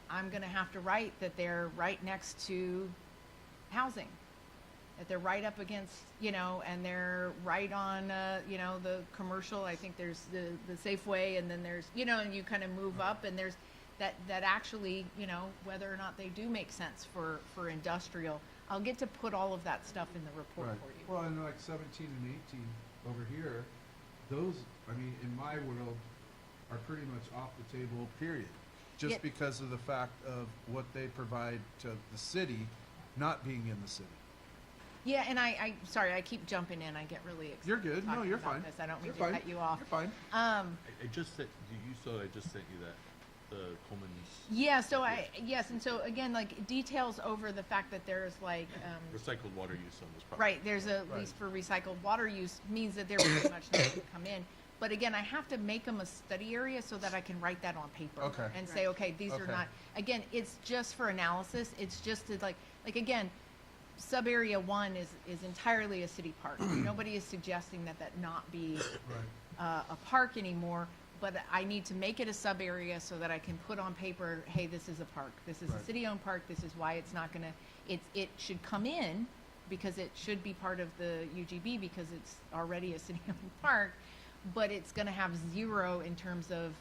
I'm going to have to write that they're right next to housing, that they're right up against, you know, and they're right on, you know, the commercial. I think there's the Safeway, and then there's, you know, and you kind of move up, and there's that actually, you know, whether or not they do make sense for industrial. I'll get to put all of that stuff in the report Right. for you. Well, and like 17 and 18 over here, those, I mean, in my world, are pretty much off the table, period. Just Yeah. because of the fact of what they provide to the city, not being in the city. Yeah, and I sorry, I keep jumping in. I get really excited. You're good. No, talking you're about fine. This. I don't mean You're to fine. cut you off. You're fine. I just sent, you saw I just sent you that, the Coleman's. Yeah, so yes, and so again, like details over the fact that there's like, Recycled water use on this property. right, there's a lease for recycled water use means that they're pretty much not gonna come in. But again, I have to make them a study area so that I can write that on paper. Okay. And say, okay, these are Okay. not, again, it's just for analysis, it's just to like again, sub area 1 is entirely a city park. Nobody is suggesting that not be Right. a park anymore, but I need to make it a sub area so that I can put on paper, hey, this is a park. This is a Right. city-owned park. This is why it's not gonna, it should come in because it should be part of the UGB because it's already a city-owned park, but it's gonna have 0 in terms of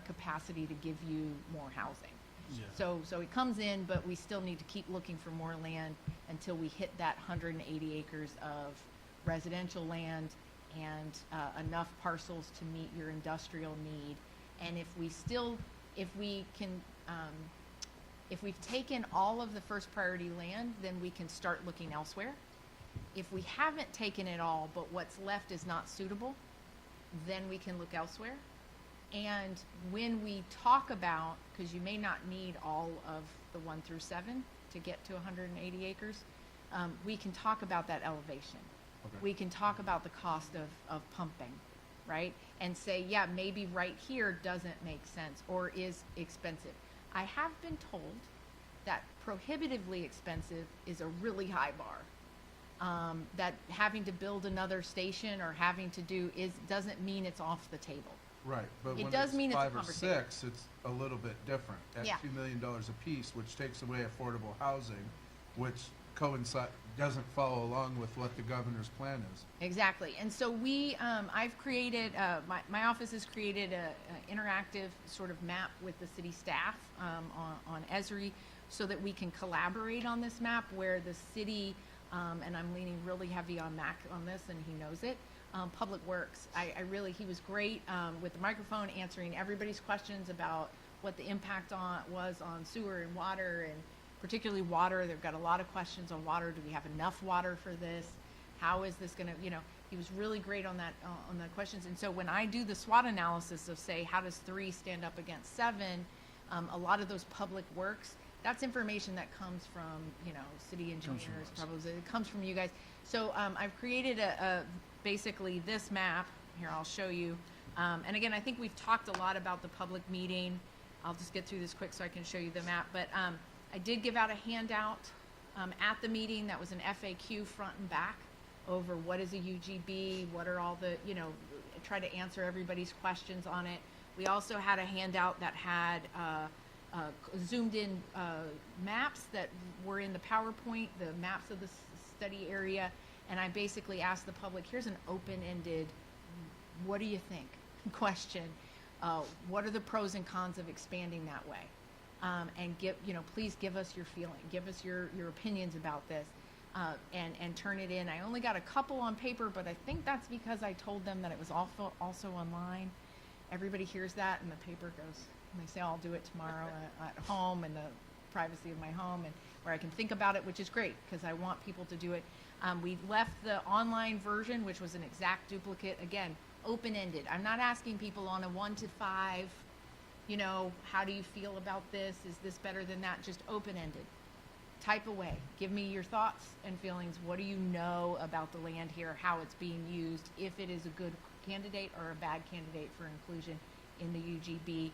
capacity to give you more housing. Yeah. So it comes in, but we still need to keep looking for more land until we hit that 180 acres of residential land and enough parcels to meet your industrial need. And if we've taken all of the first priority land, then we can start looking elsewhere. If we haven't taken it all, but what's left is not suitable, then we can look elsewhere. And when we talk about, because you may not need all of the 1 through 7 to get to 180 acres, we can talk about that elevation. Okay. We can talk about the cost of pumping, right? And say, yeah, maybe right here doesn't make sense or is expensive. I have been told that prohibitively expensive is a really high bar. That having to build another station or having to do doesn't mean it's off the table. Right, but It when does it's mean it's a 5 or conversation. 6, it's a little bit different. At Yeah. $2 million apiece, which takes away affordable housing, which doesn't follow along with what the governor's plan is. Exactly. And so I've created, my office has created a interactive sort of map with the city staff on Esri so that we can collaborate on this map where the city, and I'm leaning really heavy on Mac on this and he knows it, Public Works. He was great with the microphone answering everybody's questions about what the impact was on sewer and water, and particularly water. They've got a lot of questions on water. Do we have enough water for this? How is this going to, he was really great on that, on the questions. And so when I do the SWOT analysis of, say, how does 3 stand up against 7, a lot of those Public Works, that's information that comes from, city engineers, probably, it comes from you guys. So I've created basically this map. Here, I'll show you. And again, I think we've talked a lot about the public meeting. I'll just get through this quick so I can show you the map. But I did give out a handout at the meeting that was an FAQ front and back over what is a UGB, what are all the, try to answer everybody's questions on it. We also had a handout that had zoomed in maps that were in the PowerPoint, the maps of the study area, and I basically asked the public, here's an open-ended, what do you think question. What are the pros and cons of expanding that way? And please give us your feeling, give us your opinions about this, and turn it in. I only got a couple on paper, but I think that's because I told them that it was also online. Everybody hears that, and the paper goes, and they say, I'll do it tomorrow at home in the privacy of my home, and where I can think about it, which is great, because I want people to do it. We left the online version, which was an exact duplicate, again, open-ended. I'm not asking people on a 1 to 5, how do you feel about this? Is this better than that? Just open-ended. Type away. Give me your thoughts and feelings. What do you know about the land here, how it's being used, if it is a good candidate or a bad candidate for inclusion in the UGB.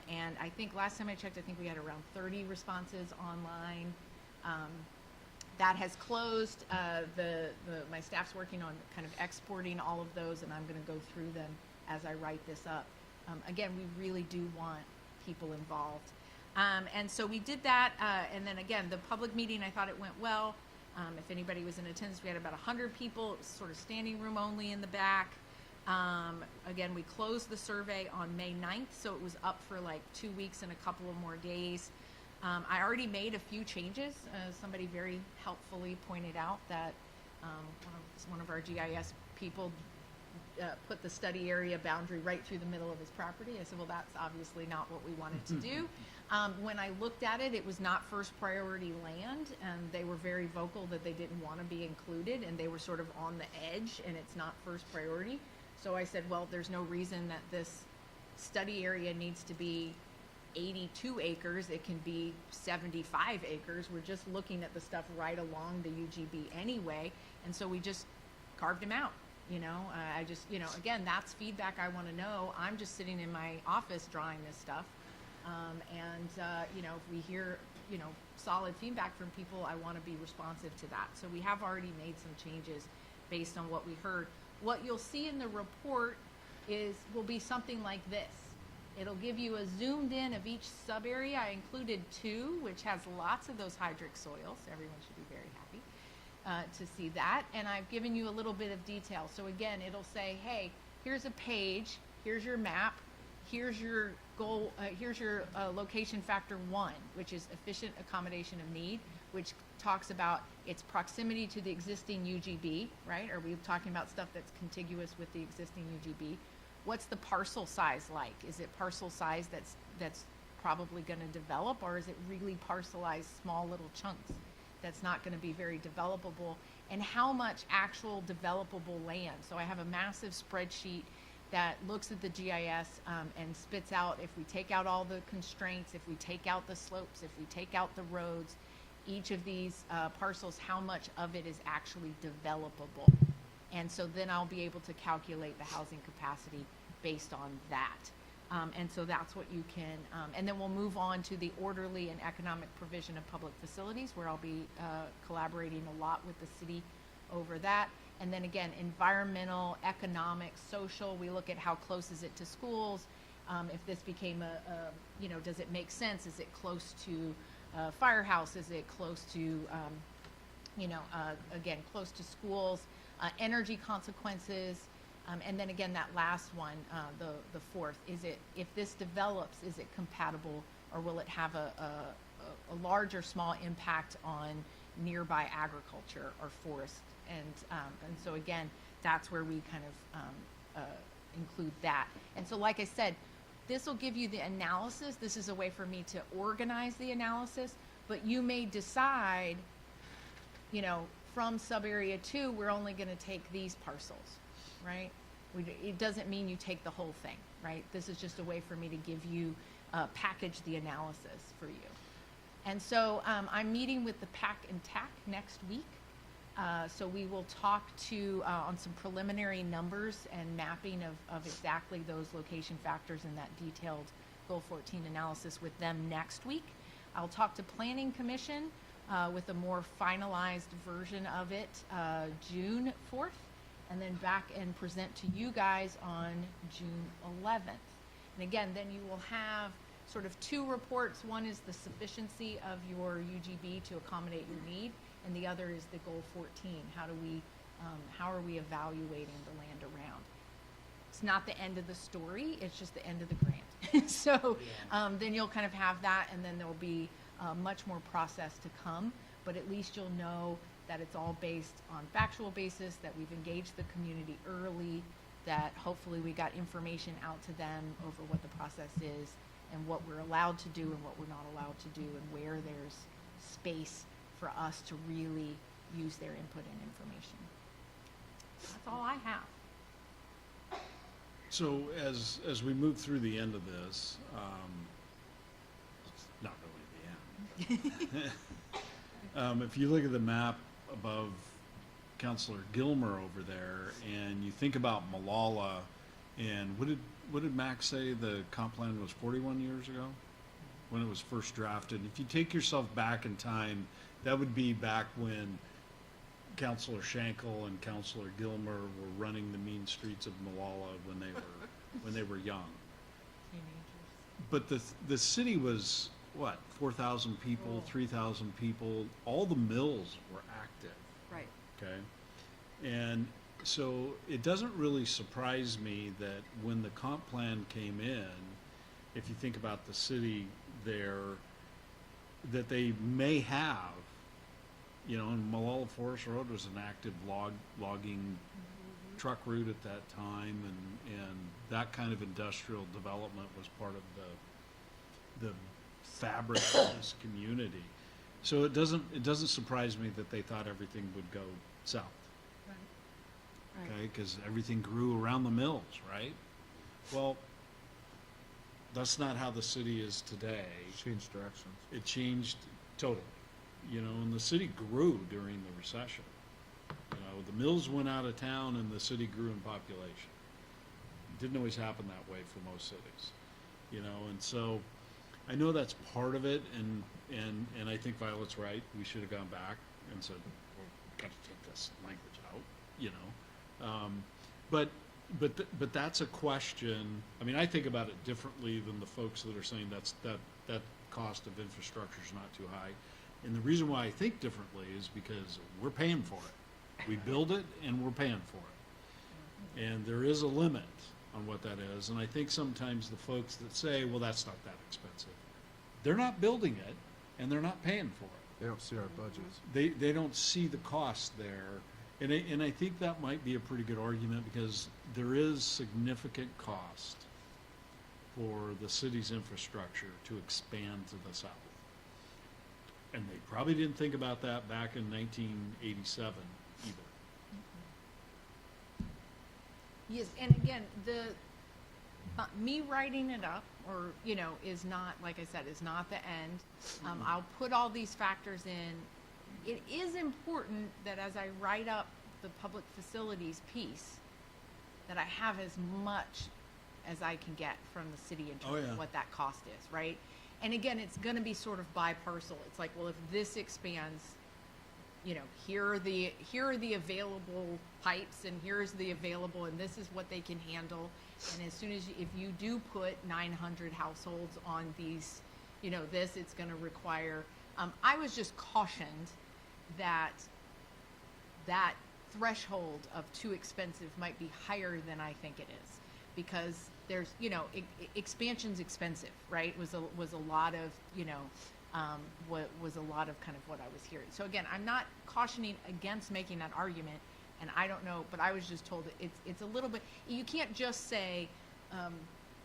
And I think last time I checked, I think we had around 30 responses online. That has closed. My staff's working on kind of exporting all of those, and I'm going to go through them as I write this up. Again, we really do want people involved. And so we did that, and then again, the public meeting, I thought it went well. If anybody was in attendance, we had about 100 people. It was sort of standing room only in the back. Again, we closed the survey on May 9th, so it was up for like 2 weeks and a couple of more days. I already made a few changes. Somebody very helpfully pointed out that one of our GIS people put the study area boundary right through the middle of his property. I said, well, that's obviously not what we wanted to do. When I looked at it, it was not first priority land, and they were very vocal that they didn't want to be included, and they were sort of on the edge, and it's not first priority. So I said, well, there's no reason that this study area needs to be 82 acres. It can be 75 acres. We're just looking at the stuff right along the UGB anyway, and so we just carved them out. I just, again, that's feedback I want to know. I'm just sitting in my office drawing this stuff. If we hear, solid feedback from people, I want to be responsive to that. So we have already made some changes based on what we heard. What you'll see in the report will be something like this. It'll give you a zoomed in of each sub area. I included 2, which has lots of those hydric soils. Everyone should be very happy to see that. And I've given you a little bit of detail. So again, it'll say, hey, here's a page, here's your map, here's your goal, here's your location factor 1, which is efficient accommodation of need, which talks about its proximity to the existing UGB, right? Are we talking about stuff that's contiguous with the existing UGB? What's the parcel size like? Is it parcel size that's probably going to develop, or is it really parcelized small little chunks that's not going to be very developable? And how much actual developable land? So I have a massive spreadsheet, that looks at the GIS and spits out, if we take out all the constraints, if we take out the slopes, if we take out the roads, each of these parcels, how much of it is actually developable. And so then I'll be able to calculate the housing capacity based on that. And so that's what you can, and then we'll move on to the orderly and economic provision of public facilities, where I'll be collaborating a lot with the city over that. And then again, environmental, economic, social, we look at how close is it to schools. If this became you know, does it make sense? Is it close to a firehouse? Is it close to, you know, again, close to schools? Energy consequences. And then again, that last one, the fourth, is it, if this develops, is it compatible, or will it have a large or small impact on nearby agriculture or forest? And so again, that's where we kind of include that. And so like I said, this will give you the analysis. This is a way for me to organize the analysis, but you may decide, you know, from sub-area 2, we're only going to take these parcels, right? It doesn't mean you take the whole thing, right? This is just a way for me to give you, package the analysis for you. And so I'm meeting with the PAC and TAC next week. So we will talk to on some preliminary numbers and mapping of exactly those location factors in that detailed Goal 14 analysis with them next week. I'll talk to Planning Commission with a more finalized version of it June 4th, and then back and present to you guys on June 11th. And again, then you will have sort of two reports. One is the sufficiency of your UGB to accommodate your need, and the other is the Goal 14. How are we evaluating the land around? It's not the end of the story, it's just the end of the grant. So then you'll kind of have that, and then there'll be much more process to come, but at least you'll know that it's all based on factual basis, that we've engaged the community early, that hopefully we got information out to them over what the process is and what we're allowed to do and what we're not allowed to do, and where there's space for us to really use their input and information. That's all I have. So as we move through the end of this, not really the end. If you look at the map above Councilor Gilmer over there, and you think about Molalla, and what did Max say the comp plan was 41 years ago when it was first drafted? If you take yourself back in time, that would be back when Councilor Schenkel and Councilor Gilmer were running the mean streets of Molalla when they were young. Teenagers. But the city was what, 4,000 people, 3,000 people. All the mills were active. Right. Okay, and so it doesn't really surprise me that when the comp plan came in, if you think about the city there, that they may have, you know, and Molalla Forest Road was an active logging truck route at that time, and that kind of industrial development was part of the fabric of this community. So it doesn't surprise me that they thought everything would go south. Right. Okay, because everything grew around the mills, right? Well, that's not how the city is today. Change directions. It changed totally, you know, and the city grew during the recession. You know, the mills went out of town and the city grew in population. It didn't always happen that way for most cities, you know, and so I know that's part of it, and I think Violet's right. We should have gone back and said, we've got to take this language out, you know. But that's a question. I mean, I think about it differently than the folks that are saying that cost of infrastructure is not too high. And the reason why I think differently is because we're paying for it. We build it and we're paying for it. And there is a limit on what that is. And I think sometimes the folks that say, well, that's not that expensive, they're not building it and they're not paying for it. They don't see our budgets. They don't see the cost there. And I think that might be a pretty good argument, because there is significant cost for the city's infrastructure to expand to the south. And they probably didn't think about that back in 1987 either. Yes, and again, me writing it up, or, you know, is not, like I said, is not the end. I'll put all these factors in. It is important that as I write up the public facilities piece, that I have as much as I can get from the city in terms of what that cost is, right? And again, it's gonna be sort of by parcel. It's like, well, if this expands, you know, here are the available pipes, and here's the available, and this is what they can handle. And as soon as if you do put 900 households on these, you know, it's going to require. I was just cautioned that that threshold of too expensive might be higher than I think it is, because there's, you know, expansion's expensive, right? Was a lot of, you know. What was a lot of kind of what I was hearing. So again, I'm not cautioning against making that argument, and I don't know, but I was just told that it's a little bit. You can't just say,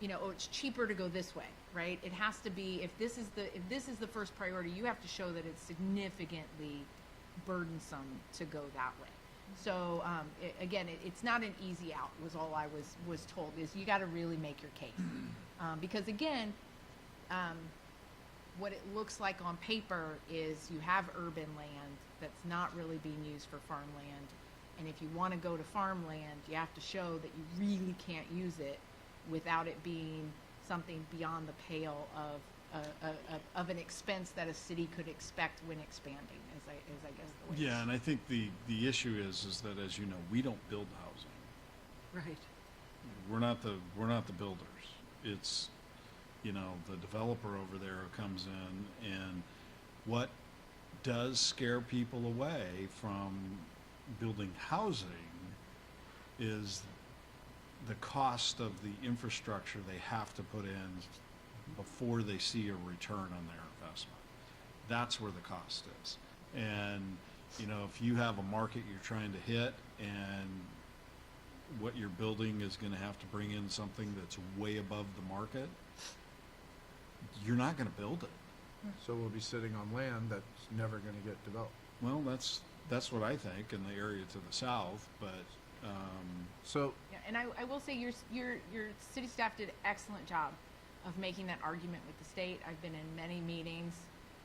you know, oh, it's cheaper to go this way, right? It has to be, if this is the first priority, you have to show that it's significantly burdensome to go that way. So again, it's not an easy out. Was all I was told, is you got to really make your case, because again. What it looks like on paper is you have urban land that's not really being used for farmland. And if you want to go to farmland, you have to show that you really can't use it without it being something beyond the pale of an expense that a city could expect when expanding, is I guess the way. Yeah, and I think the issue is that, as you know, we don't build housing. Right. We're not the builders. It's, you know, the developer over there who comes in, and what does scare people away from building housing is the cost of the infrastructure they have to put in before they see a return on their investment. That's where the cost is. And, you know, if you have a market you're trying to hit, and what you're building is going to have to bring in something that's way above the market, you're not going to build it. So we'll be sitting on land that's never going to get developed. Well, that's what I think in the area to the south, but so Yeah, and I will say your city staff did an excellent job of making that argument with the state. I've been in many meetings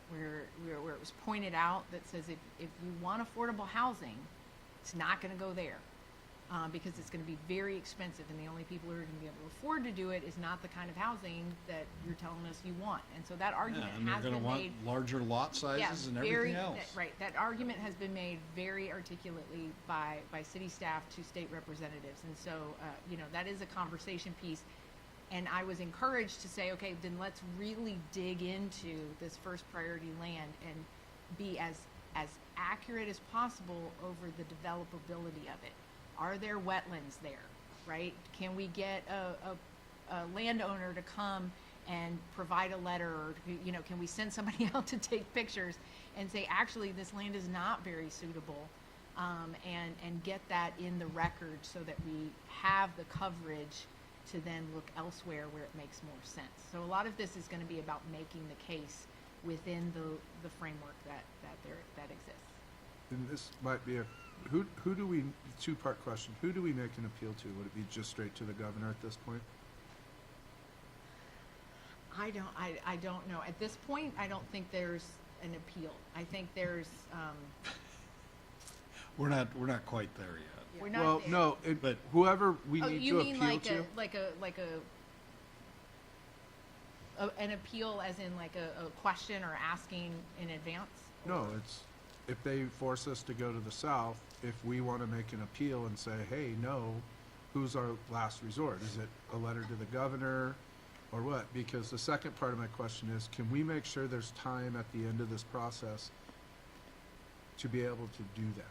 where it was pointed out that says if you want affordable housing, it's not going to go there. Because it's going to be very expensive, and the only people who are going to be able to afford to do it is not the kind of housing that you're telling us you want. And so that argument and has they're been going to made. want larger lot sizes and everything else. Right. That argument has been made very articulately by city staff to state representatives, and so you know, that is a conversation piece. And I was encouraged to say, okay, then let's really dig into this first priority land and be as accurate as possible over the developability of it. Are there wetlands there, right? Can we get a landowner to come and provide a letter, or, you know, can we send somebody out to take pictures and say, actually, this land is not very suitable, and get that in the record so that we have the coverage to then look elsewhere where it makes more sense. So a lot of this is going to be about making the case within the framework that exists. and this might be who do we, two-part question, who do we make an appeal to? Would it be just straight to the governor at this point? I don't know. At this point, I don't think there's an appeal. I think there's, We're not quite there yet. we're not Well, there. no, But- whoever we Oh, need you to mean appeal like to. an appeal as in like a question or asking in advance? No, it's, if they force us to go to the south, if we want to make an appeal and say, hey, no, who's our last resort? Is it a letter to the governor or what? Because the second part of my question is, can we make sure there's time at the end of this process to be able to do that?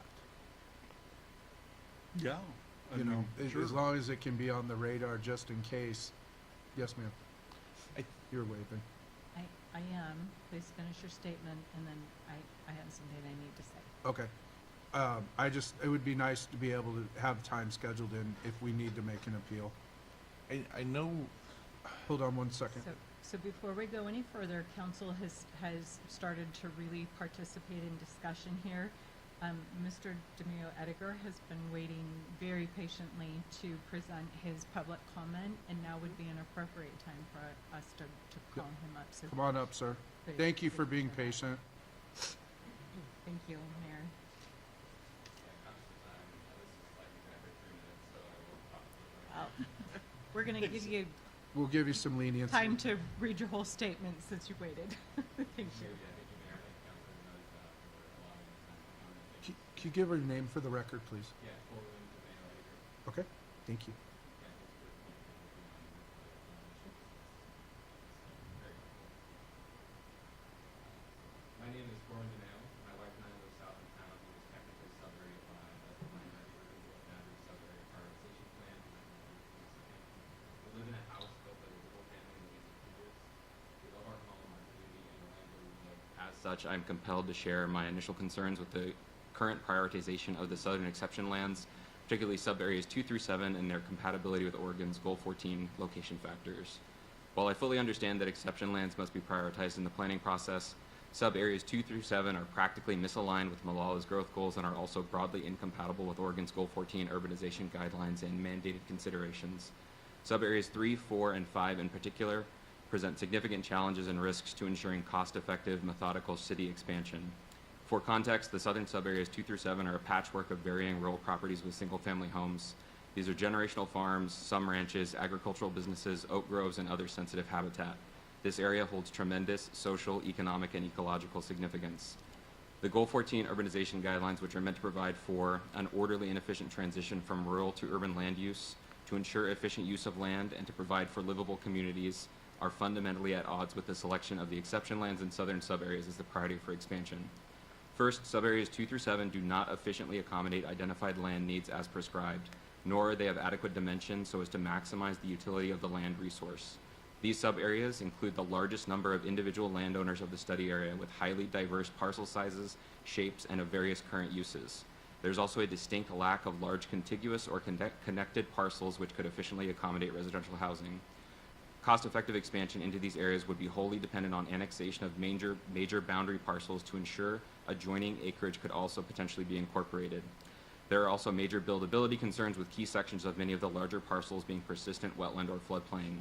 Yeah. You know, as long as it can be on the radar just in case. Yes, ma'am. You're waving. I am. Please finish your statement, and then I have something I need to say. Okay. It would be nice to be able to have time scheduled in if we need to make an appeal. I know, Hold on one second. So before we go any further, council has started to really participate in discussion here. Mr. DiMeo-Ediger has been waiting very patiently to present his public comment, and now would be an appropriate time for us to call him up. So Come on up, sir. please, Thank you for being consider that. patient. Thank you, Mayor. Oh, we're gonna give you We'll give you some leniency. time to read your whole statement since you waited. Thank you. Can you give her your name for the record, please? Yeah, Corwin, DiMeo-Ediger. Okay, thank you. My name is Corwin DiMeo. My wife and I live south of town. It was technically sub-area 5, but the plan already approved the boundary sub-area prioritization plan. We live in a house built by the Whittle family in the 1800s. We love our home, our community, and the land where we live. As such, I'm compelled to share my initial concerns with the current prioritization of the southern exception lands, particularly sub-areas 2 through 7 and their compatibility with Oregon's Goal 14 location factors. While I fully understand that exception lands must be prioritized in the planning process, sub-areas 2 through 7 are practically misaligned with Mollalla's growth goals and are also broadly incompatible with Oregon's Goal 14 urbanization guidelines and mandated considerations. Sub-areas 3, 4, and 5 in particular present significant challenges and risks to ensuring cost-effective, methodical city expansion. For context, the southern sub-areas 2 through 7 are a patchwork of varying rural properties with single-family homes. These are generational farms, some ranches, agricultural businesses, oak groves, and other sensitive habitat. This area holds tremendous social, economic, and ecological significance. The Goal 14 urbanization guidelines, which are meant to provide for an orderly and efficient transition from rural to urban land use, to ensure efficient use of land, and to provide for livable communities, are fundamentally at odds with the selection of the exception lands in southern sub-areas as the priority for expansion. First, sub-areas 2 through 7 do not efficiently accommodate identified land needs as prescribed, nor are they of adequate dimension so as to maximize the utility of the land resource. These sub-areas include the largest number of individual landowners of the study area with highly diverse parcel sizes, shapes, and of various current uses. There's also a distinct lack of large contiguous or connected parcels which could efficiently accommodate residential housing. Cost-effective expansion into these areas would be wholly dependent on annexation of major boundary parcels to ensure adjoining acreage could also potentially be incorporated. There are also major buildability concerns with key sections of many of the larger parcels being persistent wetland or floodplain.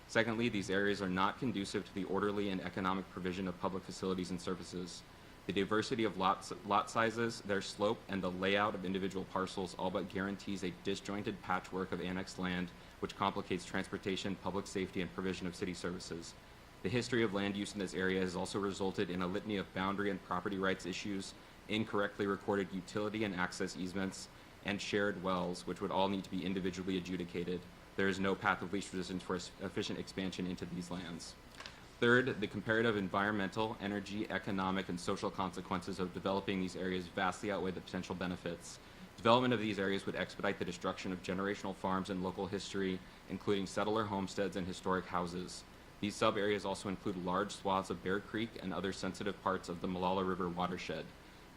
Secondly, these areas are not conducive to the orderly and economic provision of public facilities and services. The diversity of lot sizes, their slope, and the layout of individual parcels all but guarantees a disjointed patchwork of annexed land, which complicates transportation, public safety, and provision of city services. The history of land use in this area has also resulted in a litany of boundary and property rights issues, incorrectly recorded utility and access easements, and shared wells, which would all need to be individually adjudicated. There is no path of least resistance for efficient expansion into these lands. Third, the comparative environmental, energy, economic, and social consequences of developing these areas vastly outweigh the potential benefits. Development of these areas would expedite the destruction of generational farms and local history, including settler homesteads and historic houses. These sub-areas also include large swaths of Bear Creek and other sensitive parts of the Molalla River watershed.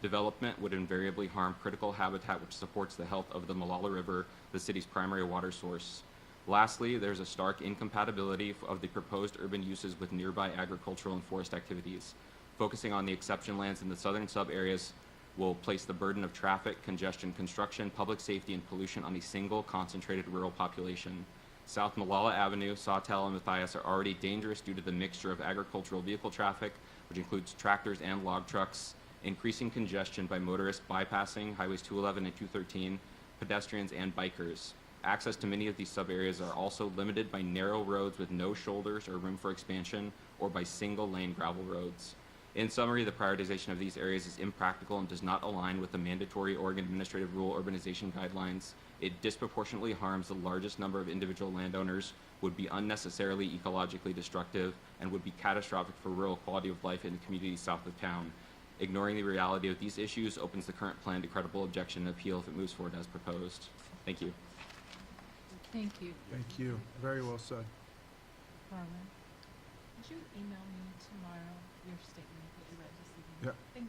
Development would invariably harm critical habitat which supports the health of the Molalla River, the city's primary water source. Lastly, there's a stark incompatibility of the proposed urban uses with nearby agricultural and forest activities. Focusing on the exception lands in the southern sub-areas will place the burden of traffic, congestion, construction, public safety, and pollution on a single concentrated rural population. South Molalla Avenue, Sawtell, and Matthias are already dangerous due to the mixture of agricultural vehicle traffic, which includes tractors and log trucks, increasing congestion by motorists bypassing highways 211 and 213, pedestrians, and bikers. Access to many of these sub-areas are also limited by narrow roads with no shoulders or room for expansion, or by single-lane gravel roads. In summary, the prioritization of these areas is impractical and does not align with the mandatory Oregon Administrative Rural Urbanization Guidelines. It disproportionately harms the largest number of individual landowners, would be unnecessarily ecologically destructive, and would be catastrophic for rural quality of life in the communities south of town. Ignoring the reality of these issues opens the current plan to credible objection and appeal if it moves forward as proposed. Thank you. Thank you. Thank you. Very well said. Corwin, would you email me tomorrow your statement that you read this evening? Yeah. Thank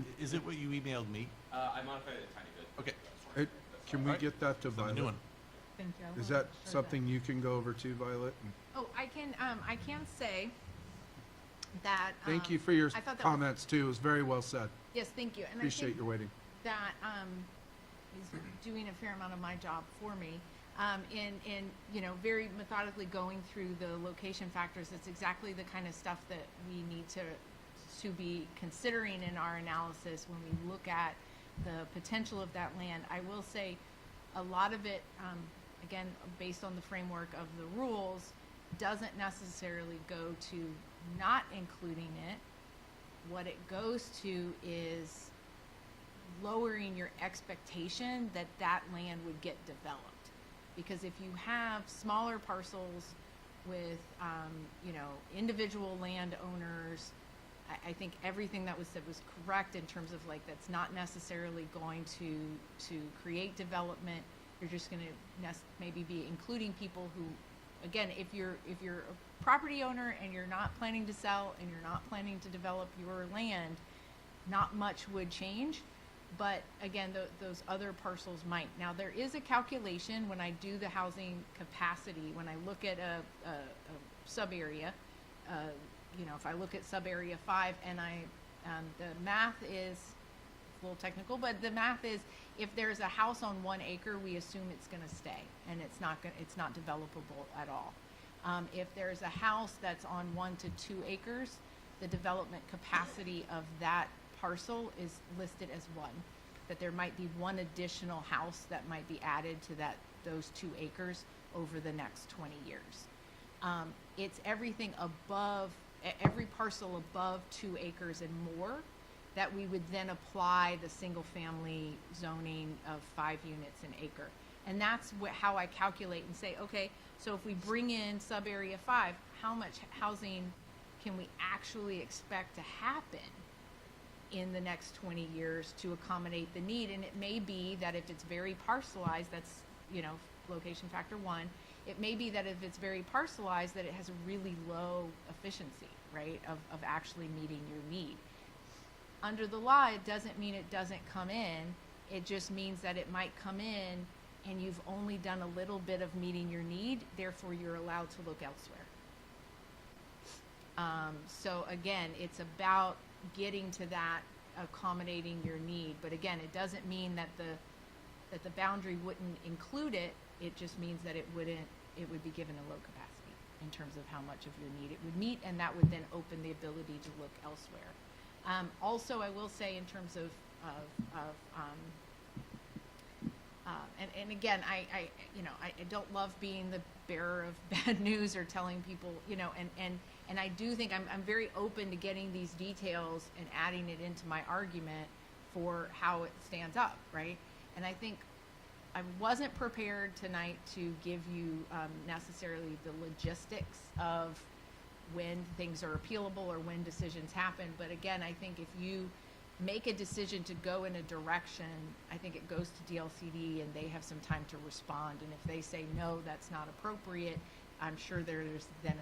you. Is it what you emailed me? I modified it a tiny bit. Okay. Hey, can we Alright. get that to Send the Violet? new one. Thank you. I Is will that share something you can go over to, Violet? Oh, I can say that. Thank you for your I thought that was- comments too. It was very well said. Yes, thank you. And Appreciate I think your waiting. that is doing a fair amount of my job for me. In you know, very methodically going through the location factors. It's exactly the kind of stuff that we need to be considering in our analysis when we look at the potential of that land. I will say a lot of it, again, based on the framework of the rules, doesn't necessarily go to not including it. What it goes to is lowering your expectation that that land would get developed. Because if you have smaller parcels with, you know, individual landowners, I think everything that was said was correct in terms of like that's not necessarily going to create development. You're just going to maybe be including people who, again, if you're a property owner and you're not planning to sell and you're not planning to develop your land, not much would change. But again, those other parcels might. Now, there is a calculation when I do the housing capacity, when I look at a sub area, you know, if I look at sub area 5 and the math is a little technical, but the math is if there's a house on 1 acre, we assume it's going to stay and it's not developable at all. If there's a house that's on 1 to 2 acres, the development capacity of that parcel is listed as 1, that there might be 1 additional house that might be added to those 2 acres over the next 20 years. It's everything above, every parcel above 2 acres and more that we would then apply the single family zoning of 5 units an acre. And that's how I calculate and say, okay, so if we bring in sub area 5, how much housing can we actually expect to happen in the next 20 years to accommodate the need? And it may be that if it's very parcelized, that's, you know, location factor 1, it may be that if it's very parcelized that it has a really low efficiency, right, of actually meeting your need. Under the law, it doesn't mean it doesn't come in. It just means that it might come in and you've only done a little bit of meeting your need, therefore you're allowed to look elsewhere. So again, it's about getting to that, accommodating your need. But again, it doesn't mean that the boundary wouldn't include it. It just means that it would be given a low capacity in terms of how much of your need it would meet, and that would then open the ability to look elsewhere. Also, I will say in terms of and again, I don't love being the bearer of bad news or telling people, you know, and I do think I'm very open to getting these details and adding it into my argument for how it stands up, right? And I think I wasn't prepared tonight to give you necessarily the logistics of when things are appealable or when decisions happen. But again, I think if you make a decision to go in a direction, I think it goes to DLCD and they have some time to respond. And if they say, no, that's not appropriate, I'm sure there's then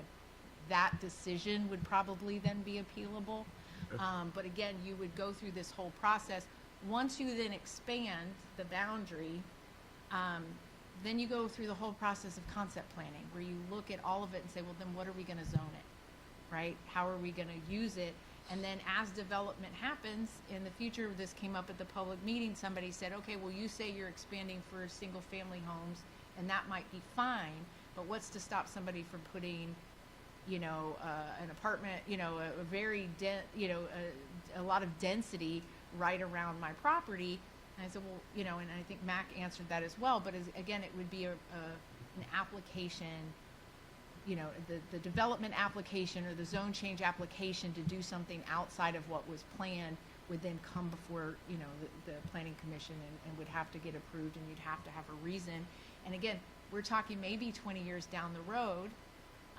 that decision would probably then be appealable. But again, you would go through this whole process. Once you then expand the boundary, then you go through the whole process of concept planning, where you look at all of it and say, well, then what are we going to zone it, right? How are we going to use it? And then as development happens in the future, this came up at the public meeting, somebody said, okay, well, you say you're expanding for single family homes, and that might be fine, but what's to stop somebody from putting, you know, an apartment, you know, a very, a lot of density right around my property? And I said, well, you know, and I think Mac answered that as well, but again, it would be an application, you know, the development application or the zone change application to do something outside of what was planned would then come before, you know, the planning commission and would have to get approved, and you'd have to have a reason. And again, we're talking maybe 20 years down the road.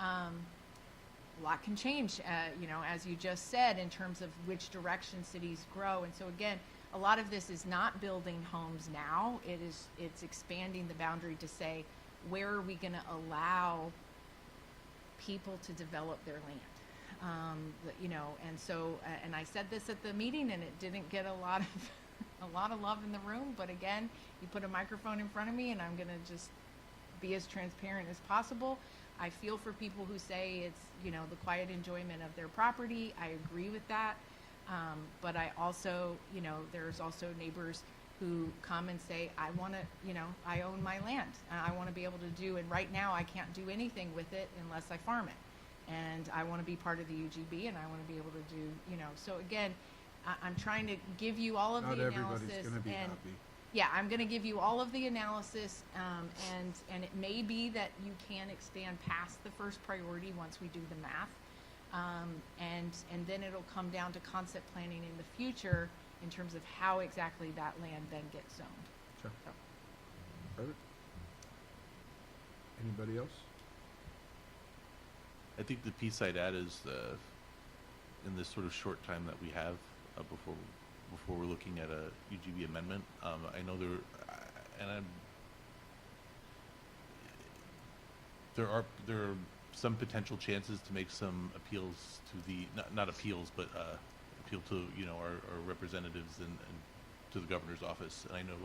A lot can change, you know, as you just said, in terms of which direction cities grow. And so again, a lot of this is not building homes now. It's expanding the boundary to say, where are we going to allow people to develop their land? You know, and so, and I said this at the meeting, and it didn't get a lot of love in the room. But again, you put a microphone in front of me, and I'm going to just be as transparent as possible. I feel for people who say it's, you know, the quiet enjoyment of their property. I agree with that. But I also, you know, there's also neighbors who come and say, I want to, you know, I own my land. I want to be able to do, and right now I can't do anything with it unless I farm it. And I want to be part of the UGB, and I want to be able to do, you know, so again, I'm trying to give you all of Not the everybody's analysis. gonna be And happy. yeah, I'm going to give you all of the analysis, and it may be that you can expand past the first priority once we do the math. And then it'll come down to concept planning in the future in terms of how exactly that land then gets zoned. Sure. So. Perfect. Anybody else? I think the piece I'd add is, in this sort of short time that we have, before we're looking at a UGB amendment, I know there are some potential chances to make some appeals to the, not appeals, but appeal to, you know, our representatives and to the governor's office. And I know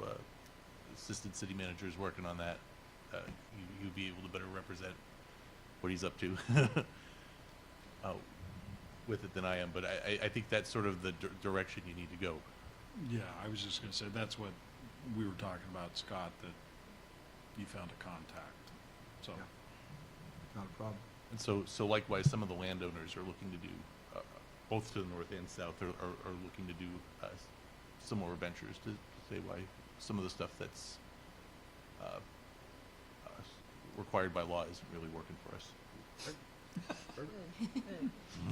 assistant city manager is working on that. You'll be able to better represent what he's up to with it than I am. But I think that's sort of the direction you need to go. Yeah, I was just gonna say, that's what we were talking about, Scott, that you found a contact, so. Yeah. Not a problem. And so likewise, some of the landowners are looking to do, both to the north and south, are looking to do similar ventures to say why some of the stuff that's required by law isn't really working for us.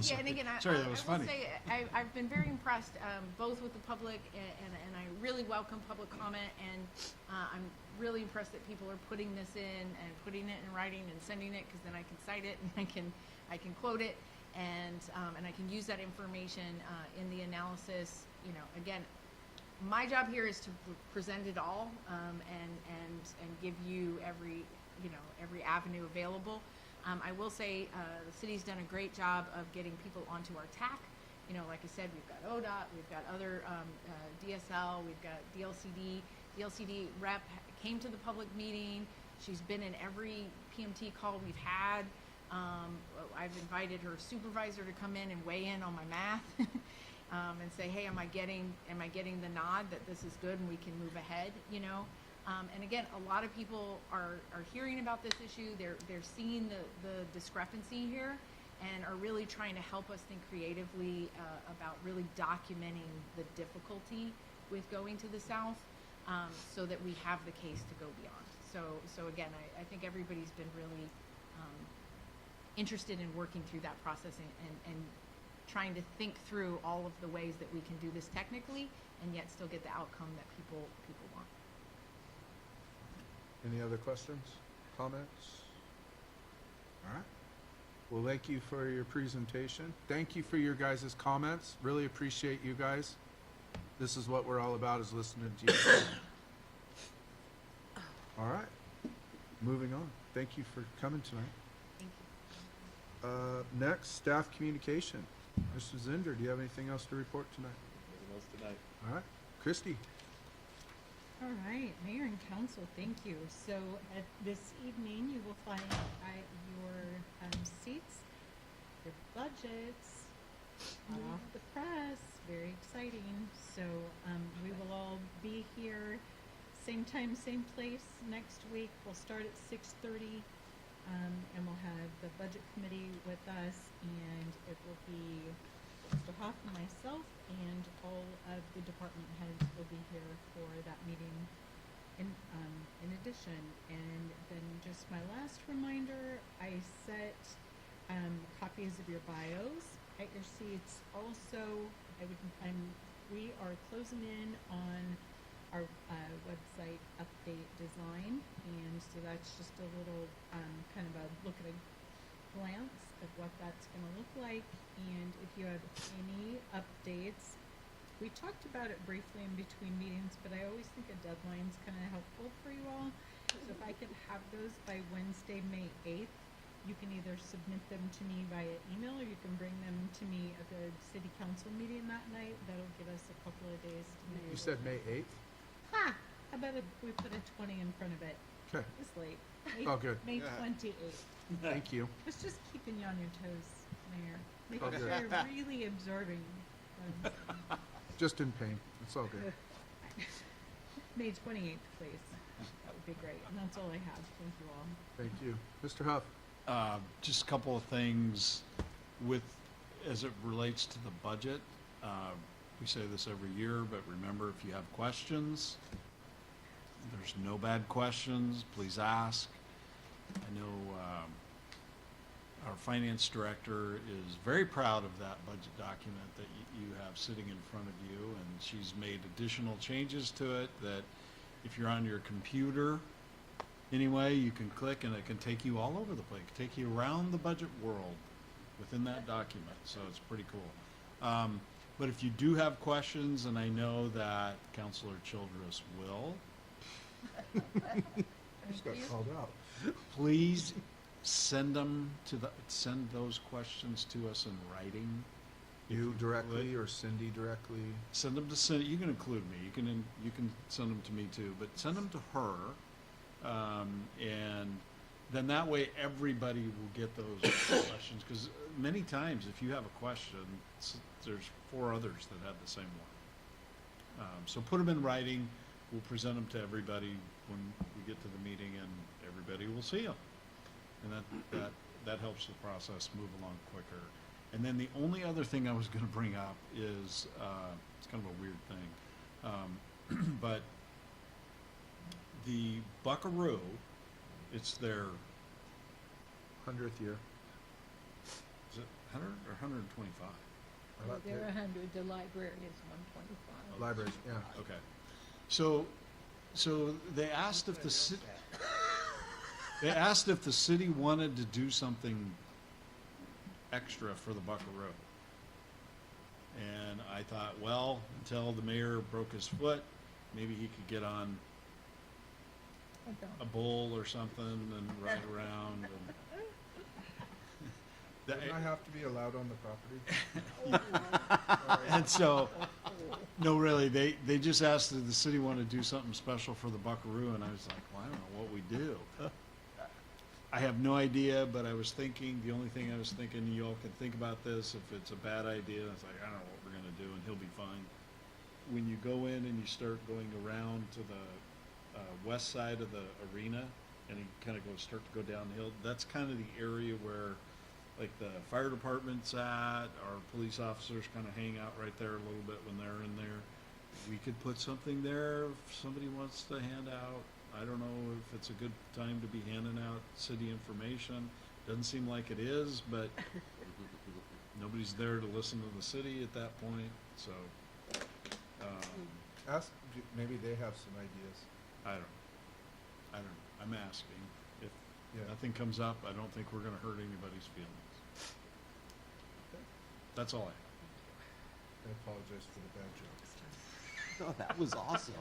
Yeah, and again, Sorry, that was I will funny. say, I've been very impressed, both with the public, and I really welcome public comment, and I'm really impressed that people are putting this in and putting it in writing and sending it, because then I can cite it and I can quote it, and I can use that information in the analysis. You know, again, my job here is to present it all, and give you every avenue available. I will say the city's done a great job of getting people onto our TAC. You know, like I said, we've got ODOT, we've got other DSL, we've got DLCD. DLCD rep came to the public meeting. She's been in every PMT call we've had. I've invited her supervisor to come in and weigh in on my math and say, hey, am I getting the nod that this is good and we can move ahead? You know. And again, a lot of people are hearing about this issue. They're seeing the discrepancy here, and are really trying to help us think creatively about really documenting the difficulty with going to the south, so that we have the case to go beyond. So again, I think everybody's been really interested in working through that process and trying to think through all of the ways that we can do this technically and yet still get the outcome that people want. Any other questions, comments? All right. Well, thank you for your presentation. Thank you for your guys' comments. Really appreciate you guys. This is what we're all about, is listening to you. All right. Moving on. Thank you for coming tonight. Thank you. Next, staff communication. Mr. Zinder, do you have anything else to report tonight? Nothing else tonight. All right. Christy. All right, Mayor and Council, thank you. So at this evening, you will find at your seats your budgets hot off the press. Very exciting. So we will all be here, same time, same place next week. We'll start at 6:30, and we'll have the budget committee with us, and it will be Mr. Huff and myself, and all of the department heads will be here for that meeting in addition. And then just my last reminder, I set copies of your bios at your seats. Also, we are closing in on our website update design, and so that's just a little kind of a look at a glance of what that's going to look like. And if you have any updates, we talked about it briefly in between meetings, but I always think a deadline is kind of helpful for you all. So if I could have those by Wednesday, May 8th, you can either submit them to me via email, or you can bring them to me at the city council meeting that night. That'll give us a couple of days to make. You said May 8th? Ha! How about if we put a 20 in front of it? Okay. It's late. Oh, good. May 28th. Thank you. It's just keeping you on your toes, Mayor. Oh, Making good. sure you're really observing. Just in pain. It's all good. May 28th, please. That would be great. And that's all I have. Thank you all. Thank you. Mr. Huff? Just a couple of things with, as it relates to the budget. We say this every year, but remember, if you have questions, there's no bad questions, please ask. I know our finance director is very proud of that budget document that you have sitting in front of you, and she's made additional changes to it that if you're on your computer, anyway, you can click and it can take you all over the place, take you around the budget world within that document, so it's pretty cool. But if you do have questions, and I know that Councilor Childress will, Just got called out. please send those questions to us in writing. if You would. directly or Cindy directly? Send them to Cindy. You can include me. You can send them to me too, but send them to her, and then that way everybody will get those questions. Because many times, if you have a question, there's 4 others that have the same one. So put them in writing. We'll present them to everybody when we get to the meeting, and everybody will see them. And that helps the process move along quicker. And then the only other thing I was going to bring up is, it's kind of a weird thing, but the Buckaroo, it's their, 100th year. is it 100 or 125? They're 100, the library is 125. Libraries, yeah. Okay. So they asked if the city, wanted to do something extra for the Buckaroo. And I thought, well, until the mayor broke his foot, maybe he could get on a bull or something and ride around. Doesn't I have to be allowed on the property? And so, no, really, they just asked if the city wanted to do something special for the Buckaroo, and I was like, well, I don't know what we do. I have no idea, but I was thinking, the only thing I was thinking, you all can think about this, if it's a bad idea, it's like, I don't know what we're gonna do, and he'll be fine. When you go in and you start going around to the west side of the arena, and you kind of start to go downhill, that's kind of the area where, like, the fire department's at, our police officers kind of hang out right there a little bit when they're in there. We could put something there if somebody wants to hand out. I don't know if it's a good time to be handing out city information. Doesn't seem like it is, but nobody's there to listen to the city at that point, so. Maybe they have some ideas. I don't know. I'm asking. If Yeah. nothing comes up, I don't think we're gonna hurt anybody's feelings. That's all I have. I apologize for the bad jokes. Oh, that was awesome.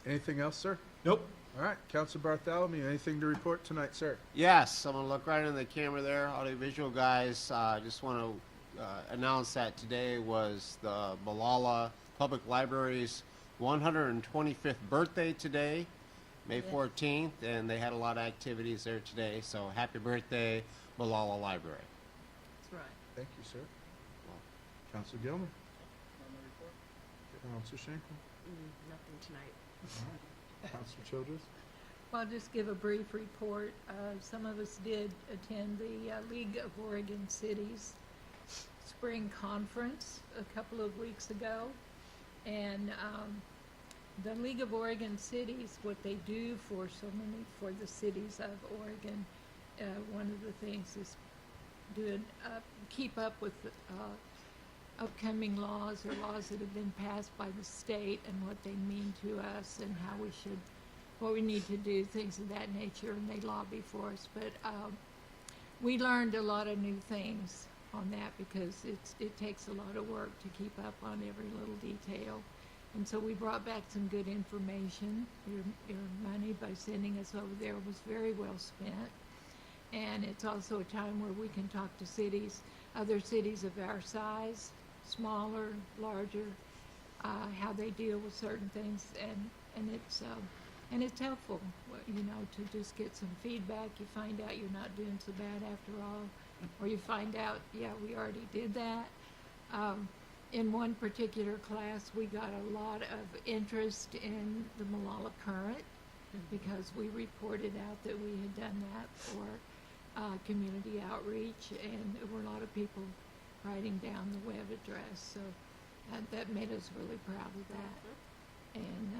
Anything else, sir? Nope. All right, Councilor Bartholomew, anything to report tonight, sir? Yes, I'm gonna look right in the camera there, audiovisual guys. Just want to announce that today was the Molalla Public Library's 125th birthday today, May 14th, and they had a lot of activities there today. So happy birthday, Molalla Library. That's right. Thank you, sir. Councilor Gilman? Councilor Schenkel? Nothing tonight. All right. Councilor Childress? Well, I'll just give a brief report. Some of us did attend the League of Oregon Cities Spring Conference a couple of weeks ago. And the League of Oregon Cities, what they do for for the cities of Oregon, one of the things is keep up with upcoming laws or laws that have been passed by the state and what they mean to us and what we need to do, things of that nature, and they lobby for us. But we learned a lot of new things on that because it takes a lot of work to keep up on every little detail. And so we brought back some good information. Your money by sending us over there was very well spent. And it's also a time where we can talk to other cities of our size, smaller, larger, how they deal with certain things, and it's helpful, to just get some feedback. You find out you're not doing so bad after all, or you find out, yeah, we already did that. in one particular class, we got a lot of interest in the Molalla Current because we reported out that we had done that for community outreach, and there were a lot of people writing down the web address. So that made us really proud of that. And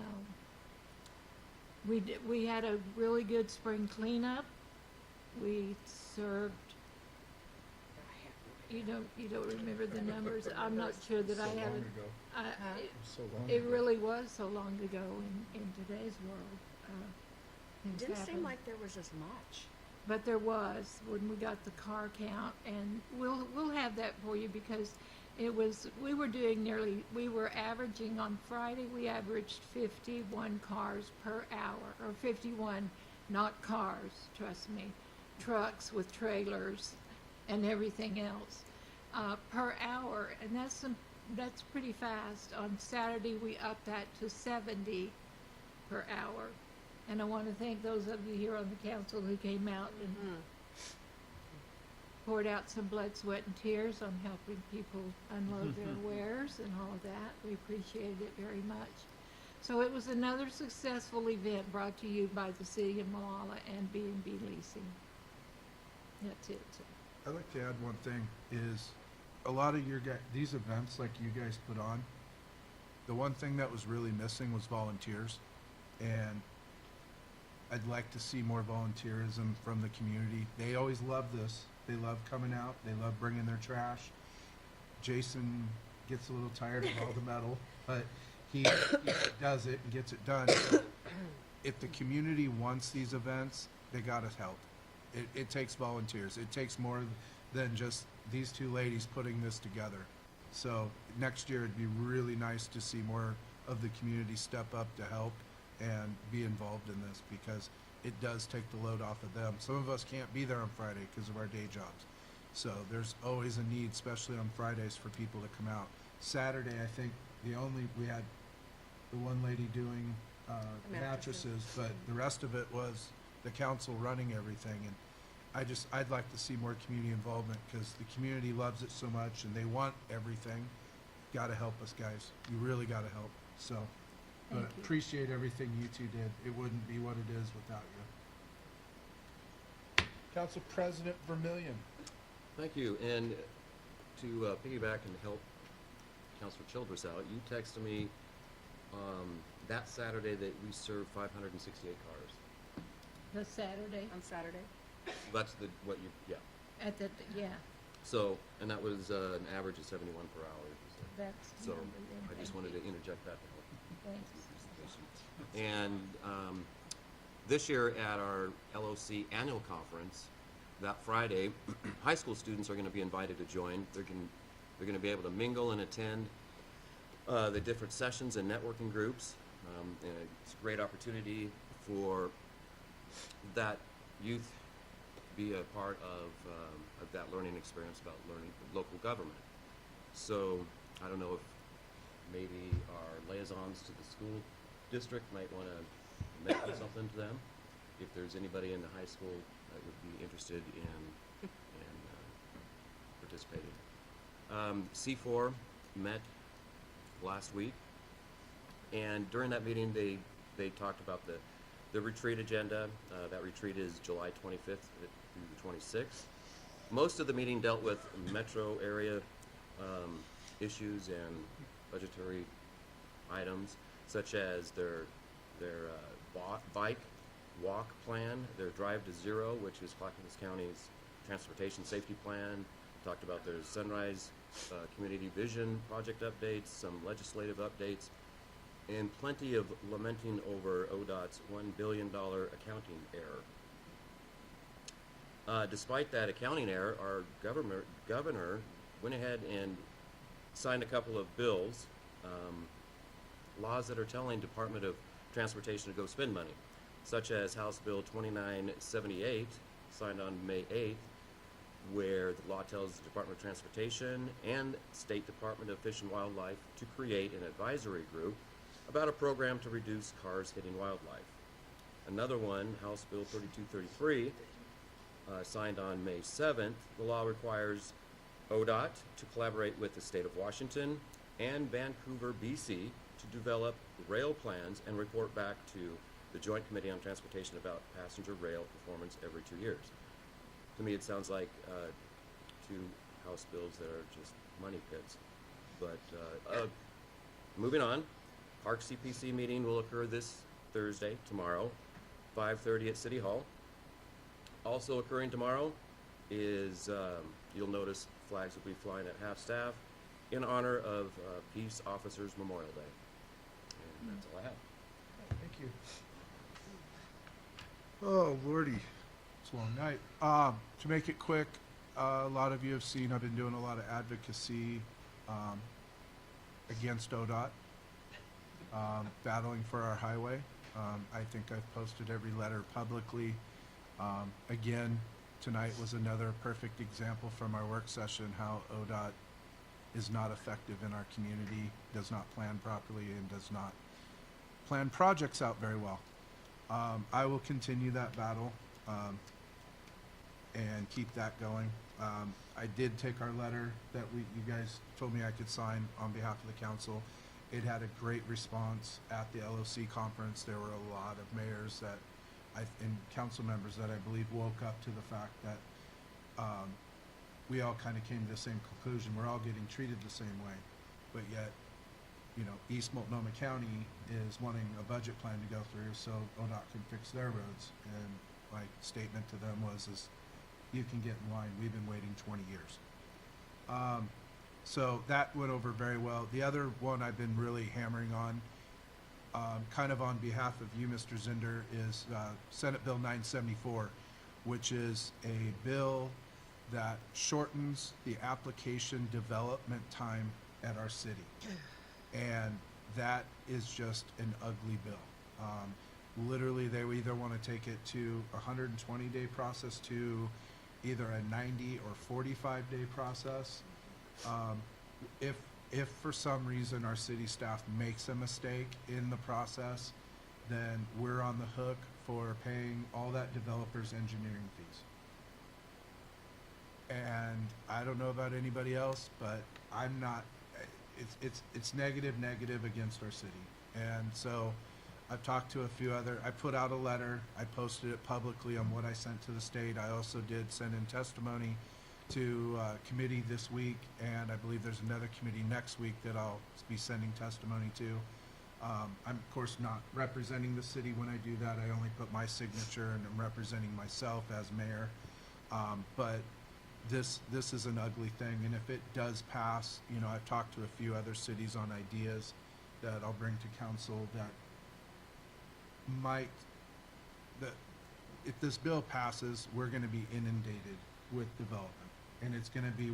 we had a really good spring cleanup. We served. You don't remember the numbers. I'm not sure that I have it. It really was so long ago in today's world. It things didn't seem happen. like there was as much. But there was when we got the car count, and we'll have that for you because we were averaging on Friday, we averaged 51 cars per hour, or 51, not cars, trust me, trucks with trailers and everything else per hour, and that's pretty fast. On Saturday, we upped that to 70 per hour. And I want to thank those of you here on the council who came out and poured out some blood, sweat, and tears on helping people unload their wares and all of that. We appreciated it very much. So it was another successful event brought to you by the City of Molalla and B&B Leasing. That's it. I'd like to add one thing, is a lot of these events like you guys put on, the one thing that was really missing was volunteers. And I'd like to see more volunteerism from the community. They always love this. They love coming out. They love bringing their trash. Jason gets a little tired of all the metal, but he does it and gets it done. So if the community wants these events, they gotta help. It takes volunteers. It takes more than just these two ladies putting this together. So next year it'd be really nice to see more of the community step up to help and be involved in this, because it does take the load off of them. Some of us can't be there on Friday because of our day jobs. So there's always a need, especially on Fridays, for people to come out. Saturday, I think we had the one lady doing mattresses, but the rest of it was the council running everything. And I'd like to see more community involvement because the community loves it so much and they want everything. Gotta help us, guys. You really gotta help. So, but appreciate everything you two did. It wouldn't be what it is without you. Council President Vermillion. Thank you. And to piggyback and help Councilor Childress out, you texted me that Saturday that we served 568 cars. The Saturday. On Saturday. That's So, and that was an average of 71 per hour. That's So I just wanted to interject that to help. Thanks. And this year at our LOC annual conference, that Friday, high school students are going to be invited to join. They're going to be able to mingle and attend the different sessions and networking groups. And it's a great opportunity for that youth to be a part of that learning experience about learning local government. So I don't know if maybe our liaisons to the school district might want to mention something to them. If there's anybody in the high school that would be interested in participating. C4 met last week, and during that meeting they talked about the retreat agenda. That retreat is July 25th through the 26th. Most of the meeting dealt with metro area issues and budgetary items, such as their bike walk plan, their Drive to Zero, which is Clackamas County's transportation safety plan. Talked about their Sunrise Community Vision project updates, some legislative updates, and plenty of lamenting over ODOT's $1 billion accounting error. Despite that accounting error, our governor went ahead and signed a couple of bills, laws that are telling Department of Transportation to go spend money, such as House Bill 2978, signed on May 8th, where the law tells the Department of Transportation and State Department of Fish and Wildlife to create an advisory group about a program to reduce cars hitting wildlife. Another one, House Bill 3233, signed on May 7th, the law requires ODOT to collaborate with the state of Washington and Vancouver, BC, to develop rail plans and report back to the Joint Committee on Transportation about passenger rail performance every 2 years. To me, it sounds like two House bills that are just money pits. But moving on, Park CPC meeting will occur this Thursday, tomorrow, 5:30 at City Hall. Also occurring tomorrow is, you'll notice flags will be flying at half-staff in honor of Peace Officers Memorial Day. And that's all I have. Thank you. Oh, Lordy, it's a long night. To make it quick, a lot of you have seen I've been doing a lot of advocacy against ODOT, battling for our highway. I think I've posted every letter publicly. Again, tonight was another perfect example from our work session how ODOT is not effective in our community, does not plan properly, and does not plan projects out very well. I will continue that battle and keep that going. I did take our letter that you guys told me I could sign on behalf of the council. It had a great response at the LOC conference. There were a lot of mayors that and council members that I believe woke up to the fact that we all kind of came to the same conclusion. We're all getting treated the same way, but yet, you know, East Multnomah County is wanting a budget plan to go through so ODOT can fix their roads. And my statement to them was, you can get in line. We've been waiting 20 years. So that went over very well. The other one I've been really hammering on, kind of on behalf of you, Mr. Zinder, is Senate Bill 974, which is a bill that shortens the application development time at our city. And that is just an ugly bill. Literally, they either want to take it to a 120-day process to either a 90 or 45-day process. If for some reason our city staff makes a mistake in the process, then we're on the hook for paying all that developer's engineering fees. And I don't know about anybody else, but I'm not, it's negative against our city. And so I've talked to a few I put out a letter, I posted it publicly on what I sent to the state. I also did send in testimony to committee this week, and I believe there's another committee next week that I'll be sending testimony to. I'm of course not representing the city when I do that. I only put my signature, and I'm representing myself as mayor. But this is an ugly thing, and if it does pass, you know, I've talked to a few other cities on ideas that I'll bring to council that if this bill passes, we're going to be inundated with development. And it's going to be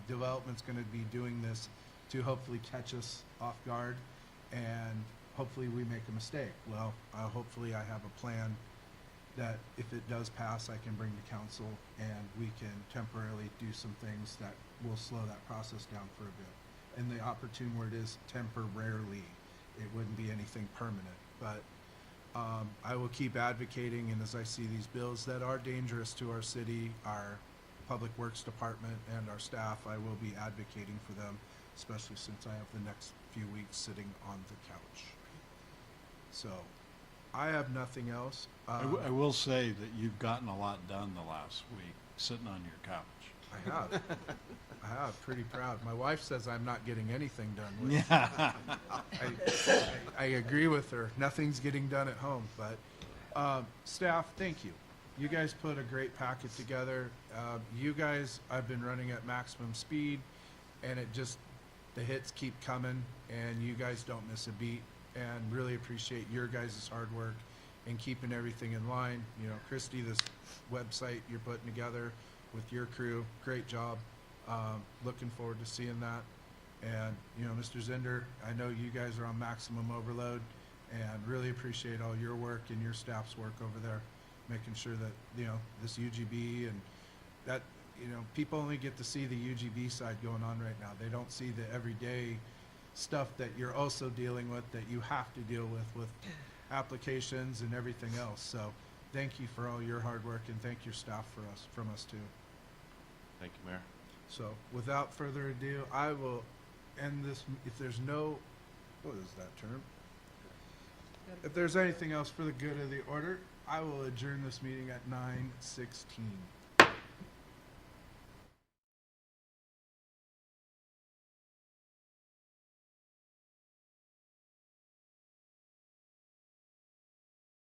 development's going to be doing this to hopefully catch us off guard, and hopefully we make a mistake. Well, hopefully I have a plan that if it does pass, I can bring to council and we can temporarily do some things that will slow that process down for a bit. And the opportune word is temporarily. It wouldn't be anything permanent, but I will keep advocating, and as I see these bills that are dangerous to our city, our Public Works Department, and our staff, I will be advocating for them, especially since I have the next few weeks sitting on the couch. So, I have nothing else. I will say that you've gotten a lot done the last week, sitting on your couch. I have. I have. Pretty proud. My wife says I'm not getting anything done. Yeah. I agree with her. Nothing's getting done at home. But staff, thank you. You guys put a great packet together. You guys, I've been running at maximum speed, and the hits keep coming, and you guys don't miss a beat. And really appreciate your guys' hard work and keeping everything in line. You know, Christy, this website you're putting together with your crew, great job. Looking forward to seeing that. And, you know, Mr. Zinder, I know you guys are on maximum overload, and really appreciate all your work and your staff's work over there, making sure that, you know, this UGB and that, you know, people only get to see the UGB side going on right now. They don't see the everyday stuff that you're also dealing with, that you have to deal with applications and everything else. So thank you for all your hard work, and thank your staff from us too. Thank you, Mayor. So without further ado, I will end this, if there's no, what is that term? If there's anything else for the good of the order, I will adjourn this meeting at 9:16.